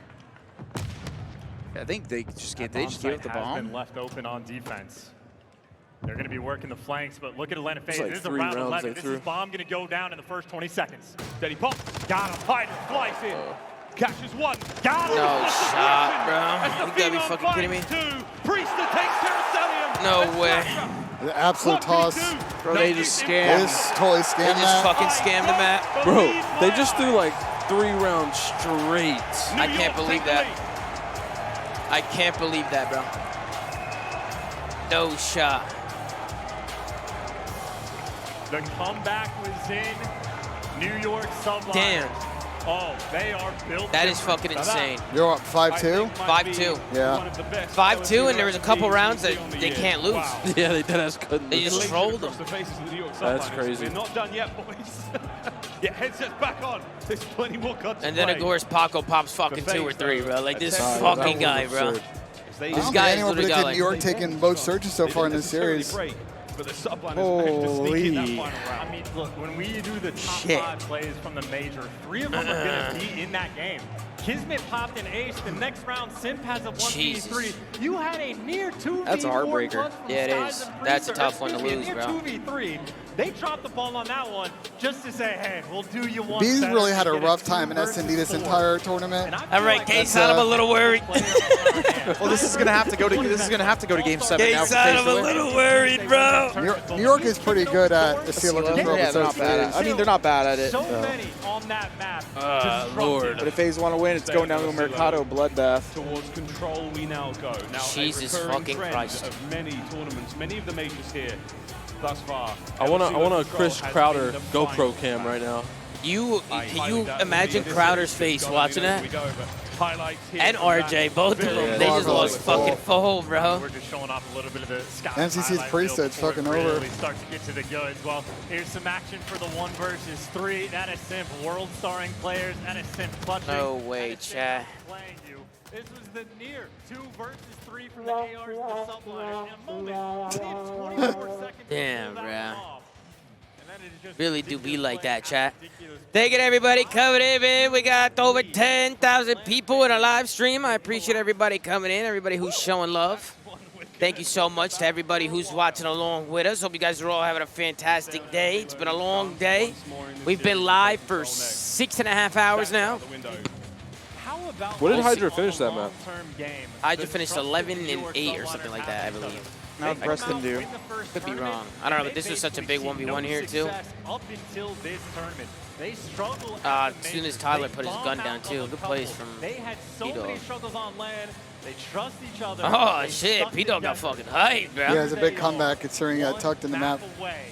I think they just gave up the Has been bomb. left open on defense. They're going to be working the flanks, but look at Atlanta Faze. like This is a 3 round rounds 11. they This threw. is bomb going to go down in the first 20 seconds. Steady pop. Got him. Hydra Slice in. Catches one. Got him. No shot, bro. As the You gotta be Phenom fucking kidding me. finds two. Priestahh takes care of Cellium. No And way. Slasher. The absolute toss. Bro, they just They scammed. just totally They scammed just that. fucking scammed the map. Bro, they just threw like 3 rounds straight. I can't believe that. I can't believe that, bro. No shot. The comeback was in New York Subliners. Damn. Oh, they are built That is different. fucking insane. You're up 5-2. 5-2. Yeah. 5-2, and there was a couple rounds that they can't lose. Yeah, they dead ass couldn't. They just trolled them. That's crazy. We're not done yet, boys. Yeah, headsets back on. There's plenty more cuts. And then, of course, Paco pops fucking 2 or 3, bro. Like, this fucking guy, bro. I This don't think guy is anyone literally predicted got New York taking both surges so far in this series. But the Subliners managed to sneak in that Holy. final round. I mean, look, when we do the top Shit. 5 plays from the major, 3 of them are going to be in that game. Kismet popped an ace. The next round, Simp has a 1v3. You had a near 2v4. That's a heartbreaker. plus from Yeah, it Skyz is. and That's a Priestahh. tough one to Excuse me, lose, a bro. near 2v3. They dropped the ball on that one just to say, hey, we'll do you one Bees better really had a to get rough it time in 2 S&D this versus 4. entire tournament. And I feel All right, like Case, that's I'm a little worried. Well, this is gonna have to go to Game 7 now. Case, I'm a little worried, bro. New York is pretty good at the Sealer control. Yeah, they're not bad at it. I mean, they're not bad at it. So so. many on that map. Lord. But if Faze want to win, it's going down to a Mercado bloodbath. Towards control we now go. Now, Jesus a recurring fucking trend Christ. of many tournaments, many of the majors here thus far. I want Every a single Chris control Crowder has been the GoPro final cam right now. Can you imagine Crowder's face watching that? Highlights here And from RJ, that. both of them. Yeah, They just Marvel lost is fucking full. full, bro. We're just showing off a little bit of the Skyz MCC's highlight Priestahh, reel it's before fucking it really over. starts to get to the goods. Well, here's some action for the 1 versus 3. That is Simp, world starring players. That is Simp clutching. No way, That is Simp chat. playing you. This was the near 2 versus 3 from the ARs and the Subliners. In a moment, within 24 seconds. Damn, to pull that bruh. one off. And that is just Really do be ridiculous like play that, chat. after ridiculous Thank you, everybody coming in, man. We got over 10,000 people in a live stream. I appreciate everybody coming in, everybody who's showing love. Thank you so much to everybody who's watching along with us. Hope you guys are all having a fantastic day. It's been a long day. We've been live for 6.5 hours now. How about What did also Hydra on finish a that map? long-term game, Hydra the finished trust 11 that and you or 8 or Subliners something like have that, I in each believe. other. No, They Preston come out, do. win the first Could be tournament, wrong. I don't know, and but this they was such a basically big see 1v1 no here, too. success Up until this tournament. They struggle As soon as Tyler put his gun down, too. Good plays from They had so P-Dog. many struggles on land. They trust each other. Oh, They shit. stuck P-Dog got together. fucking hyped, bro. Yeah, it's a big comeback considering he got One tucked in the map. away,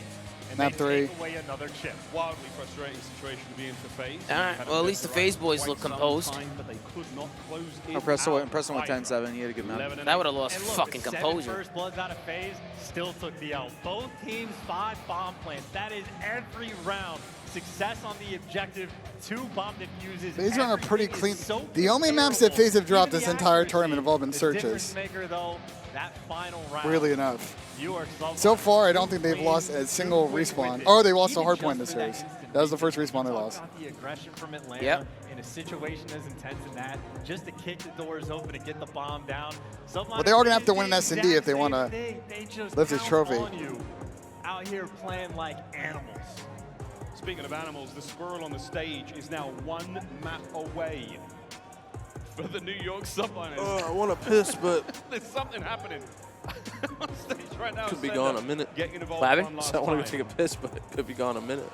and Map they 3. take away another chip. Wildly frustrating situation to be in for Faze. All right, well, at least the Faze boys look composed. But they could not close it Oh, Preston out. went 10-7. He had a good map. That would have lost And look, fucking the 7 composure. first bloods out of Faze still took the L. Both teams 5 bomb plants. That is every round. Success on the objective, 2 bomb diffuses. Faze run a pretty Everything clean. is so The only maps that comparable. Faze have dropped Even this the entire accuracy, tournament have all been the searches. difference maker, though, that final round, Really enough. you are So far, I don't think they've lost a single respawn. Oh, they lost a Hardpoint in this series. That was the first respawn they lost. The aggression from Atlanta Yep. in a situation as intense as that, just to kick the doors open and get the bomb down. Well, they are gonna have to win an S&D if they wanna lift this trophy. On you, out here playing like animals. Speaking of animals, the squirrel on the stage is now 1 map away for the New York Subliners. I want to piss, but There's something happening on stage right now. could be Sender gone a minute. Getting involved What happened? one last I want to time. go take a piss, but it could be gone a minute.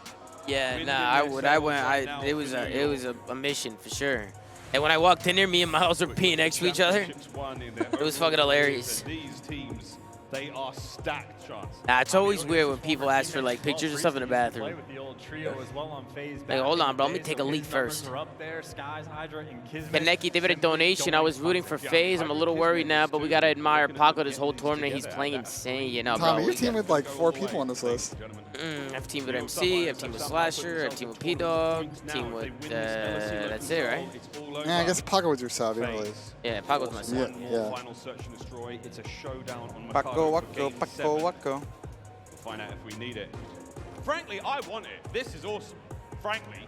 Yeah, Win nah, in I their would. I cells went. right now It for was New a York. mission for sure. And when I walked in there, me and Miles were peeing next to each other. Championships won in their It was overall fucking hilarious. careers, and these teams, they are stacked, Chance. Nah, it's always weird when people ask for like pictures or stuff in the bathroom. Play with the old trio as well on Faze Like, back hold in on, bro, the let me day, take so a leak his numbers first. are up there, Skyz, Hydra, and Kismet. Kaneki, they did a donation. I was rooting for Faze. I'm a little worried now, but we gotta admire Paco this whole tournament. He's playing insane, you know, bro. Tommy, you're team with like 4 people on this list. I have a team with MC, I have a team with Slasher, I have a team with P-Dog, team with, that's it, right? Yeah, I guess Paco was your sub. You know, like, Yeah, Paco's my Yeah, son. yeah. Final search and destroy. It's a showdown on Paco, Mikado for Waco, game Paco, 7. Waco. We'll find out if we need it. Frankly, I want it. This is awesome. Frankly.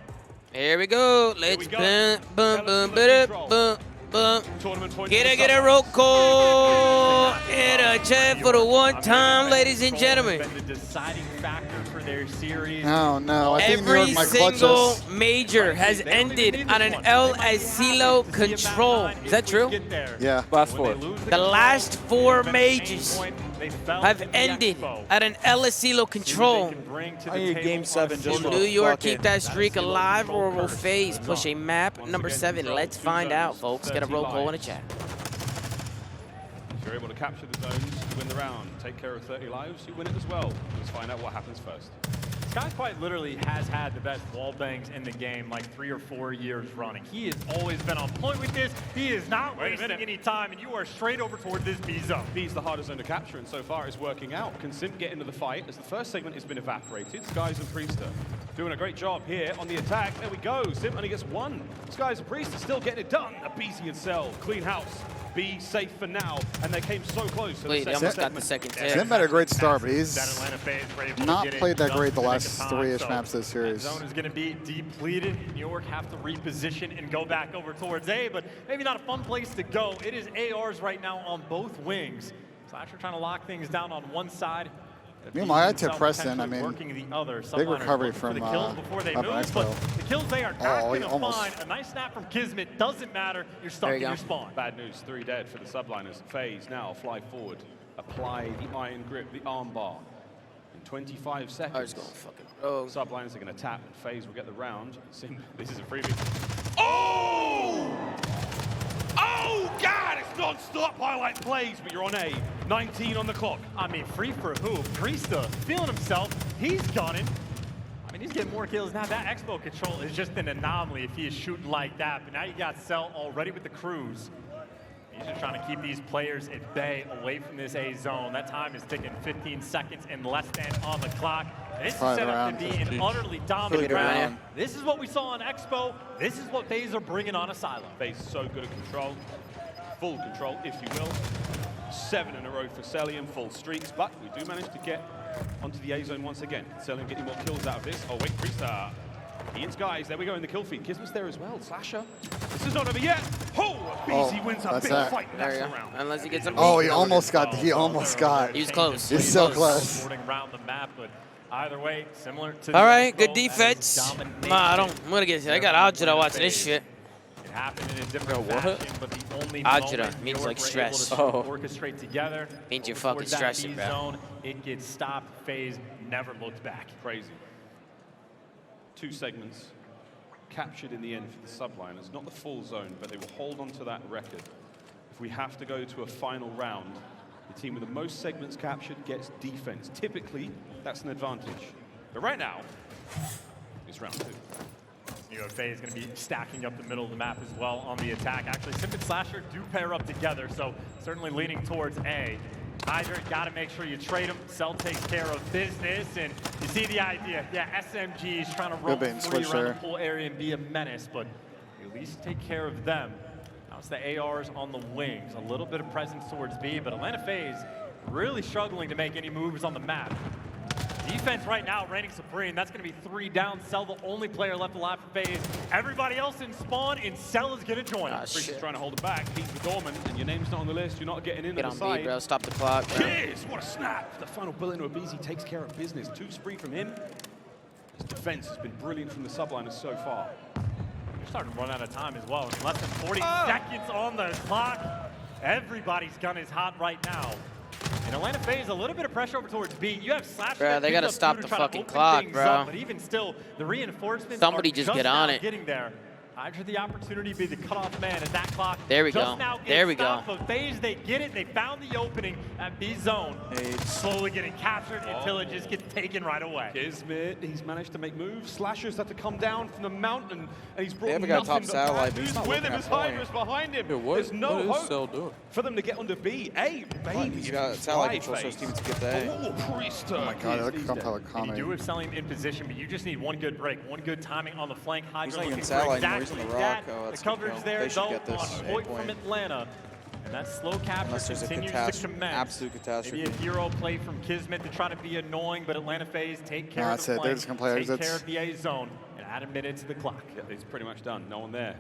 Here we go. Let's we go. bum, bum, bum, Cellium bum, bum, bum. Tournament points. Get a roll call in a chat for the one time, ladies and gentlemen. Been the deciding factor for their series. no, I think New Every York might clutch single us. major has ended on an El Asilo control. Is that true? Yeah. Last 4. The last 4 majors have ended at an El Asilo control. I need game 7 just Will for New York fucking- keep that streak alive, or will Faze push a map number 7? Let's find out, folks. Get a roll call in the chat. If you're able to capture the zones, you win the round. Take care of 30 lives, you win it as well. Let's find out what happens first. Skyz quite literally has had the best wall bangs in the game like 3 or 4 years running. He has always been on point with this. He is not wasting any time, and you are straight over toward this B zone. B's the hardest zone to capture, and so far it's working out. Can Simp get into the fight as the first segment has been evaporated? Skyz and Priestahh doing a great job here on the attack. There we go. Simp only gets 1. Skyz and Priestahh still getting it done. Abezy and Cell, clean house. be safe for now, and they came so close. To Wait, the they almost second got the segment. second Simp tip. had a great start, but he's That Atlanta Faze were able to not get it played that done great the in last nick of 3-ish time. maps this series. Zone is going to be depleted. New York have to reposition and go back over towards A, but maybe not a fun place to go. It is ARs right now on both wings. Slasher trying to lock things down on one side. Meanwhile, I had to Preston. I mean, working the other. big recovery from the kills before they up move, Expo. but the kills they are not Oh, going he to almost- find. A nice snap from Kismet doesn't matter. You're stuck There in you your go. spawn. Bad news, 3 dead for the Subliners. Faze now fly forward, apply the iron grip, the arm bar. In 25 I was seconds, going fucking rogue. Subliners are going to tap, and Faze will get the round. Simp, this is a freebie. Oh! Oh, God, it's non-stop highlight plays, but you're on A. 19 on the clock. I mean, free for who? Priestahh feeling himself. He's gunning. I mean, he's getting more kills now. That Expo control is just an anomaly if he is shooting like that. But now you got Cell already with the cruise. He's just trying to keep these players at bay, away from this A zone. That time is ticking 15 seconds and less than on the clock. This is set up to be an utterly dominant round. This is what we saw on Expo. This is what Faze are bringing on Asylum. Faze is so good at control. Full control, if you will. 7 in a row for Cellium, full streaks, but we do manage to get onto the A zone once again. Cellium getting more kills out of this. Oh, wait, Priestahh. He and Skyz, there we go in the kill feed. Kismet's there as well. Slasher. This is not over yet. Oh, Abezy wins a big fight in that round. Unless he gets some. Oh, he almost got. He almost got. He was close. He's so close. Around the map, but either way, similar to All the right, good Expo, defense. domination. I'm gonna get. I got Hydra watching this shit. It happened in a different fashion, but the only Hydra moment means New like York were able stress. to orchestrate together. Means you're over fucking towards that stressing, B bro. zone, it gets stopped. Faze never looked back. Crazy. 2 segments captured in the end for the Subliners. Not the full zone, but they will hold on to that record. If we have to go to a final round, the team with the most segments captured gets defense. Typically, that's an advantage. But right now, it's round 2. New York Faze is going to be stacking up the middle of the map as well on the attack. Actually, Simp and Slasher do pair up together, so certainly leaning towards A. Hydra, got to make sure you trade him. Cell takes care of business, and you see the idea. Yeah, SMG is trying to roll free around the pool area and be a menace, but at least take care of them. Now it's the ARs on the wings. A little bit of presence towards B, but Atlanta Faze really struggling to make any moves on the map. Defense right now reigning supreme. That's going to be 3 down. Cell the only player left alive for Faze. Everybody else in spawn, and Cell is going to join us. Priestahh's trying to hold it back. He's the dormant, and your name's not on the list. You're not getting in Get on on the B, side. bro. Stop the clock, bro. Yes, what a snap. The final bullet into Abezy takes care of business. 2 spree from him. His defense has been brilliant from the Subliners so far. You're starting to run out of time as well. Less than 40 seconds on the clock. Everybody's gun is hot right now. And Atlanta Faze a little bit of pressure over towards B. You have Slasher. Bro, they gotta stop the fucking clock, bro. But even still, the reinforcements Somebody are just get on it. Getting there. Hydra the opportunity to be the cutoff man at that clock. There we just go. Now There we go. But Faze, they get it. They found the opening at B zone. Slowly getting captured until it just gets taken right away. Kismet, he's managed to make moves. Slasher's had to come down from the mountain, and he's brought They haven't got nothing top but satellite, bad but he's news not with him looking as at point. Hydra's behind him. Yeah, what There's no is hope Cell doing? for them to get onto B. A, maybe. He's got satellite control, so his team to get the A. Oh, Priestahh. Oh my God, that He's comes dead. out of And you do comedy. have Cellium in position, but you just need one good break, one good timing on the flank. Hydra He's not looking even for satellite anymore, exactly he's on the rock. that. Oh, The that's good coverage kill. there, They should though, get this on A point point. from Atlanta. And that slow capture Unless there's a continues to catastrophe, commence. absolute catastrophe. Maybe a hero play from Kismet to try to be annoying, but Atlanta Faze take care No, of that's the it. They're flank, just gonna play take exits. care of the A zone, and add a minute to the clock. Yeah, it's pretty much done. No one there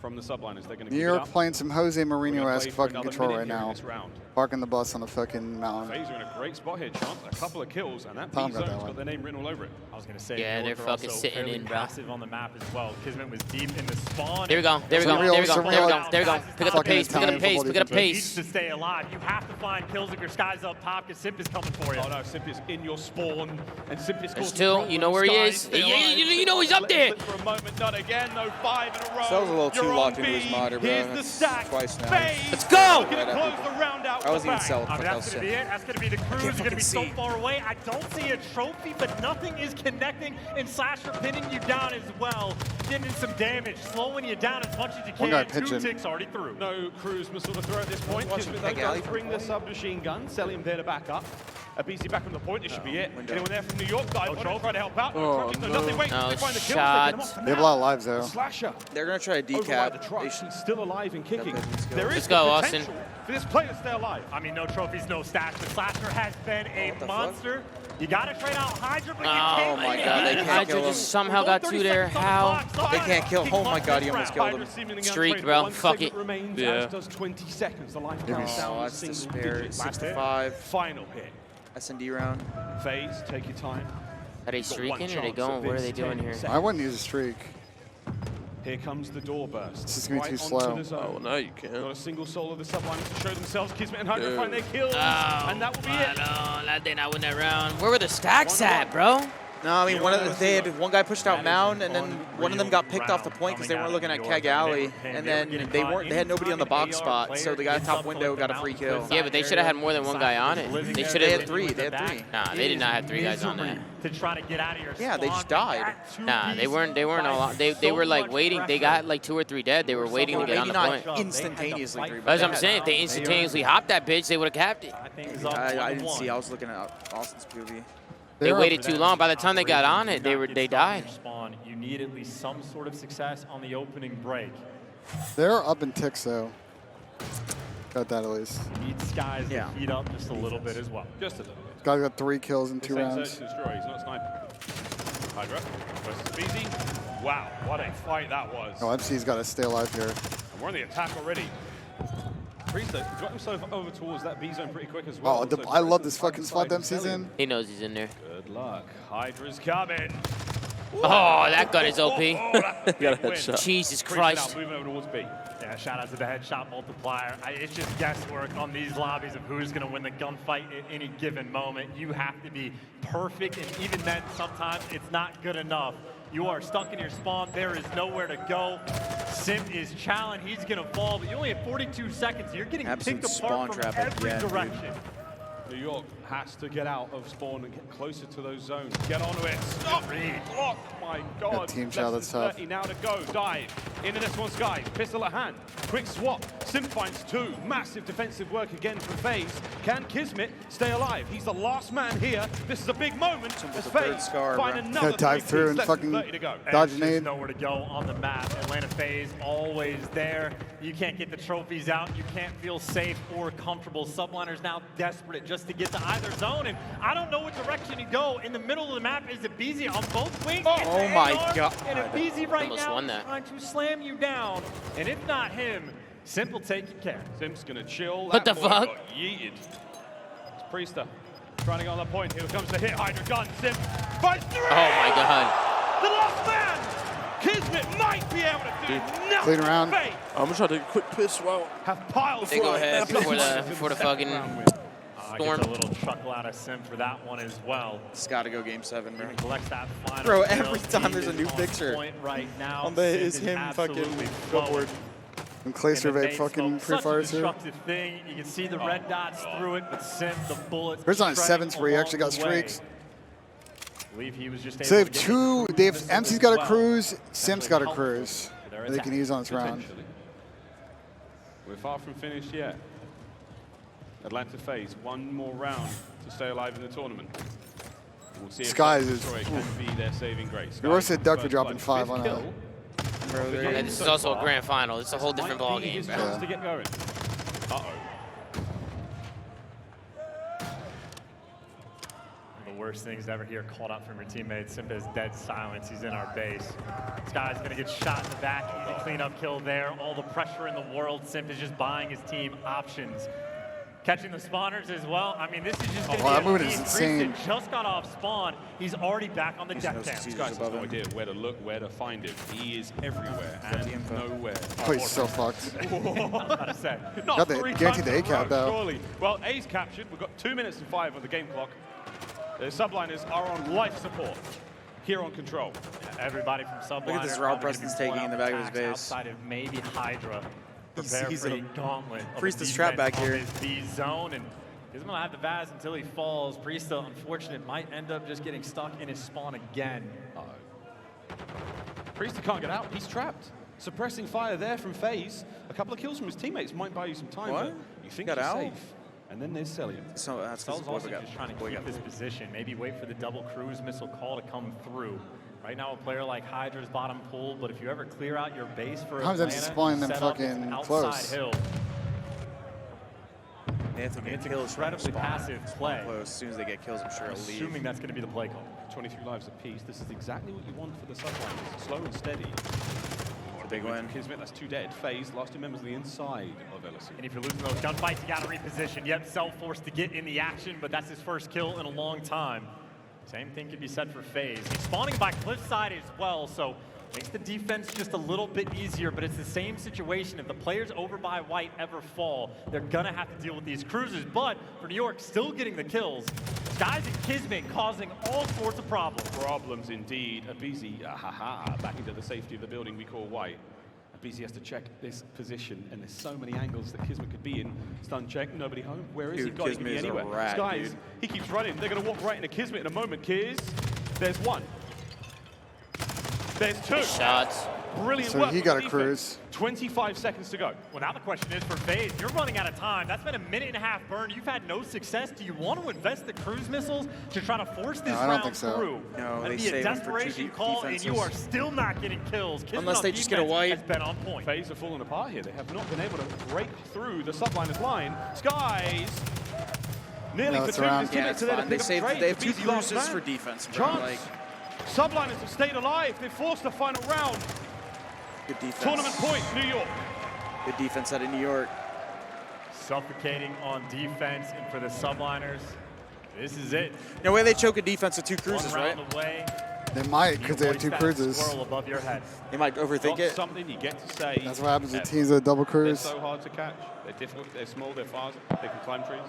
from the Subliners. They're going to New keep York it up. playing some Jose We're gonna Mourinho-esque play for fucking another control minute right here in now. this round. Parking the bus on the fucking mountain. Faze are in a great spot here, Chance. A couple of kills, and that B Tom got that zone's one. got their name written all over it. I was going to say, Yeah, New they're York are fucking also sitting fairly in, bro. passive on the map as well. Kismet was deep in the spawn. There we go. There we go. Surreal, There we go. There we go. surreal. There we go. Pick up the Fucking pace. Pick up the Italian pace. football Pick up the Needs pace. to stay alive. You have to find kills if your Sky's up top, because Simp is coming for you. Oh no, Simp is in your spawn, and Simp is There's causing 2. You know where he Skyz is. still Yeah, alive. you know he's up Let it there. slip for a moment, not again. No, 5 in a row. Cell's a little too You're on locked into B. his monitor, bro. Here's the That's stack. twice now. Faze Let's go. looking to close the round out. out I wasn't the even selling. I mean, that's going to be it. That's going to be the cruise. You're going to be so far away. I don't see a trophy, but nothing is connecting. And Slasher pinning you down as well. Getting some damage, slowing you down as much as you can. 2 ticks already through. No cruise missile to throw at this point. Kismet does bring the submachine gun. Cellium there to back up. Abezy back on the point. This should be it. Anyone there from New York? Guy trying to help out. Oh, no, nothing. Wait, no they find the kills. shot. They have a lot of lives though. Slasher. They're gonna try to Override the decap. truck. He's still alive and kicking. There is Let's go, the Austin. potential for this player to stay alive. I mean, no trophies, no stats, but Slasher has been a monster. You got to trade out Hydra, but you can't. Oh my God, they can't Hydra kill him. just somehow got 2 there. How? They can't kill him. Oh my God, he almost killed him. Streak, bro. Fuck it. Yeah. Does 20 seconds. The life counts down. Oh, that's despair. 6 to 5. Final hit. S&D round. Faze, take your time. Are they streaking or are they going? What are they doing here? I wouldn't use a streak. Here comes the door burst. This is gonna be too onto slow. the zone. Oh, well, now you can. Not a single soul of the Subliners to show themselves. Kismet and Hydra find their kills, and that will be it. I think I win that round. Where were the stacks at, bro? No, I mean, they had one guy pushed out Mound, and then one of them got picked off the point because they weren't looking at Keg Alley, and then they had nobody on the box spot, so the guy top window got a free kill. Yeah, but they should have had more than one guy on it. They should have had 3. They had 3. Nah, they did not have 3 guys on that. To try to get out of your Yeah, they just died. Nah, they weren't all on. They were like waiting. They got like 2 or 3 dead. They were waiting to get on Maybe the not point. instantaneously 3. That's what I'm saying. If they instantaneously hopped that bitch, they would have capped it. I didn't see. I was looking at Austin's POV. They waited too long. By the time they got on it, they died. You need at least some sort of success on the opening break. They're up in ticks though. Got that at least. You need Skyz to heat up just a little bit as well. Just a little bit. Guy got 3 kills in 2 rounds. Search and destroy. He's not sniping. Hydra versus Abezy. Wow, what a fight that was. Oh, MC's got to stay alive here. And we're on the attack already. Priestahh got himself over towards that B zone pretty quick as well. Oh, I love this fucking spot MC's in. He knows he's in there. Good luck. Hydra's coming. Oh, that gun is OP. Got a headshot. Jesus Christ. Moving over towards B. Yeah, shout out to the headshot multiplier. It's just guesswork on these lobbies of who's going to win the gunfight at any given moment. You have to be perfect, and even then, sometimes it's not good enough. You are stuck in your spawn. There is nowhere to go. Simp is challenged. He's going to fall, but you only have 42 seconds. You're getting Absolute picked spawn apart from trap every again, direction. New York has to get out of spawn and get closer to those zones. Get onto it. Stop. Block. My God. Team shot, that's tough. 30 now to go. Dive into this one, Skyz. Pistol at hand. Quick swap. Simp finds 2. Massive defensive work again from Faze. Can Kismet stay alive? He's the last man here. This is a big moment as Faze find another dive through and fucking dodge an aid. Nowhere to go on the map. Atlanta Faze always there. You can't get the trophies out. You can't feel safe or comfortable. Subliners now desperate just to get to either zone, and I don't know what direction you go. In the middle of the map is Abezy on both wings. Oh my God. And Abezy right Almost now won is that. trying to slam you down, and if not him, Simp will take your care. Simp's gonna chill. What That the boy fuck? got yeeted. It's Priestahh trying to go on the point. Here comes the hit. Hydra gun. Simp finds 3. Oh my God. The last man. Kismet might be able to do nothing. Clean round. Faze I'm gonna try to take a quick piss. Wow. have piles. They go ahead before the fucking storm. Gets a little chuckle out of Simp for that one as well. It's got to go game 7, bro. Collects that final Bro, kill. every time there's a new He is picture on point right now. on the Simp is him absolutely fucking flowing. billboard. And Clay And the surveyed base fucking smoke, such a pre-fires here. destructive thing. You can see the red dots through it, but Simp, the bullets. Here's on his treading 7th where he actually got along the way. streaks. I believe he was just So they able have to get 2, the they have cruise MC's as got a well. cruise, Simp's got a Helpful cruise. for their They can use on this round. Potentially. We're far from finished yet. Atlanta Faze, one more round to stay alive in the tournament. We'll see if Skyz is- Destroy can be their saving grace. You always Skyz said Duck for first dropping blood. 5 on Fifth that. kill. Bro, they're And this is also a grand final. It's a whole different Might ball be game, his bro. chance to get going. Uh-oh. One of the worst things to ever hear called out from your teammates. Simp is dead silence. He's in our base. This guy's going to get shot in the back. Easy cleanup kill there. All the pressure in the world. Simp is just buying his team options. Catching the spawners as well. I mean, this is just going to be that a movement is team. insane. Priestahh just got off spawn. He's already back on the death knows cam. he's This guy has above no him. idea where to look, where to find him. He is everywhere the and info. nowhere. Oh, he's so fucked. I was about to say. Not Got the- 3 guaranteed times the in a A-cap, row, though. Surely. Well, A's captured. We've got 2 minutes and 5 on the game clock. The Subliners are on life support here on control. Everybody from Subliners. Look at this route Preston's taking in the back of his base. Outside of maybe Hydra. prepare He's for a in a gauntlet of Priestahh's a trap defense back on here. his B zone, and he's gonna have the Vaz until he falls. Priestahh, unfortunate, might end up just getting stuck in his spawn again. Priestahh can't get out. He's trapped. Suppressing fire there from Faze. A couple of kills from his teammates might buy you some time, What? but you think Got he's out? safe. And then there's Cellium. So that's because Cell's also just trying to keep this position. Maybe wait for the double cruise missile call to come through. Right now, a player like Hydra's bottom pull, but if you ever clear out your base for How does that Atlanta, spawning them set up its fucking outside close? hill. They have to get It's kills from incredibly spawn. passive play. Close. As soon as they get kills, I'm sure I'm it'll leave. assuming that's going to be the play call. 23 lives apiece. This is exactly what you want for the Subliners. Slow and steady. Big win. Kismet, that's 2 dead. Faze, last 2 members on the inside of LSU. And if you're losing those gunfights, you got to reposition. Yep, Cell forced to get in the action, but that's his first kill in a long time. Same thing could be said for Faze. He's spawning by cliffside as well, so makes the defense just a little bit easier, but it's the same situation. If the players over by white ever fall, they're gonna have to deal with these cruisers. But for New York, still getting the kills. Skyz and Kismet causing all sorts of problems. Problems indeed. Abezy, back into the safety of the building we call white. Abezy has to check this position, and there's so many angles that Kismet could be in. Stun check, nobody home. Where is he? Dude, God, he could be Kismet is a anywhere. rat, Skyz, dude. he keeps running. They're going to walk right into Kismet in a moment. Kiz, there's one. There's 2. Shots. Brilliant So work. he from got the a defense. cruise. 25 seconds to go. Well, now the question is for Faze, you're running out of time. That's been a minute-and-a-half burn. You've had no success. Do you want to invest the cruise missiles to try to force this No, I don't round think so. through? No, That'd they be a save them for two desperation call, and you are still not getting kills. Kismet Unless on they just get a defense wipe. has been on point. Faze are falling apart here. They have not been able to break through the Subliners line. Skyz nearly No, for it's 2. around. His Yeah, teammates it's are there to fine. They pick up saved. trade. They have 2 Abezy last cruises man. for defense, bro. Chance. Like, Subliners have stayed alive. They forced the final round. good defense. Tournament point, New York. Good defense out of New York. Suffocating on defense, and for the Subliners, this is it. No way they choke a defense with 2 cruises, One right? round away. They might, because they have Hoist 2 that cruises. squirrel above your head. They might overthink Got it. something you get to say. That's what happens with ever. teams that double They're cruise. so hard to catch. They're difficult. They're small. They're fast. They can climb trees.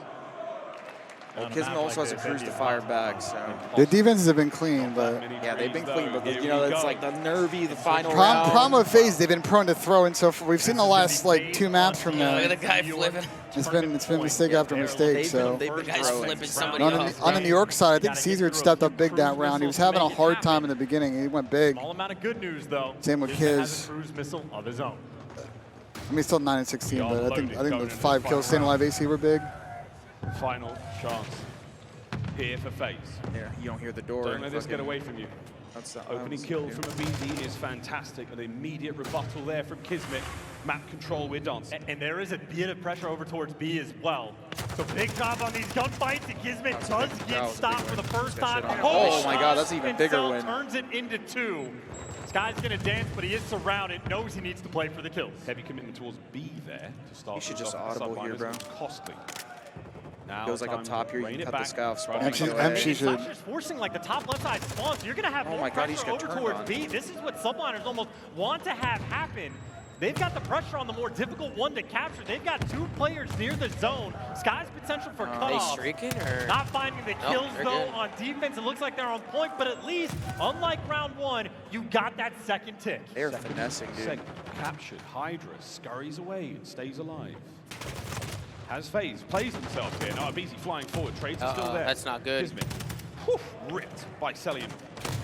Well, On a Kismet map also like has a this, cruise they'd to be fire impossible. back, so. Their defenses have been clean, but Yeah, they've been clean, but Here you know, we it's go. like the nervy, the final round. problem with Faze, they've been prone to throw in so far. We've seen the last like 2 maps from Look at them. the guy flipping. It's been mistake after mistake. So They've been The guy's throwing. flipping somebody on off. the New York side, I think Caesar had stepped up big that round. He was having a hard time in the beginning. He went big. Small amount of good news, though. Same with Kismet has Kiz. a cruise missile of his own. I mean, still 9 and 16, but I think the 5 kills staying alive AC were big. Final chance here for Faze. Yeah, you don't hear the door. Don't and let this get fucking- away from you. That's the Opening kill from Abezy is fantastic. An immediate rebuttal there from Kismet. Map control, we're dancing. And there is a bit of pressure over towards B as well. So big job on these gunfights, and Kismet does get stopped for the first time. Oh my God, that's even And bigger Cell win. turns it into 2. Sky's gonna dance, but he is surrounded, knows he needs to play for the kills. Heavy commitment towards B there to start. You should things just off. The audible here, Subliners bro. are Costly. Now Goes like up time to top here, you rein can it cut the back. Sky off Right spawn. next to MC the MC way. should. Pressure's forcing like the top left side spawn, so you're gonna have Oh more my God, he's pressure got over turned towards on. B. This is what Subliners almost want to have happen. They've got the pressure on the more difficult one to capture. They've got 2 players near the zone. Sky's potential for They cutoff. streaking or? Not finding the kills, they're though, good. on defense. It looks like they're on point, but at least, unlike round 1, you got that second tick. They're finessing, dude. Second captured. Hydra scurries away and stays alive. Has Faze, plays himself here. Now Abezy flying forward. Trades are still there. That's not good. Kismet. Whew, ripped by Cellium.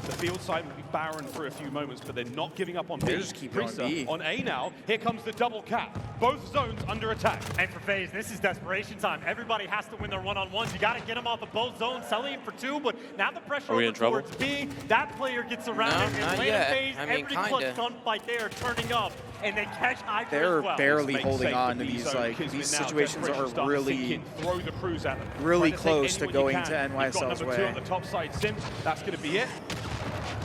The field side will be barren for a few moments, but they're not giving up on B. They just keep going Priestahh B. on A now. Here comes the double cap. Both zones under attack. And for Faze, this is desperation time. Everybody has to win their one-on-ones. You got to get them off of both zones. Cellium for 2, but now the pressure Are we over in trouble? towards B. That player gets around No, it. And not later yet. Faze, I mean, every clutch kinda. gunfight they are turning up, and they catch Hydra They're as well. barely Makes holding safe on the to B these, zone. like, Kismet these now, situations desperation are starting to sink really, in. Throw the cruise at them. really Try to take close to anyone you going can. to You've got NYSL's number 2 way. on the top side. Simp, that's going to be it.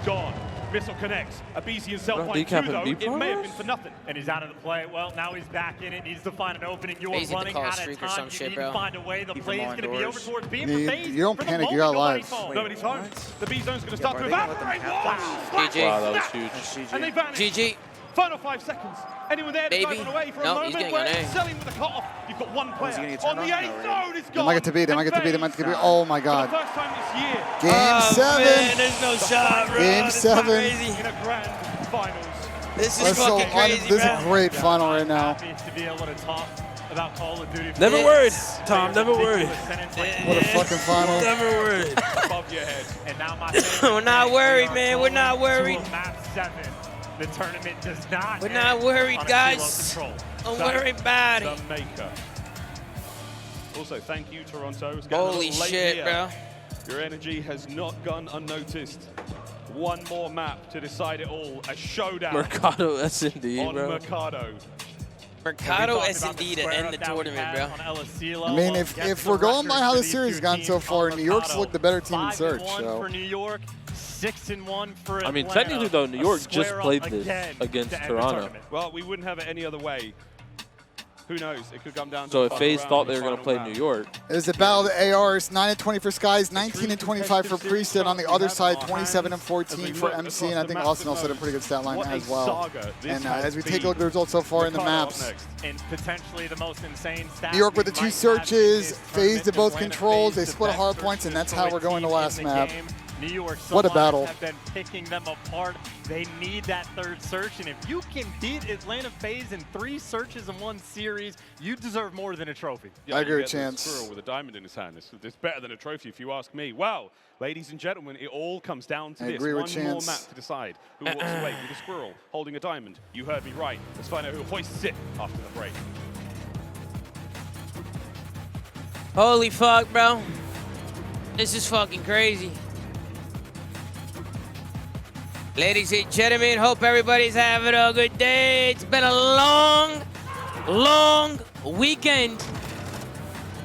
Gone. Missile connects. Abezy and Cell Don't point 2, decap though. and B It may have progress? been for nothing. And he's out of the play. Well, now he's back in it. Needs to find an opening. You are Faze hit the running call out streak of or time. some You shit, need bro. to find a way. The Keep play them is on going to be over doors. towards B. And You- for Faze, you don't for the panic, you moment, got nobody's lives. home. Nobody's home. The B zone's going to start are to they gonna let them evaporate. have Wow. GG. Wow, that was huge. That's And GG. they vanish. GG. Final 5 seconds. Anyone there to Baby. drive it away for a No, he's moment getting where on A. it's selling with the cutoff. You've got one player he gonna get on turned the on? A No, right? zone. It's They gone. might get to B. They might get to B. They might get to B. Oh my For God. the first time this year, Game Oh, 7. man, there's no shot, bro. Game This is 7. crazy. in a grand finals. This is fucking crazy, This is bro. a great final right now. Happy to be able to talk about Call of Duty. Never worried, Tom. Never worried. What a fucking final. Never worried. Above your head. And now my We're not worried, man. We're not worried. Map 7. The tournament does not. We're not worried, on a guys. kilo control. Don't worry about it. The maker. Also, thank you, Toronto. It's getting a Holy little late shit, here. bro. Your energy has not gone unnoticed. One more map to decide it all. A showdown Mercado S&D, on bro. Mercado. Mercado S&D to end the tournament, bro. I mean, if we're going by how the series has gone so far, New York's looked the better team in search. 5-1 So. for New York, 6-1 for Atlanta. I mean, technically, though, New York A just square played up this again against to end the Toronto. tournament. Well, we wouldn't have it any other way. Who knows? It could come down to So the if final FaZe round thought of they the were going to final play map. New York, It was a battle of the ARs, 9-20 for Skyz, 19-25 for Priestahh. On the other side, 27-14 for MC, and I think Austin also had a pretty good stat line as well. And as we take a look at the results so far in the maps, And potentially the most insane stat. New York with the we 2 might have searches, in this Faze to tournament both is Atlanta controls, they Faze, the split best hard search points, and that's how destroyed we're going to team in last the map. game. New York What a Subliners battle. have been picking them apart. They need that third search, and if you can beat Atlanta Faze in 3 searches in 1 series, you deserve more than a trophy. Yeah, I you agree with get the Chance. squirrel with a diamond in his hand. It's better than a trophy if you ask me. Wow, ladies and gentlemen, it all comes down to I this. agree with One more Chance. map to decide who walks away with a squirrel holding a diamond. You heard me right. Let's find out who hoists it after the break. Holy fuck, bro. This is fucking crazy. Ladies and gentlemen, hope everybody's having a good day. It's been a long, long weekend.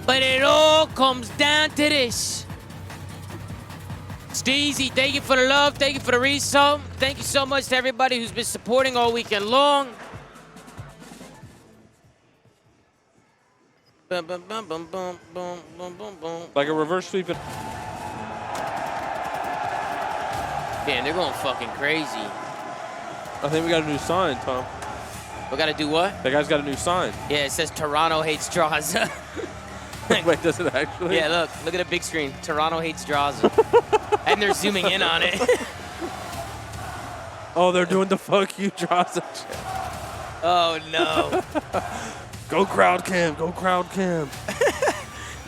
But it all comes down to this. Steezy, thank you for the love. Thank you for the resub. Thank you so much to everybody who's been supporting all weekend long. Bum, bum, bum, bum, bum, bum, bum, bum, bum. like a reverse sweep. Man, they're going fucking crazy. I think we got a new sign, Tom. We gotta do what? That guy's got a new sign. Yeah, it says Toronto hates Draza. Wait, does it actually? Yeah, look at the big screen. Toronto hates Draza. And they're zooming in on it. Oh, they're doing the fuck you, Draza. Oh no. Go crowd cam, go crowd cam.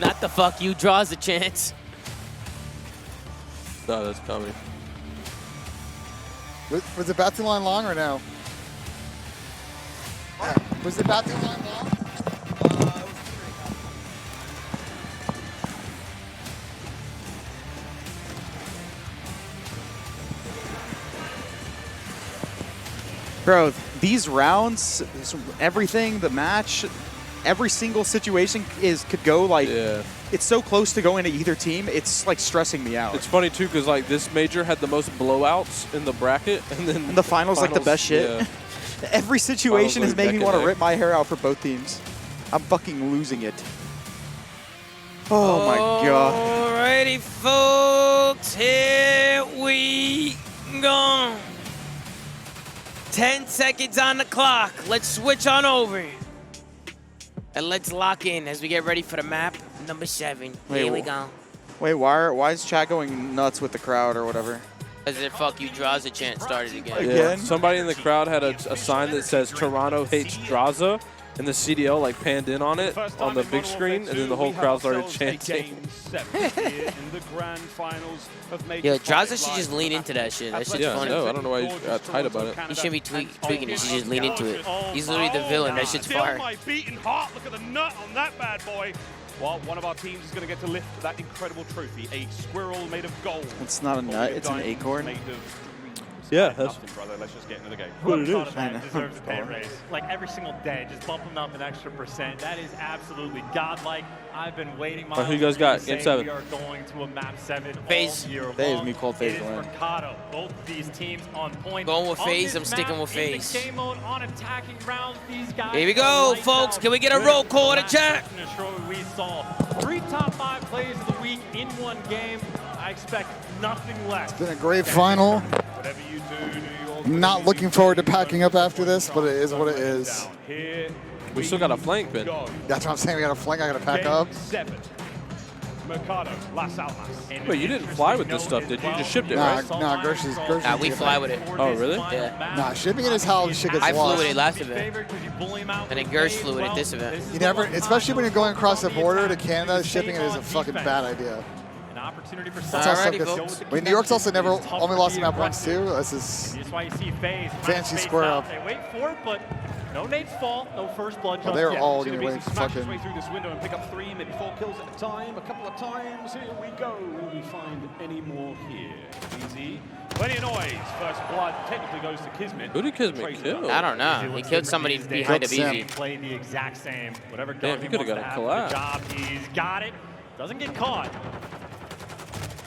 Not the fuck you Draza chance. No, that's coming. Was the bathroom line long or no? Was the bathroom line long? Bro, these rounds, everything, the match, every single situation could go like, Yeah. it's so close to going to either team, it's like stressing me out. It's funny too, because like this major had the most blowouts in the bracket, and then And the finals like the best shit. Yeah. Every situation has Finals made me neck want and to neck. rip my hair out for both teams. I'm fucking losing it. Oh my god. Alrighty, folks, here we go. 10 seconds on the clock. Let's switch on over. And let's lock in as we get ready for the map number 7. Wait, Here we go. Wait, why is chat going nuts with the crowd or whatever? As the fuck you Draza chant started again. Yeah. Again? Somebody in the crowd had a sign that says Toronto hates Draza, and the CDL like panned in on it on the big screen, and then the whole crowd started chanting. Yo, Draza should just lean into that shit. That shit's Yeah, funny. no, I don't know why you got tight about it. He shouldn't be tweaking it. He should just lean into it. He's literally the villain. That shit's Feel fire. my beating heart. Look at the nut on that bad boy. Well, one of our teams is going to get to lift that incredible trophy, a squirrel made of gold. It's not a nut, it's an acorn. Made of Yeah, that's nothing, brother. Let's just get into the game. Whoever thought of I that know. deserves a pay raise. Like every single day, just bump them up an extra %. That is absolutely godlike. I've been waiting my Who you guys whole got? to Game say 7. We are going to a map 7 Faze. all year Faze, long. me called Faze It is to win. Mercado. Both of these teams on point. Going with On Faze, this I'm sticking map, with in Faze. the game mode, on attacking rounds, these guys Here we are go, lights folks. out. Can we get a roll call in the chat? Search and destroy. We saw 3 top 5 plays of the week in one game. I expect nothing less. Been a great final. Whatever you do, Not looking forward to packing up after this, but it is what it is. Here We still got a flank, Ben. go. That's what I'm saying. We got a flank. I got to pack Game up. 7. Mercado, Las Almas. Wait, you didn't fly with this stuff, did you? You just shipped it, right? Nah, Gersh's we fly with it. Oh, really? Yeah. Nah, shipping it is how shit gets I lost. flew with it last event. And then Gersh flew with it this event. You never, especially when you're going across the border to Canada, shipping it is a fucking bad idea. An opportunity for That's how stuff Alrighty, gets. folks. Wait, New York's also never only lost the map once too. This is That's why you see Faze fancy square up. They wait for it, but no nade's fall, no first blood. Well, they're just all yet. gonna wait Smash his fucking. way through this window and pick up 3, maybe 4 kills at a time. A couple of times. Here we go. Will we find any more here? Easy. Plenty of noise. First blood technically goes to Kismet. Who did Kismet kill? I don't know. He killed somebody behind Abezy. Play the exact same. Whatever Damn, he could have got a collab. Job, he's got it. Doesn't get caught.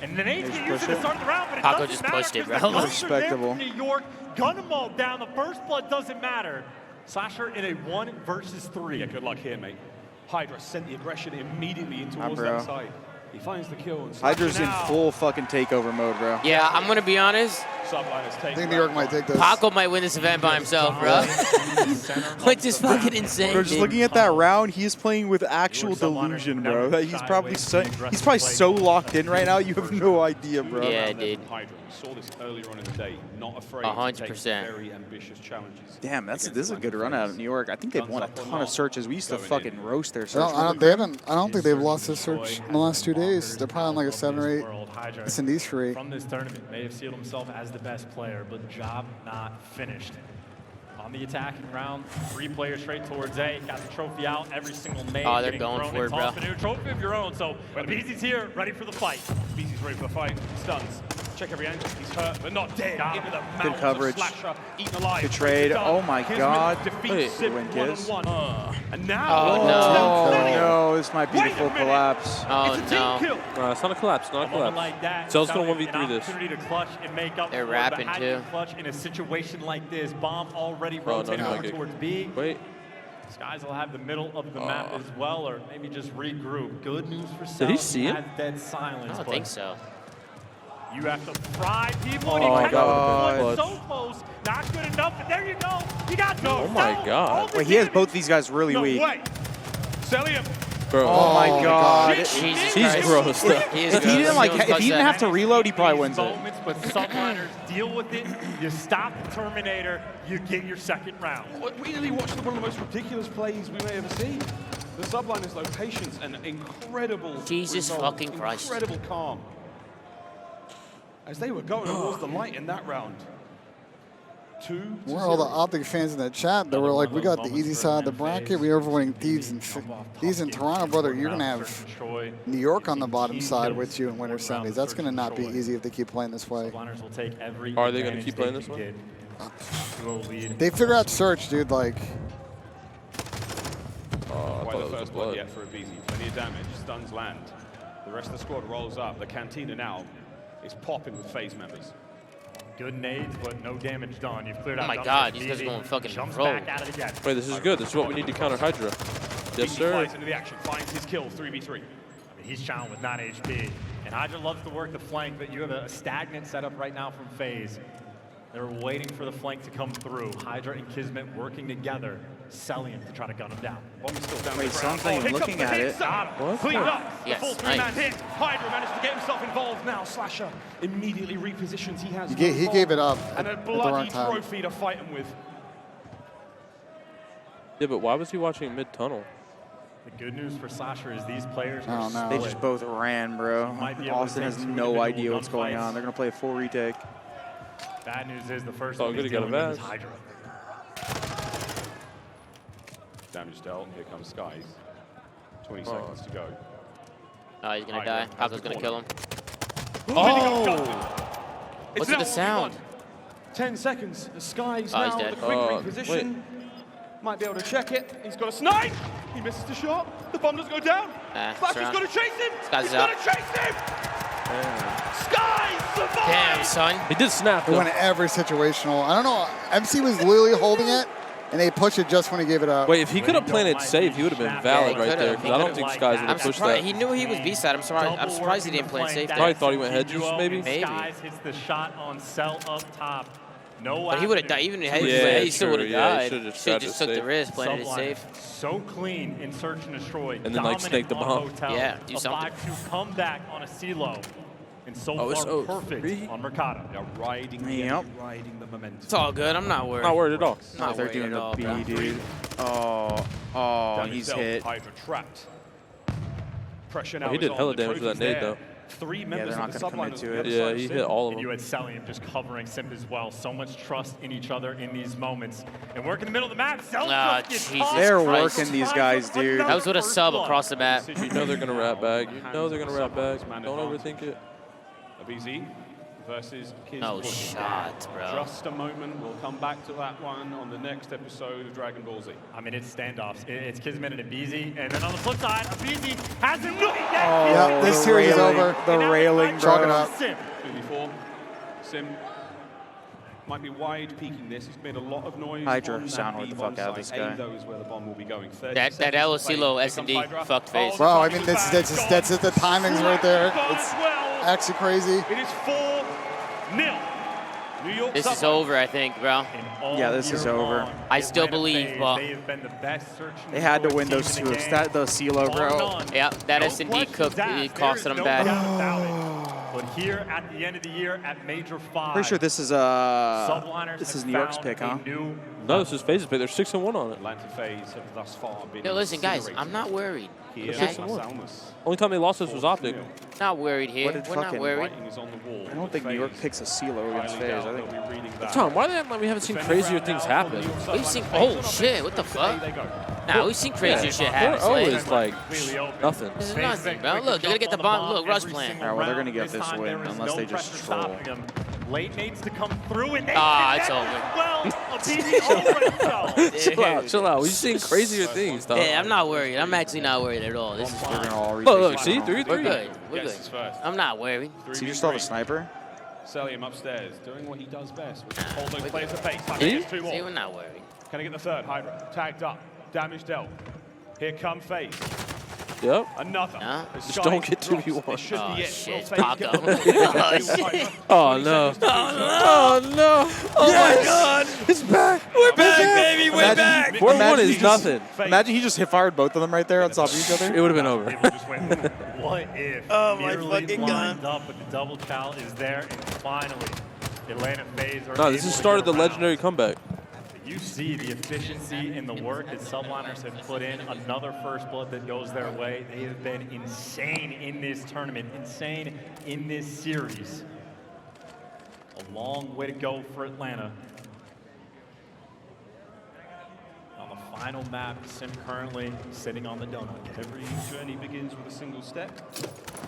And the nades get used to the start of the round, but it Paco doesn't just matter pushed it, because bro. the guns are there Respectable. from New York, gun them all down. The first blood doesn't matter. Slasher in a 1 versus 3. Yeah, good luck here, mate. Hydra sent the aggression immediately in towards bro. that side. He finds the kill. And Hydra's in now. full fucking takeover mode, bro. Yeah, I'm going to be honest. Subliners take I think New York might take this. Paco might win this event by himself, bro. Which is fucking insane. Bro, just dude. looking at that round, he is playing with actual delusion, bro. That he's probably so locked in right now. You have no idea, bro. Yeah, dude. Hydra. We saw this earlier on in the day. Not afraid 100%. to take very ambitious challenges. Damn, this is a good run out of New York. I think they've won a ton of searches. We used to fucking roast their search. I don't think they've lost this search in the last 2 days. They're probably on like a 7 or 8. It's in these 3. From this tournament, may have sealed himself as the best player, but job not finished. On the attacking round, 3 players straight towards A. Got the trophy out. Every single name. Oh, they're getting going thrown for it, and bro. tossed. A new trophy of your own. So Abezy's here, ready for the fight. Abezy's ready for the fight. Stuns. Check every angle. He's hurt, but not dead. Into the Good mouth coverage. of Slasher. Eaten alive. Good trade. Oh my Kismet god. defeats Wait, Simp win Kiz. 1-on-1. And now. Oh, Oh no. no, this might be the Wait a full minute. collapse. Oh, It's a team no. kill. It's not a collapse, not a A moment collapse. like that, Cell's gonna sounding 1v3 an this. opportunity to clutch and make up They're for it, rapping, but how do you too. clutch in a situation like this? Bomb already Oh, no, rotating no, over no. towards B. Wait. Skyz will have the middle of the map as well, or maybe just regroup. Good news for Cell. Did he see it? Has dead silence. I don't but think so. You have to fry people, and Oh, he God. was so close. Not good enough, but there you go. You got no. Oh, my Cell. God. All the Wait, he has damage. both these guys really No weak. way. Cellium. Bro. Oh my god. Jesus He's Christ. gross, though. He is If he gross. didn't like, No one if he touched didn't that. have to reload, he probably These wins it. moments, but Subliners deal with it. You stop the Terminator, you get your second round. We really watched one of the most ridiculous plays we may ever see. The Subliners, though, patience and incredible Jesus resolve, fucking Christ. incredible calm. As they were going towards the light in that round. 2-0. Where are all the Optic fans in the chat that were like, we got the easy side of the bracket. We are winning Thieves in Toronto, brother. You're going to have New York on the bottom side with you in winter semis. That's going to not be easy if they keep playing this way. Subliners will take every Are they gonna advantage keep they playing can this way? get to a lead. They figure out search, dude. Like, Quite the first blood yet for Abezy. Plenty of damage. Stuns land. The rest of the squad rolls up. The Cantina now is popping with Faze members. Good nades, but no damage done. You've cleared Oh out. my Dumpster. God, these guys are Abezy going fucking jumps rogue. back at it again. Wait, this is good. This is what we need to counter Hydra. Yes, Abezy sir. flies into the action, finds his kill, 3v3. I mean, he's challenged with 9 HP. And Hydra loves to work the flank, but you have a stagnant setup right now from Faze. They're waiting for the flank to come through. Hydra and Kismet working together. Cellium to try to gun him down. Bomb's still down Wait, the ground. something, Here looking comes the at hit, it. Sam. Cleaned up. Yes, The full 3-man nice. hit. Hydra managed to get himself involved now. Slasher immediately repositions. He has he no gave bomb it up and a at the wrong bloody time. trophy to fight him with. Yeah, but why was he watching mid-tunnel? The good news for Slasher is these players I are don't know. They split. just both ran, bro. Might be able to Austin take has 2 no individual idea what's going gunfights. on. They're going to play a full retake. Bad news is the first Oh, one good, he's he got a dealing with is Vaz. Hydra. Damage dealt. Here comes Skyz. 20 seconds to go. Oh, he's gonna Hydra die. has Paco's the gonna kill him. Oh! What's with the sound? 10 seconds. The Skyz Oh, he's now dead. with a quick Oh, reposition. Might be able to check it. He's got a snipe. He misses the shot. The bomb doesn't go down. Slasher's surround. got to chase him. Skyz He's is got out. to chase him. Skyz survives. Damn, son. He did snap, It though. went every situational. I don't know. MC was literally holding it, and they pushed it just when he gave it up. Wait, if he could have planted safe, he would have been valid Yeah, he right there. could've. Because I don't think Skyz would I'm have pushed surprised. that. He knew he was B-side. I'm surprised he didn't play safe. Probably thought he went hedges, maybe? Maybe. Skyz hits the shot on Cell up top. No But he would have died. Even if he still would have died. Should have just took the risk, playing it safe. So clean in search and destroy. And then, like, snake the bomb. Yeah, do something. A 5-2 comeback on a CeeLo. And so far, perfect on Mercado. They're riding the momentum. It's all good. I'm not worried. Not worried at all. Not They're worried doing at all, the bro. B, dude. Oh, he's hit. Hydra trapped. Pressure now He is did on. hella The damage with that trophy's nade, there. though. 3 members they're of not the gonna commit Subliners to on the it. other Yeah, side. he Simp. hit all of And you them. had Cellium just covering Simp as well. So much trust in each other in these moments. And work in the middle of the map. Ah, Cellium gets Jesus caught. They're Christ. working these guys, dude. That was with a sub across the map. You know they're gonna rat back. You know they're gonna rat back. Don't overthink it. Abezy versus Kismet. No shot, bro. Just a moment. We'll come back to that one on the next episode of Dragon Ball Z. I mean, it's standoffs. It's Kismet and Abezy. And then on the flip side, Abezy has him. Yeah, this series is over. The railing, Chalk it bro. up. 2v4. Simp might be wide peeking this. He's made a lot of noise. Hydra on that sounded the fuck B1 out of this side. guy. A knows where the bomb will be going. 30 That seconds to play. LOC low Here S&D comes Hydra. fucked Faze. Bro, I mean, that's it. The timing's right there. It's actually crazy. It is 4-0. New York This is Subliners. over, I think, bro. Yeah, this is over. I still believe, but They had to win those two. That the CeeLo, bro. yeah, that S&D cooked. It costed them bad. But here at the end of the year at Major 5, Pretty sure this is Subliners this is have New York's found pick, a huh? new No, this is Faze's pick. They're 6-1 on it. Atlanta Faze have thus far been Yo, listen, guys, incinerated I'm not worried. here Okay? at Salmas. Only time they lost this was Optic. Not worried here. What did We're not fucking worried. Writing is on the wall. I don't think New York picks a CeeLo against Faze. I think Tom, why do they act like we haven't seen crazier things happen? We've seen, oh shit, what the fuck? Nah, we've seen crazier shit happen. 4-0 Slay. is like nothing. This is nothing, bro. Look, they're gonna get the bomb. Look, rush plan. Alright, well, they're gonna get this win unless they just troll. Late needs to come through and they Ah, it's connect over. as well. Abezy over himself. Chill out. We've seen crazier things, Tom. Yeah, I'm not worried. I'm actually not worried at all. This is We're fine. gonna all Oh, look, retake see? it. 3-3. We're good. We're Guesses good. first. I'm not worried. So you just saw the sniper? Cellium upstairs, doing what he does best, which is hold those We're players good. at base. See? Two See, more. we're not worried. Can I get the third? Hydra. Tagged up. Damage dealt. Here come Faze. Yep. Another. Nah. The Just Skyz don't get drops. 2v1. This should Oh, be it. shit, Will Faze Paco. get the Oh, shit. Oh, no. Oh, no. Oh my god! It's back. We're back, baby! We're Imagine- back! 4-1 Imagine he is just- nothing. Imagine he just hit fired both of them right there on top of each other. It would have been over. People just went, what if? Oh, my Nearly fucking lined up with the double chow is there, and finally, Atlanta Faze are No, this has able to started get the around. legendary comeback. You see the efficiency and the work that Subliners have put in. Another first blood that goes their way. They have been insane in this tournament, insane in this series. A long way to go for Atlanta. On the final map, Simp currently sitting on the donut. Every journey begins with a single step,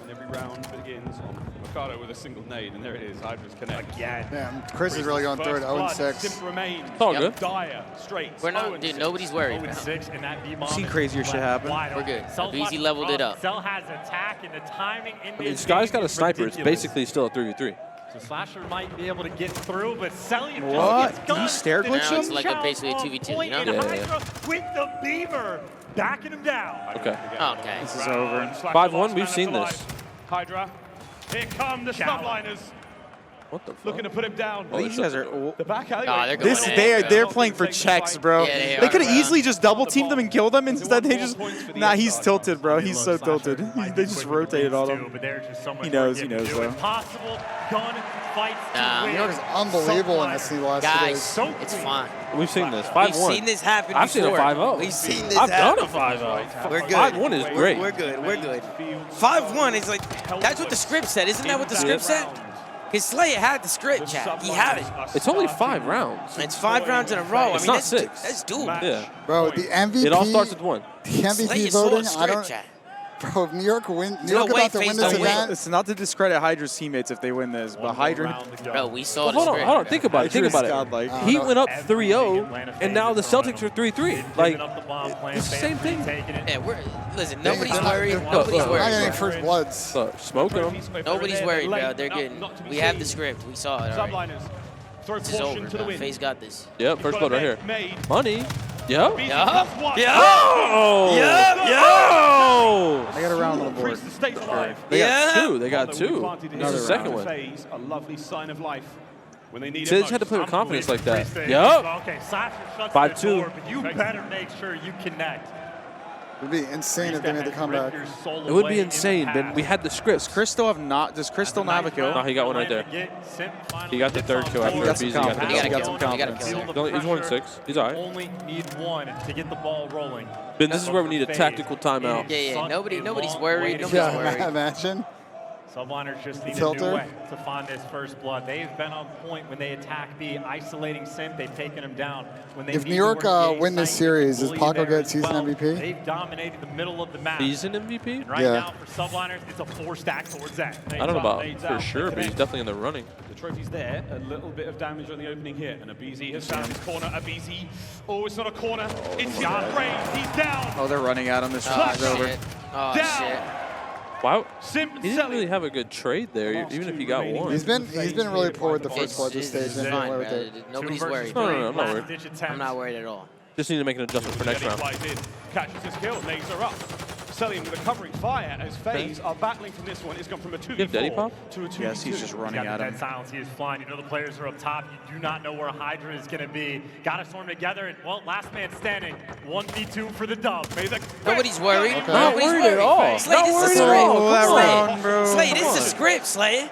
and every round begins on Mercado with a single nade, and there it is, Hydra's connect. Again. Damn, Chris is really going through it. 0-6. Simp remains. It's all good. Dire, straight. We're not, dude, nobody's worried, bro. 0-6, and that B-bomb Seen is crazier shit happen. wide We're open. good. Cell's Abezy watching leveled the it run. up. Cell has attack, and the timing in I mean, this Sky's game got a is sniper. It's ridiculous. basically still a 3v3. So Slasher might be able to get through, but Cellium What? just gets Did he gunned. stare The glitch Now it's him? like a Chow basically a on 2v2, you point, know? and Yeah, Hydra with the Beaver backing him down. Okay. Okay. This is over. 5-1, we've seen this. Hydra. Here come the Chow. Subliners. What the fuck? Looking to put him down. These guys are. The back alley. Oh, they're This going they're in, they're bro. playing for checks, bro. Yeah, they They are, could have bro. easily just double teamed them and killed them. Instead, they just. Nah, he's tilted, bro. He's so Look, Slasher tilted. might They be just quick with the rotated on leads him. too, but there's just so much He knows, work he yet to knows, do. though. Impossible gun fights Nah. to win. New York is unbelievable in this last Guys, days. So it's clean. fine. We've seen this. We've 5-1. seen this happen I've seen a before. 5-0. We've seen this I've done happen. a 5-0. We're good. 5-1 is great. We're good. We're good. 5-1 is like, that's what the script said. Isn't that what the script said? His Slay had the script, chat. He had it. It's only 5 rounds. It's 5 rounds in a row. It's I mean, not that's 6. That's doable. Yeah. Bro, the MVP. It all starts with 1. The Slay MVP is so voting. I script, don't. chat. Bro, if New York win. New No York way, about to win Faze this don't win. event. It's not to discredit Hydra's teammates if they win this, but One Hydra. round to go. Bro, we saw Well, the hold on, script. hold on. Think about it. Think Hydra's about it. godlike. He went up Everything 3-0, Atlanta and now the Faze is throwing Celtics are him. 3-3. Giving Like, up the bomb plan, it's the Faze same thing. taking it. Yeah, listen, They're nobody's not- worried. they're Nobody's not worried. getting bro. first bloods. look, smoking them. Nobody's worried, bro. They're getting. We have the script. We saw it. All right. Subliners. Throw This is caution over, to the man. wind. Faze got this. Yep, first blood right here. Made. Money. Yep. Yup. Oh! Yo! They got a round on the board. Priestahh stays alive. They Yeah. got 2. They got 2. Planted in This is the his second one. Phase, a lovely sign of life. when they need it Sage had to most. play with confidence like that. Priestahh. Yup. Okay, Sasha shuts 5-2. the door, but you better make sure you connect. It would be insane if they made the comeback. It would be insane, but we had the scripts. Does Chris still not have a kill? No, he got one right there. He got the third kill after He got some Abezy got the confidence. He got double. a kill. He got a kill. He's 1-6. He's all right. Only need one to get the ball rolling. Ben, this is where we need a tactical timeout. Yeah. Nobody's worried. Nobody's Yeah, worried. imagine. Subliners just need a Filter. new way to find this first blood. They've been on point when they attack B, isolating Simp. They've taken him down. When they If need New to York work win this series, does Paco get season MVP? They've dominated the middle of the map. Season MVP? And right Yeah. now for Subliners, it's a 4-stack towards that. I don't know about for sure, but he's definitely in the running. The trophy's there. A little bit of damage on the opening hit, and Abezy has found his corner. Abezy. Oh, it's not a corner. It's got Brains. He's down. Oh, they're running at him. This Oh, is over. shit. Oh, Down. shit. Wow. Simp and He didn't really Cellium. have a good trade there, even if he got one. He's been really poor with the first blood this stage. It's And fine, away with bro. it. Nobody's Two worried. versus No, three, I'm not worried. last-ditch attempt. I'm not worried at all. Just need to make an adjustment for next Getting round. flies in. Catches his kill. Laser up. Cellium with a covering fire as Faze are battling from this one. It's gone from a 2v4 Give Daddy Pop? to a 2v2. Yes, he's just running He's got at the him. dead silence. He is flying. You know the players are up top. You do not know where Hydra is going to be. Got to storm together. And, well, last man standing. 1v2 for the dub. Nobody's worried. Okay. Not Nobody's worried at all. Slay, Not this is worried a at script. all. that Come on. round, bro. Slay, Come this is a on. script, Slay.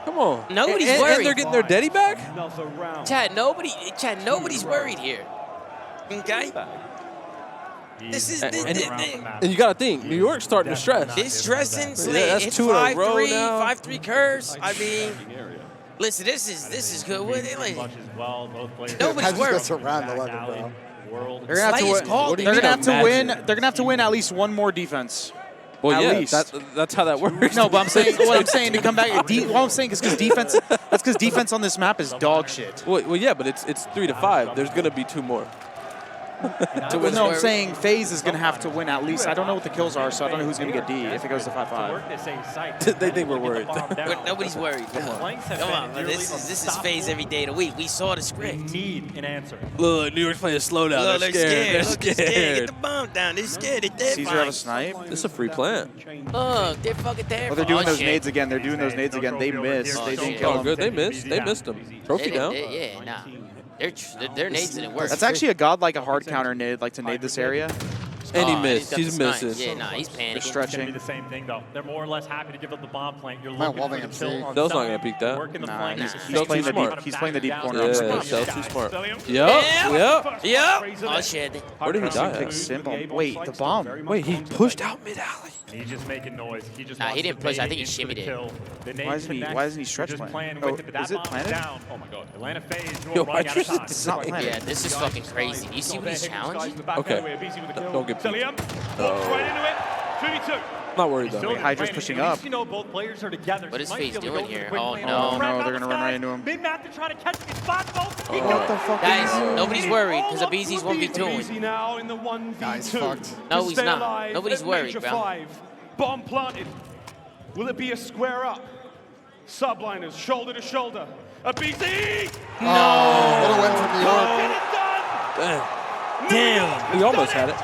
Come on. Nobody's And worried. they're getting their daddy back? Another round. Chad, nobody's worried here. Okay? This is And you got to think, New York's starting to stress. this stressing, Slay. Yeah, that's It's 2 in a row 5-3, now. 5-3 curse. I mean, listen, this is good. What they like? Nobody's Hydra worried. gets around 11, bro. They're gonna have Slay is to called. win. They're gonna have to win. Imagine. They're gonna have to win at least one more defense. Well, At yeah, least. that's how that works. No, but I'm saying what I'm saying to come back. What I'm saying is because defense. That's because defense on this map is dog shit. Well, yeah, but it's 3 to 5. There's gonna be 2 more. Well, no, I'm saying Faze is gonna have to win at least. I don't know what the kills are, so I don't know who's gonna get D if it goes to 5-5. They were worried. But nobody's worried. Come on, man. This is Faze every day of the week. We saw the script. Need an answer. Look, New York's playing slow down. Look, They're they're scared. scared. Look, They're they're scared. Get scared. the bomb down. They're scared. They're Caesar have a terrified. snipe. This is a free plant. Look, they're fucking terrified. Oh, they're doing Oh, those shit. nades again. They're doing those nades again. They missed. They didn't kill Oh, him. good. They missed. They missed them. Trophy down. Yeah, nah. Their nades didn't work. That's actually a godlike a hard counter nade, like to nade this area. And he Oh, missed. got the He's snipe. missing. Yeah, nah, he's They're panicking. It's going to stretching. be the same thing, though. They're more or less happy to give up the bomb plant. You're Might looking for Loving the him, kill see. on Dell's not Cell. gonna peek that. Working the Nah, flank. he's Dell's playing too the deep. smart. He's playing the deep corner. Yeah, I'm surprised. Cell's too smart. Cellium. Yep. Yep. Oh, shit. Where did he die Pick at? Simp on. Wait, the bomb. Wait, he pushed out mid alley. He's just making noise. He just Nah, wants he didn't to push. I bait think he into the shimmied it. kill. The nade Why isn't he- connects. why isn't he stretch You're just playing? playing with Oh, it, but is that it bomb's planted? down. Oh my god. Atlanta Faze, Yo, you're why running out of just- time. It's not planted. Yeah, this is fucking crazy. You see what he's challenging? Okay. Don't get Cellium walks right into it. 2v2. Not worried though. Still Hydra's playing. pushing At up. least you know both players are together. What so is you might Faze be able to doing go for the here? quick Oh, play. no. No, they're gonna run right into him. Mid-map to try to catch him. Spot both. He What the goes. fuck? Guys, nobody's worried because Abezy's 1v2. Abezy now in the 1v2. Guys, fucked. No, To he's stay not. alive Nobody's at worried, Major bro. 5. Bomb planted. Will it be a square up? Subliners, shoulder to shoulder. Abezy! Oh, what a win from New York. Get it done! Damn. He almost had it.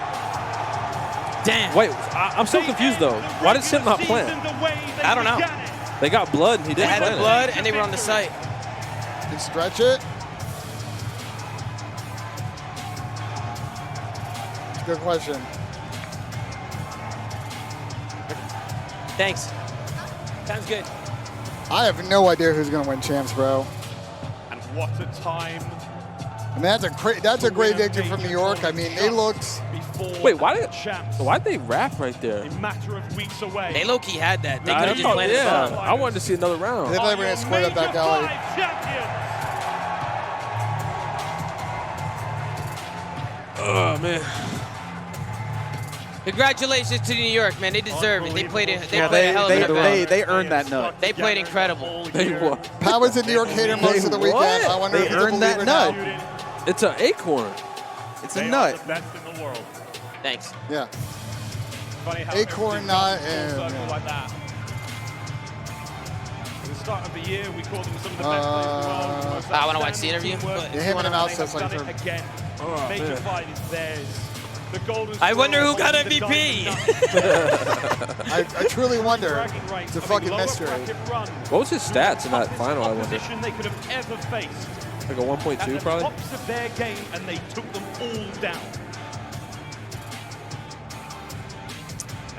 Damn. Wait, I'm so confused though. Why did Simp not plant? I don't know. They got blood and he They didn't had the plant it. blood and they were on the site. Can stretch it. Good question. Thanks. Sounds good. I have no idea who's gonna win champs, bro. And what a time. I mean, that's a great victory from New York. I mean, they looked. Wait, why'd they rap right there? A matter of weeks away. They low-key had that. They I could have just thought- planted the yeah, bomb. I wanted to see another round. They thought they were gonna square up that alley. Oh man. Congratulations to New York, man. They deserve it. They played it. They Yeah, played a hell of an event. they earned that nut. They played incredible. They what? Pat was a New York hater most of the weekend. what? I wonder They if he's a earned that believer nut. now. It's an acorn. It's a nut. The best in the world. Thanks. Yeah. Funny how Acorn everything nut comes full and- circle yeah. like that. At the start of the year, we called them some of the best players in the world. Most I wanna watch the outstanding interview. teamwork. But Yeah, him and him out They says have like done it again. Major man. 5 is theirs. The golden I wonder who squirrel got on the MVP. I truly wonder. It's a fucking mystery. What was his stats in that final, I wonder? Opposition they could have ever faced. Like a 1.2 At the probably? tops of their game, and they took them all down.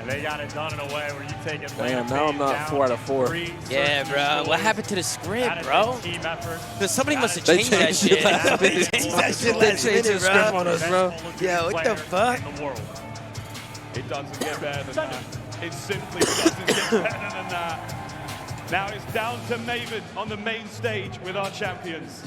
And they got it done in a way where you take it. Damn, now I'm not 4 out of 4. Yeah, bro. What happened to the script, bro? Team effort. Because somebody must have They changed that changed it shit. last minute. They changed that shit They last changed minute, the script bro. on us, bro. Yeah, what the fuck? In the world. It doesn't get better than that. It simply doesn't get better than that. Now it's down to Maven on the main stage with our champions.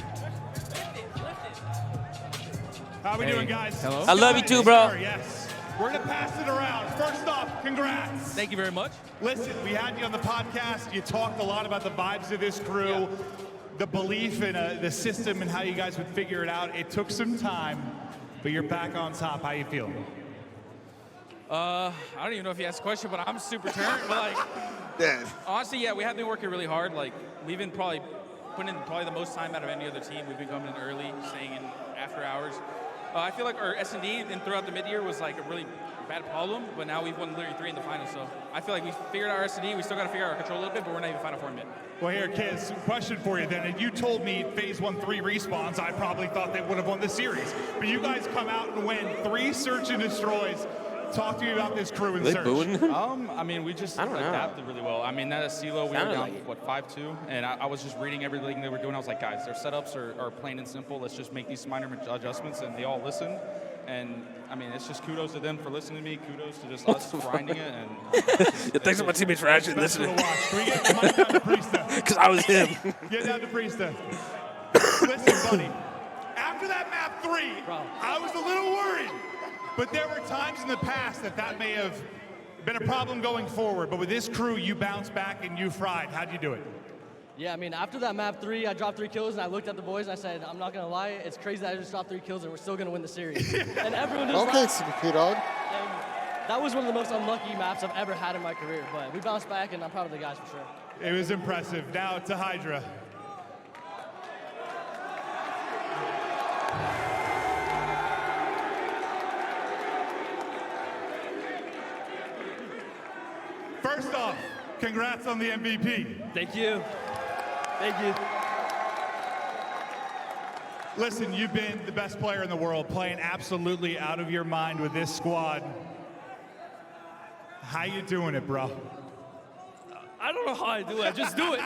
How are we doing, guys? Hello. I love you too, bro. Yes. We're going to pass it around. First off, congrats. Thank you very much. Listen, we had you on the podcast. You talked a lot about the vibes of this crew, the belief in the system and how you guys would figure it out. It took some time, but you're back on top. How you feeling? I don't even know if you asked a question, but I'm super turned. But honestly, yeah, we have been working really hard. Like, we've been probably putting in the most time out of any other team. We've been coming in early, staying in after hours. I feel like our S&D and throughout the mid-year was like a really bad problem, but now we've won literally 3 in the final. So I feel like we figured out our S&D. We still got to figure out our control a little bit, but we're not even Final Four yet. Well, here, Kiz, question for you then. If you told me Faze won 3 respawns, I probably thought they would have won the series. But you guys come out and win 3 search and destroys. Talk to me about this crew in They search. booing? I mean, we just I don't know. adapted really well. I mean, that CeeLo, we were Sounded down, like it. what, 5-2? And I was just reading everything they were doing. I was like, guys, their setups are plain and simple. Let's just make these minor adjustments, and they all listened. And, I mean, it's just kudos to them for listening to me. Kudos to just us grinding it. And Yeah, thanks to my teammates for actually Special to listening. watch. Can we get the mic down to Priestahh? Because I was him. Get down to Priestahh. Listen, buddy. After that map 3, I was a little worried. But there were times in the past that may have been a problem going forward. But with this crew, you bounced back and you fried. How'd you do it? Yeah, I mean, after that map 3, I dropped 3 kills, and I looked at the boys, and I said, I'm not going to lie, it's crazy that I just dropped 3 kills, and we're still going to win the series. And everyone just Okay, laughed. CP dog. And that was one of the most unlucky maps I've ever had in my career, but we bounced back, and I'm proud of the guys for sure. It was impressive. Now to Hydra. First off, congrats on the MVP. Thank you. Thank you. Listen, you've been the best player in the world, playing absolutely out of your mind with this squad. How you doing it, bro? I don't know how I do it. I just do it.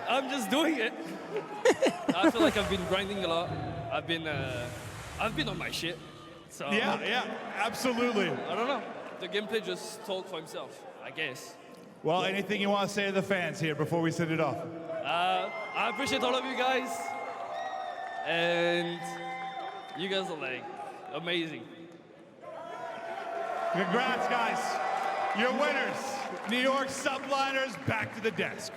I'm just doing it. I feel like I've been grinding a lot. I've been on my shit. So Yeah, absolutely. I don't know. The gameplay just talked for himself, I guess. Well, anything you want to say to the fans here before we send it off? I appreciate all of you guys. And you guys are like amazing. Congrats, guys. You're winners. New York Subliners back to the desk.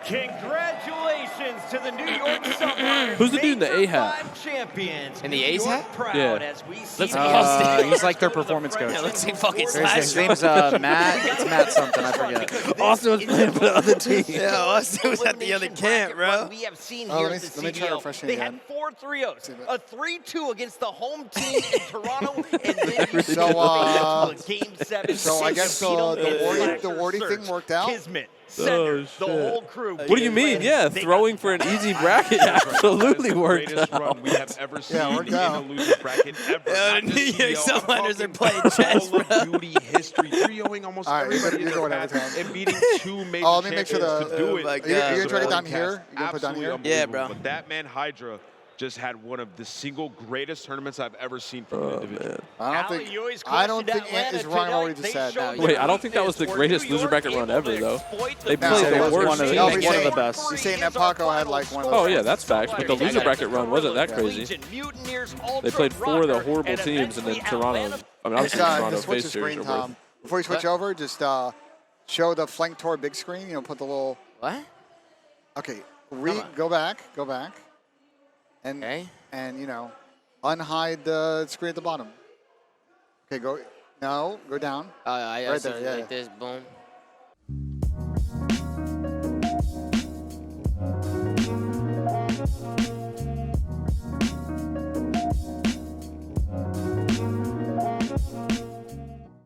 Congratulations to the New York Subliners. Who's the dude in the A hat? Champions. In the A's hat? Yeah. As we see Looks the like Austin. He's like their performance coach. Yeah, looks like fucking His Slash. name's Matt. It's Matt something. I forget. Austin was playing for the other team. Yeah, Austin was at the other camp, bro. We have seen Oh, here let at me the try CDL. refreshing They again. had 4 3-0s, a 3-2 against the home team in Toronto, and then you So, Game 7. So I guess the Wardy thing worked out. Kismet, Center, shit. the whole crew. What do you mean? Yeah, throwing for an easy bracket absolutely worked Greatest out. run we have ever seen Yeah, worked in a out. losing bracket ever. Not New just York CDL, I'm Subliners are talking playing chess, Call of bro. Duty history, 3-0ing almost All right, everybody you're in going their every path time. and beating 2 major Oh, let me make sure champions to do it. my You're gonna try to get down Broadcast, here? You're gonna put down absolutely here? Yeah, unbelievable. bro. But that man Hydra just had one of the single greatest tournaments I've ever seen from an individual. I don't think Ant is wrong what he just said. Wait, I don't think that was the greatest loser bracket run ever, though. They No, played it the was worst one of the- team. one of saying- the best. You're saying that Paco had like one of those. Oh, yeah, that's facts. But the loser bracket run wasn't that crazy. They played 4 of the horrible teams, and then Toronto. I mean, obviously Toronto Just switch Faze the series screen, are worth. Tom. Before you switch over, just show the flank tour big screen. You know, put the little. What? Okay, on. go back, and Okay. and you know, unhide the screen at the bottom. Okay, go. No, go down. I Right see there, yeah, like yeah. this, boom.